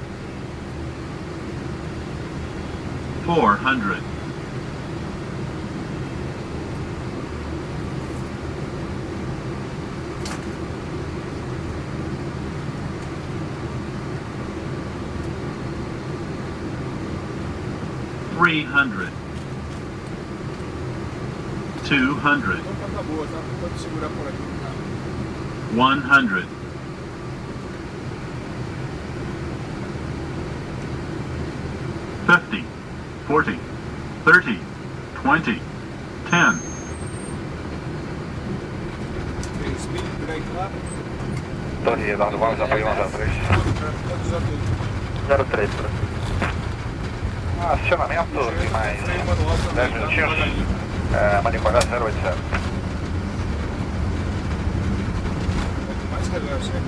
400. 300. 200. 100. 50. 40. 30. 20. 10. Torre Eduardo Gomes, apoio 103. 03, Acionamento de mais 10 minutinhos. Manicorar 080. Mais relance, né?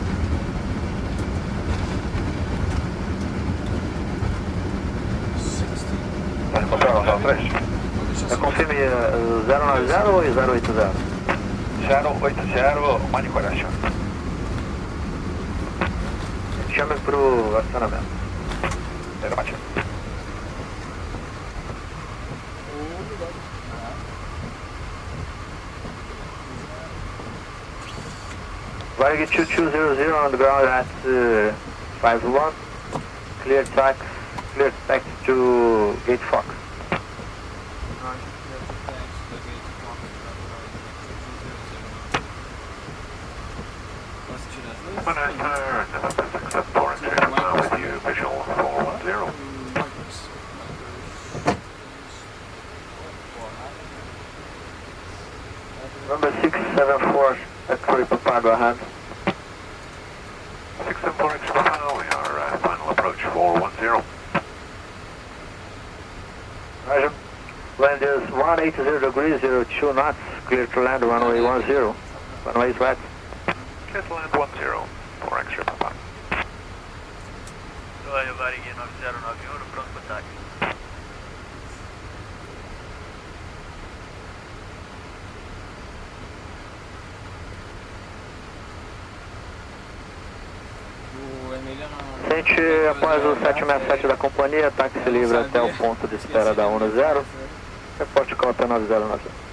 Manicorar 03. Confirme 090 ou 080? 080, Manicoration. Chame pro acionamento. Negativo. Varig 2200 on the ground at 51. Clear tax to Gate Fox. With you, visual 410. Number 674, X-ray prepared ahead. 674 X-ray, we are final approach 410. Roger. Land is 180 degrees, 02 knots, clear to land runway 10. Runway is wet. Clear to land 10, for X-ray prepared. Olha, Varig 9091, pronto para ataque. Sente após o 767 da companhia, táxi livre até o ponto de espera da 10. Reporte cópia 9090.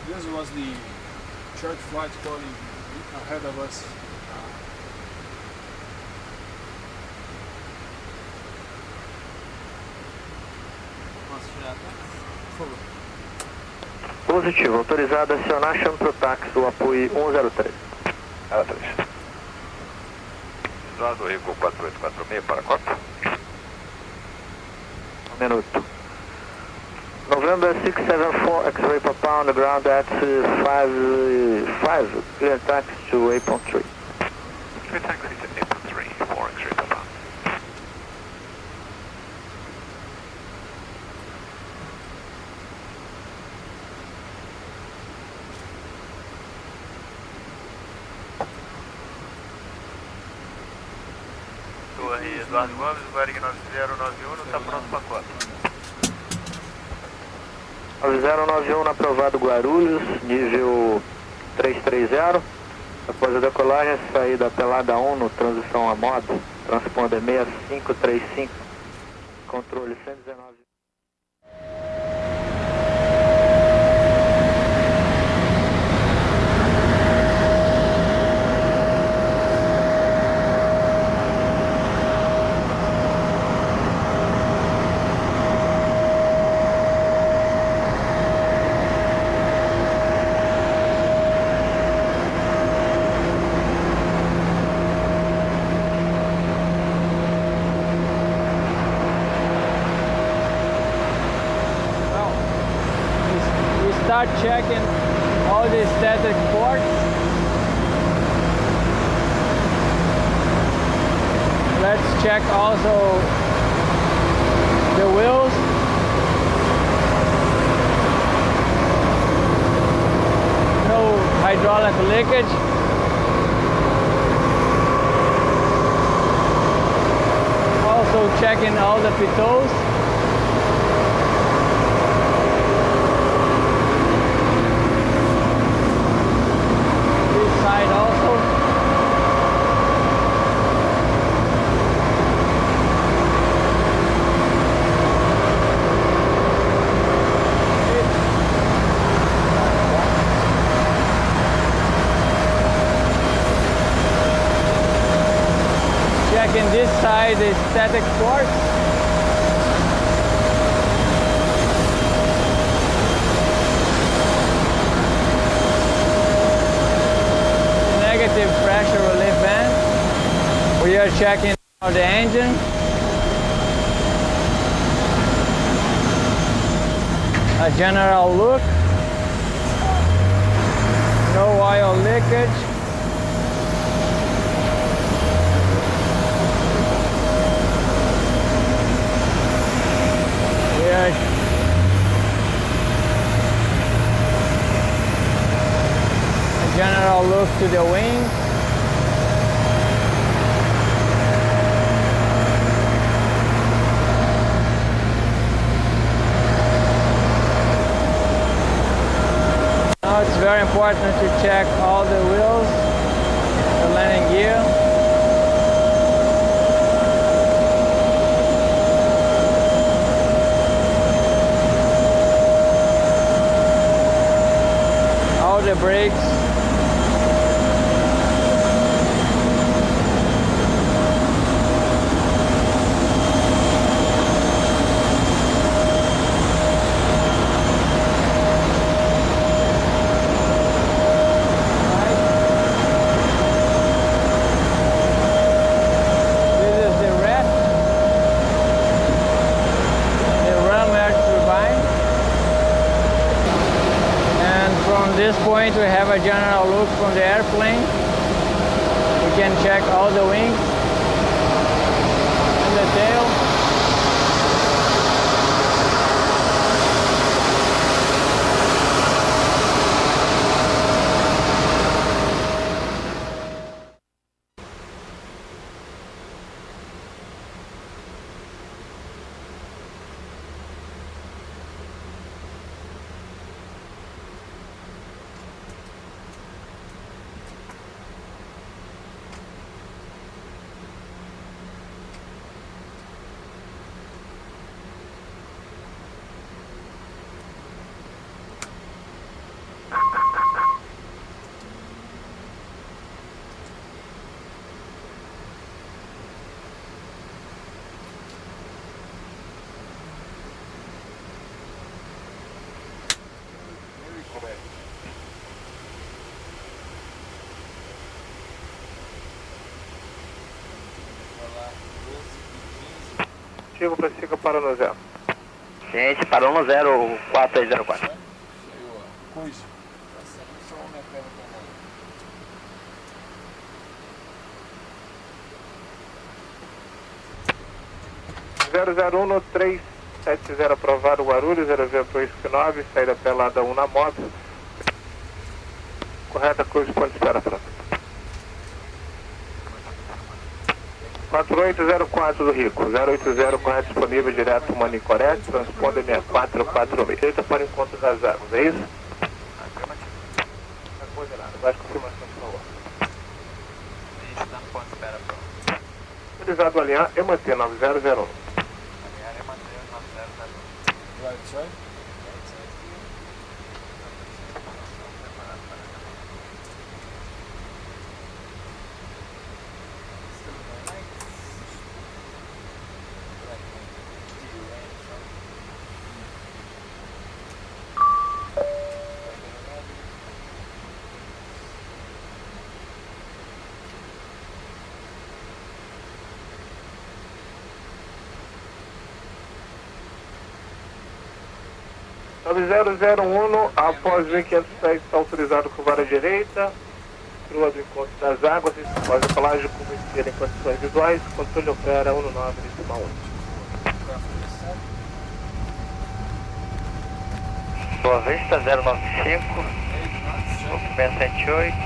This was the church flight calling ahead of us. Posso tirar até? Por favor. Positivo, autorizado a acionar, chame para o táxi do apoio 103. 03. Eduardo Rico 4846 para Copa. Um minuto. November 674, X-ray Papa on the ground at 5, clear taxi to 8.3. Clear taxi to 8.3 for X-ray Papa. Torre Eduardo Gomes, Varig 9091, está pronto para Copa. 9091 aprovado Guarulhos, nível 330. Após a decolagem, saída pelada 1 no transição a modo, transponder 6535, controle 119. Start checking all the static ports. Let's check also the wheels. No hydraulic leakage. Also checking all the pitot. Checking this side, the static port. Negative pressure relief vent. We are checking out the engine. A general look. No oil leakage. A general look to the wing. Now it's very important to check all the wheels, the landing gear. The brakes. This is the red, the ram air turbine. From this point we have a general look from the airplane. We can check all the wings and the tail. afirmativo, prossiga para no zero. Gente, parou no 04604. Coisa. 001-370 aprovado Guarulhos, 00259, saída pelada 1 na moto. Correta, cruz, ponto de espera, pronto. 4804 do Rico, 080 correto disponível, direto Mani correto, transponder 6446. Direita para o encontro das águas, é isso? Está coordenado, mais confirmação, por favor. A gente está no ponto de espera, pronto. Utilizado alinhar e manter 9001. Right side. Nove 001, após 1500 pés, está autorizado curvar à direita, crua do encontro das águas, após a colagem convertida em condições visuais, controle opera 19,1. Boa Vista 095, movimento 108,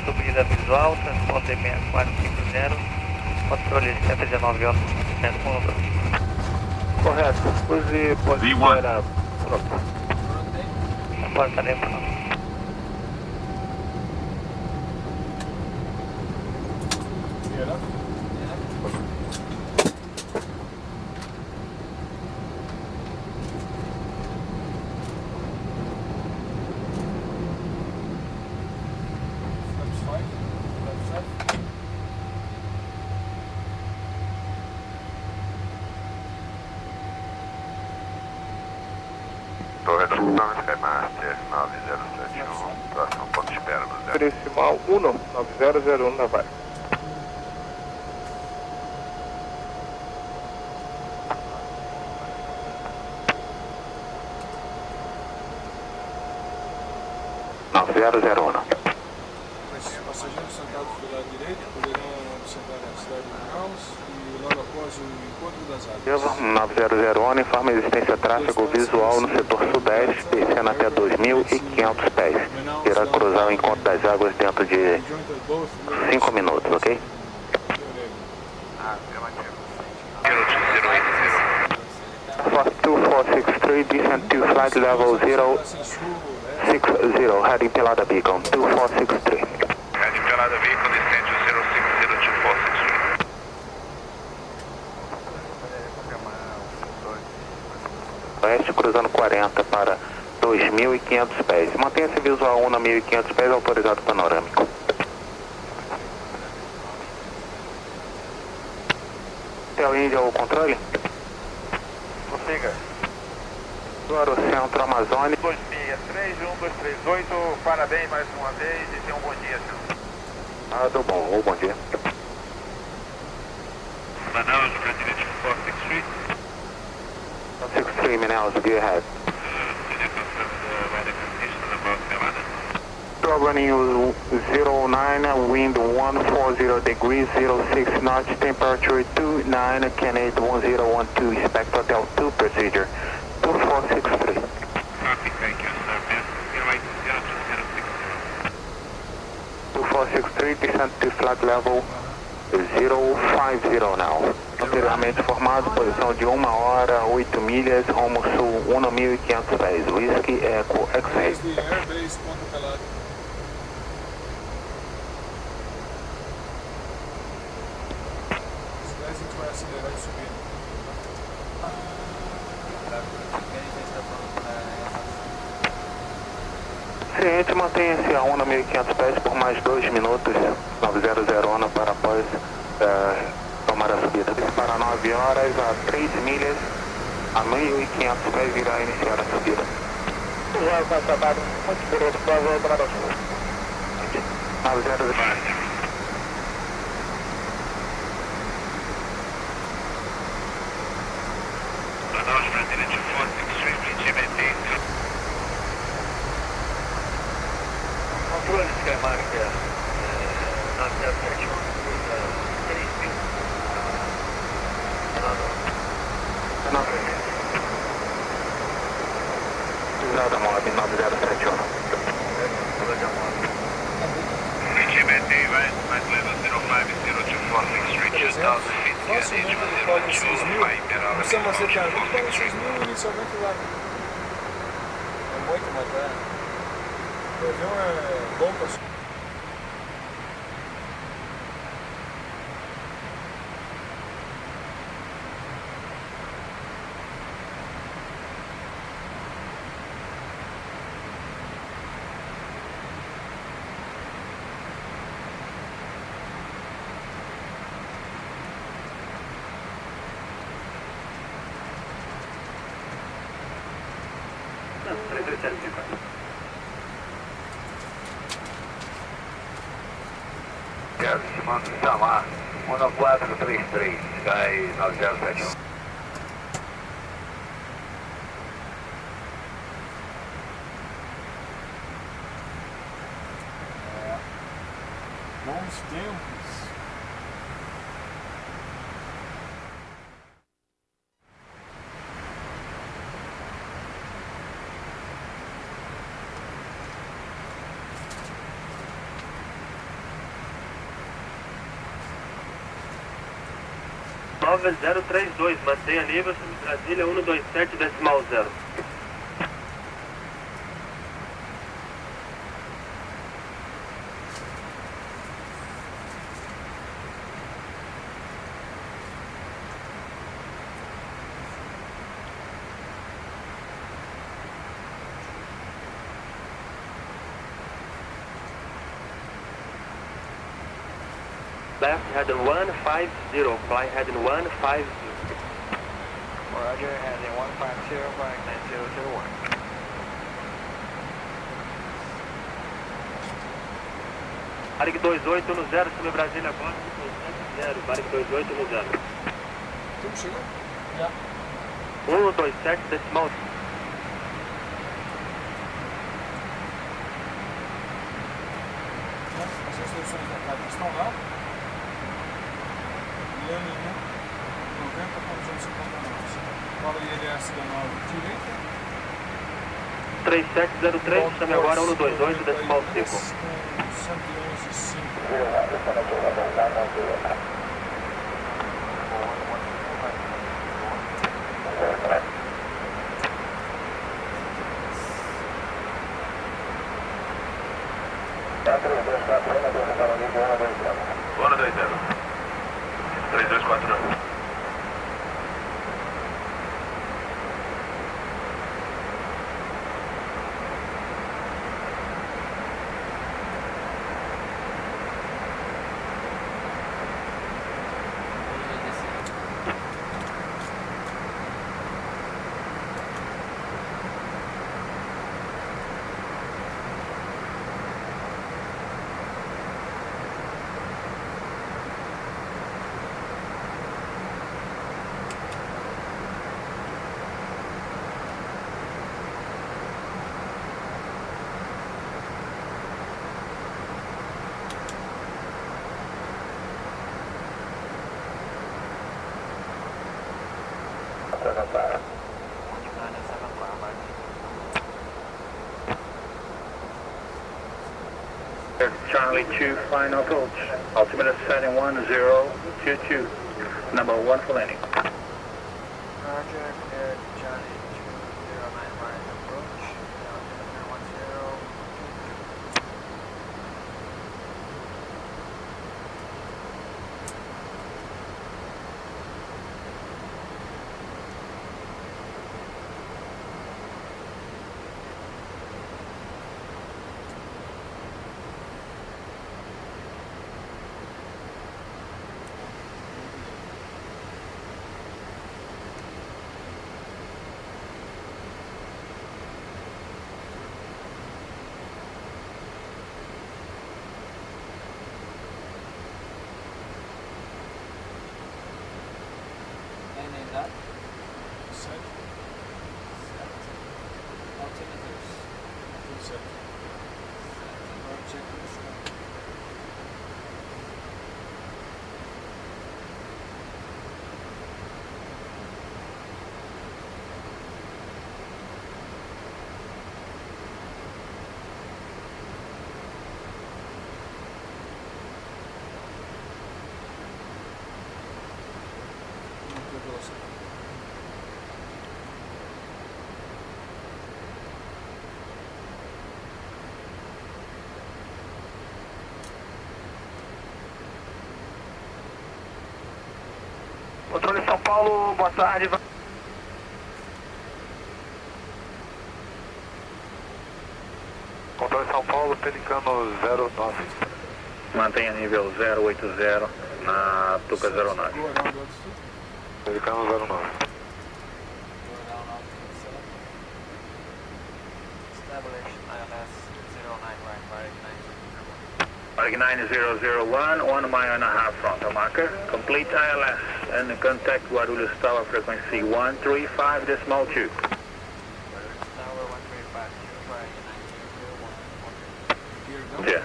subida visual, transponder 6450, controle 119 horas, correto, use posicionar. Pronto. Porta dentro. Torre do Master 9071, próximo ponto de espera no zero. Decimal 1, 9001 na Varig. Os passageiros sentados do lado direito poderão observar a cidade de Manaus e logo após o encontro das águas. 9001, informa a existência de tráfego visual no setor sudeste, descendo até 2.500 pés. Irá cruzar o encontro das águas dentro de 5 minutos, ok? 2463, descend to flight level 060, heading Pelada Beacon, 2463. Heading Pelada Beacon, descend to 060 2463. Oeste cruzando 40 para 2.500 pés. Mantenha-se visual 1 a 1.500 pés, autorizado panorâmico. Hotel Índia ao controle? Prossiga. Agora o centro Amazônia. 263-1238, parabéns mais uma vez e tenha um bom dia, senhor. Bom dia. Manaus, Presidente 463. 463, Manaus, go ahead. Door running 09, wind 140 degrees, 06 knots, temperature 29, Canade 1012, expect Hotel 2 procedure, 2463. Copy, thank you, sir. Airline 2463, descent to flight level 050 now. Anteriormente informado, posição de 1 hora, 8 milhas, rumo sul, 1.500 pés, Whisky Echo X-Ray. Ciente, mantenha-se a 1.500 pés por mais 2 minutos, 900 para após tomar a subida. Para 9 horas a 3 milhas, a 1.500 pés irá iniciar a subida. Já está acabado, muito direito, para voltar ao sul. 900. 200, facilmente ele pode 6 mil. Não precisa fazer tanto, ele pode 6 mil inicialmente lá. É muito bacana. O avião é bom para Aproximando Itamar, 1433, Sky 9071. Bons tempos. Nove 032, mantenha nível Brasília 127,0. Left heading 150, fly heading 150. Roger, heading 150, flying 9001. Varig 2810, sobre Brasília agora, 270, Varig 2810. Tudo chegou? Já. 127 decimal. As instruções da carga estão lá. Lâmina 90 com 250 nós. Fala ILS da nave direita. 3703, chame agora 128 decimal 5. 111,5. Boa 20. 3249. Charlie 2, final approach. Altimeter setting 1022. Number 1 for landing. Roger, clear Charlie 209 right approach. Altimeter 1022. Controle São Paulo, boa tarde. Controle São Paulo, Pelicano 09. Mantenha nível 080 na Tuca 09. Pelicano 09. Establish ILS 09 right, Varig 9001, 1 mile and a half frontal marker. Complete ILS and contact Guarulhos Tower frequency 135.2. Tower 135, Yeah.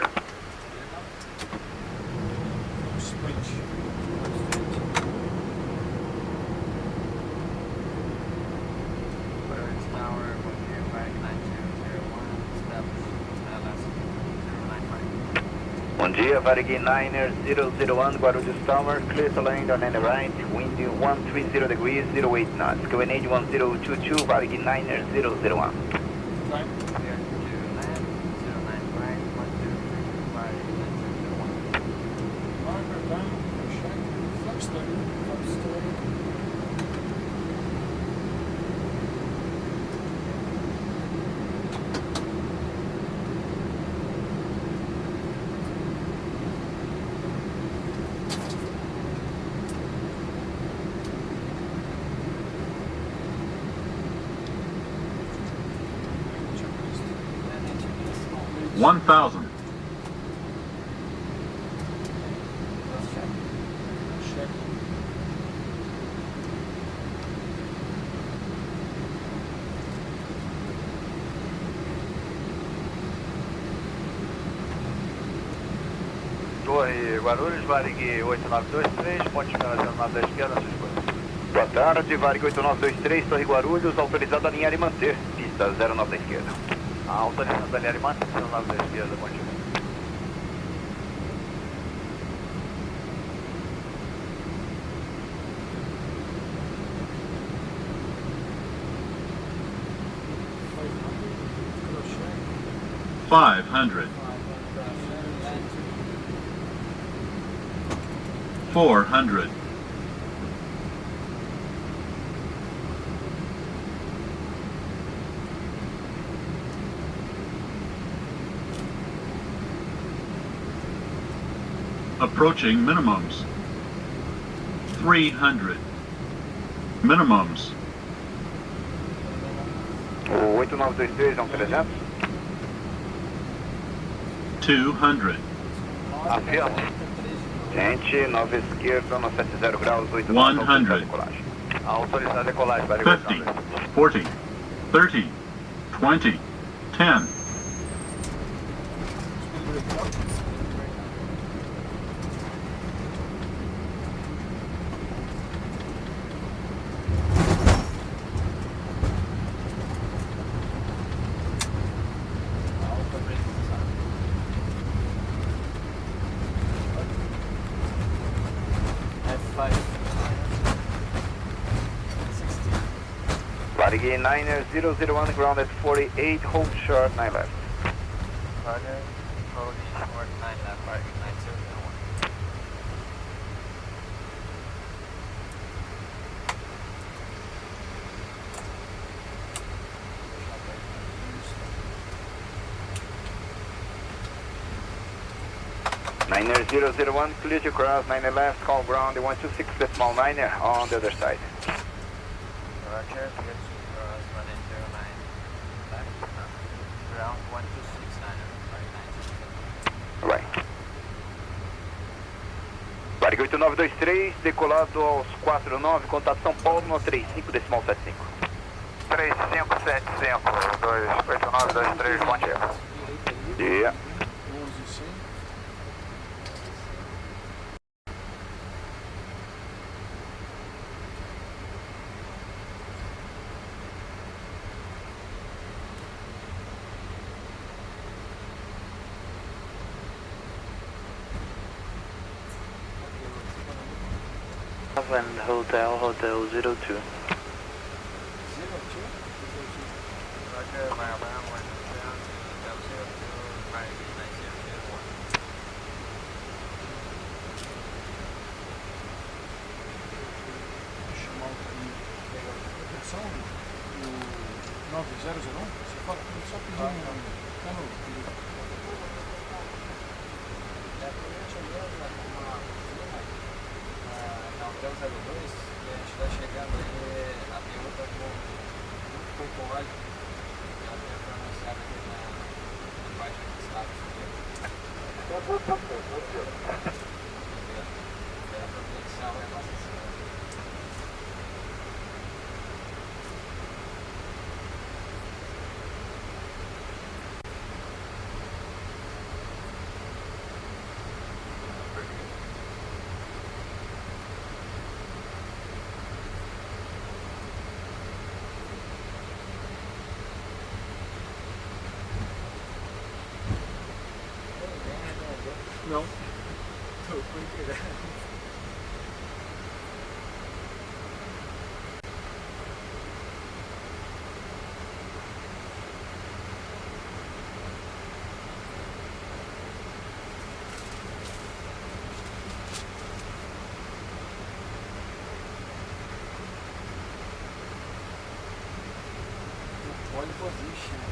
Bom dia, Varig 9001, Guarulhos Tower, clear to land on any right, wind 130 degrees, 08 knots, QNH 1022, Varig 9001. One thousand. Torre Guarulhos, Varig 8923, ponte câmera 09 da esquerda, sua escolha. Boa tarde, Varig 8923, Torre Guarulhos, autorizado a alinhar e manter, pista 09 da esquerda. Autorizado a alinhar e manter, 09 da esquerda, ponte câmera. $500. $400. Approaching minimums. 300. Minimums. 8923 é um 300. 200. Afirmo. Gente, 9 esquerda, no 70 graus, 8 100. autorizada a decolagem. Autorizada a decolagem, Varig 50, 40, 30, 20, 10. Varig 9001, ground at 48, hold short, 9 left. Roger, hold short 9 left, Varig 9001. Niner 001, clear to cross, 9 left, call ground 126.9 on the other side. Roger, clear to cross 109 left, ground 1269, Right. Varig 8923, decolado aos 49, contato São Paulo no 35.75. 3575, 28923, ponte erro. Yeah. And Hotel 02. 02? Roger, mile bound, 1 down, Hotel 02, Varig 9001. informação do 9001? Você fala, só pedir um nome. Tá no... Na Hotel 02, e a gente está chegando aí, a pergunta com pouco óleo, que ela tem pronunciado aqui na página do status dele. A proteção é nossa senhora. Não. Tô com entregado. Pole position.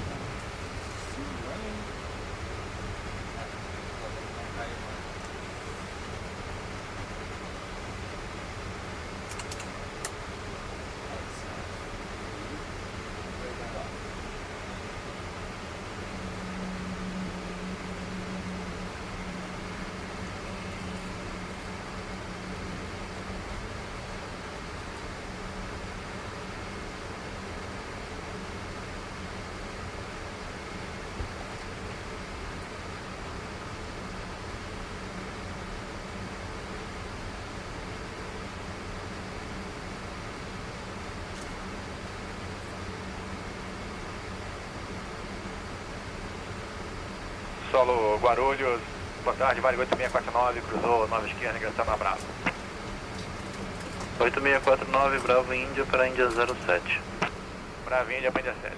Solo Guarulhos, boa tarde, Varig 8649, cruzou nova esquerda, ingressando na Bravo. 8649, Bravo Índia para Índia 07. Bravo Índia para Índia 7.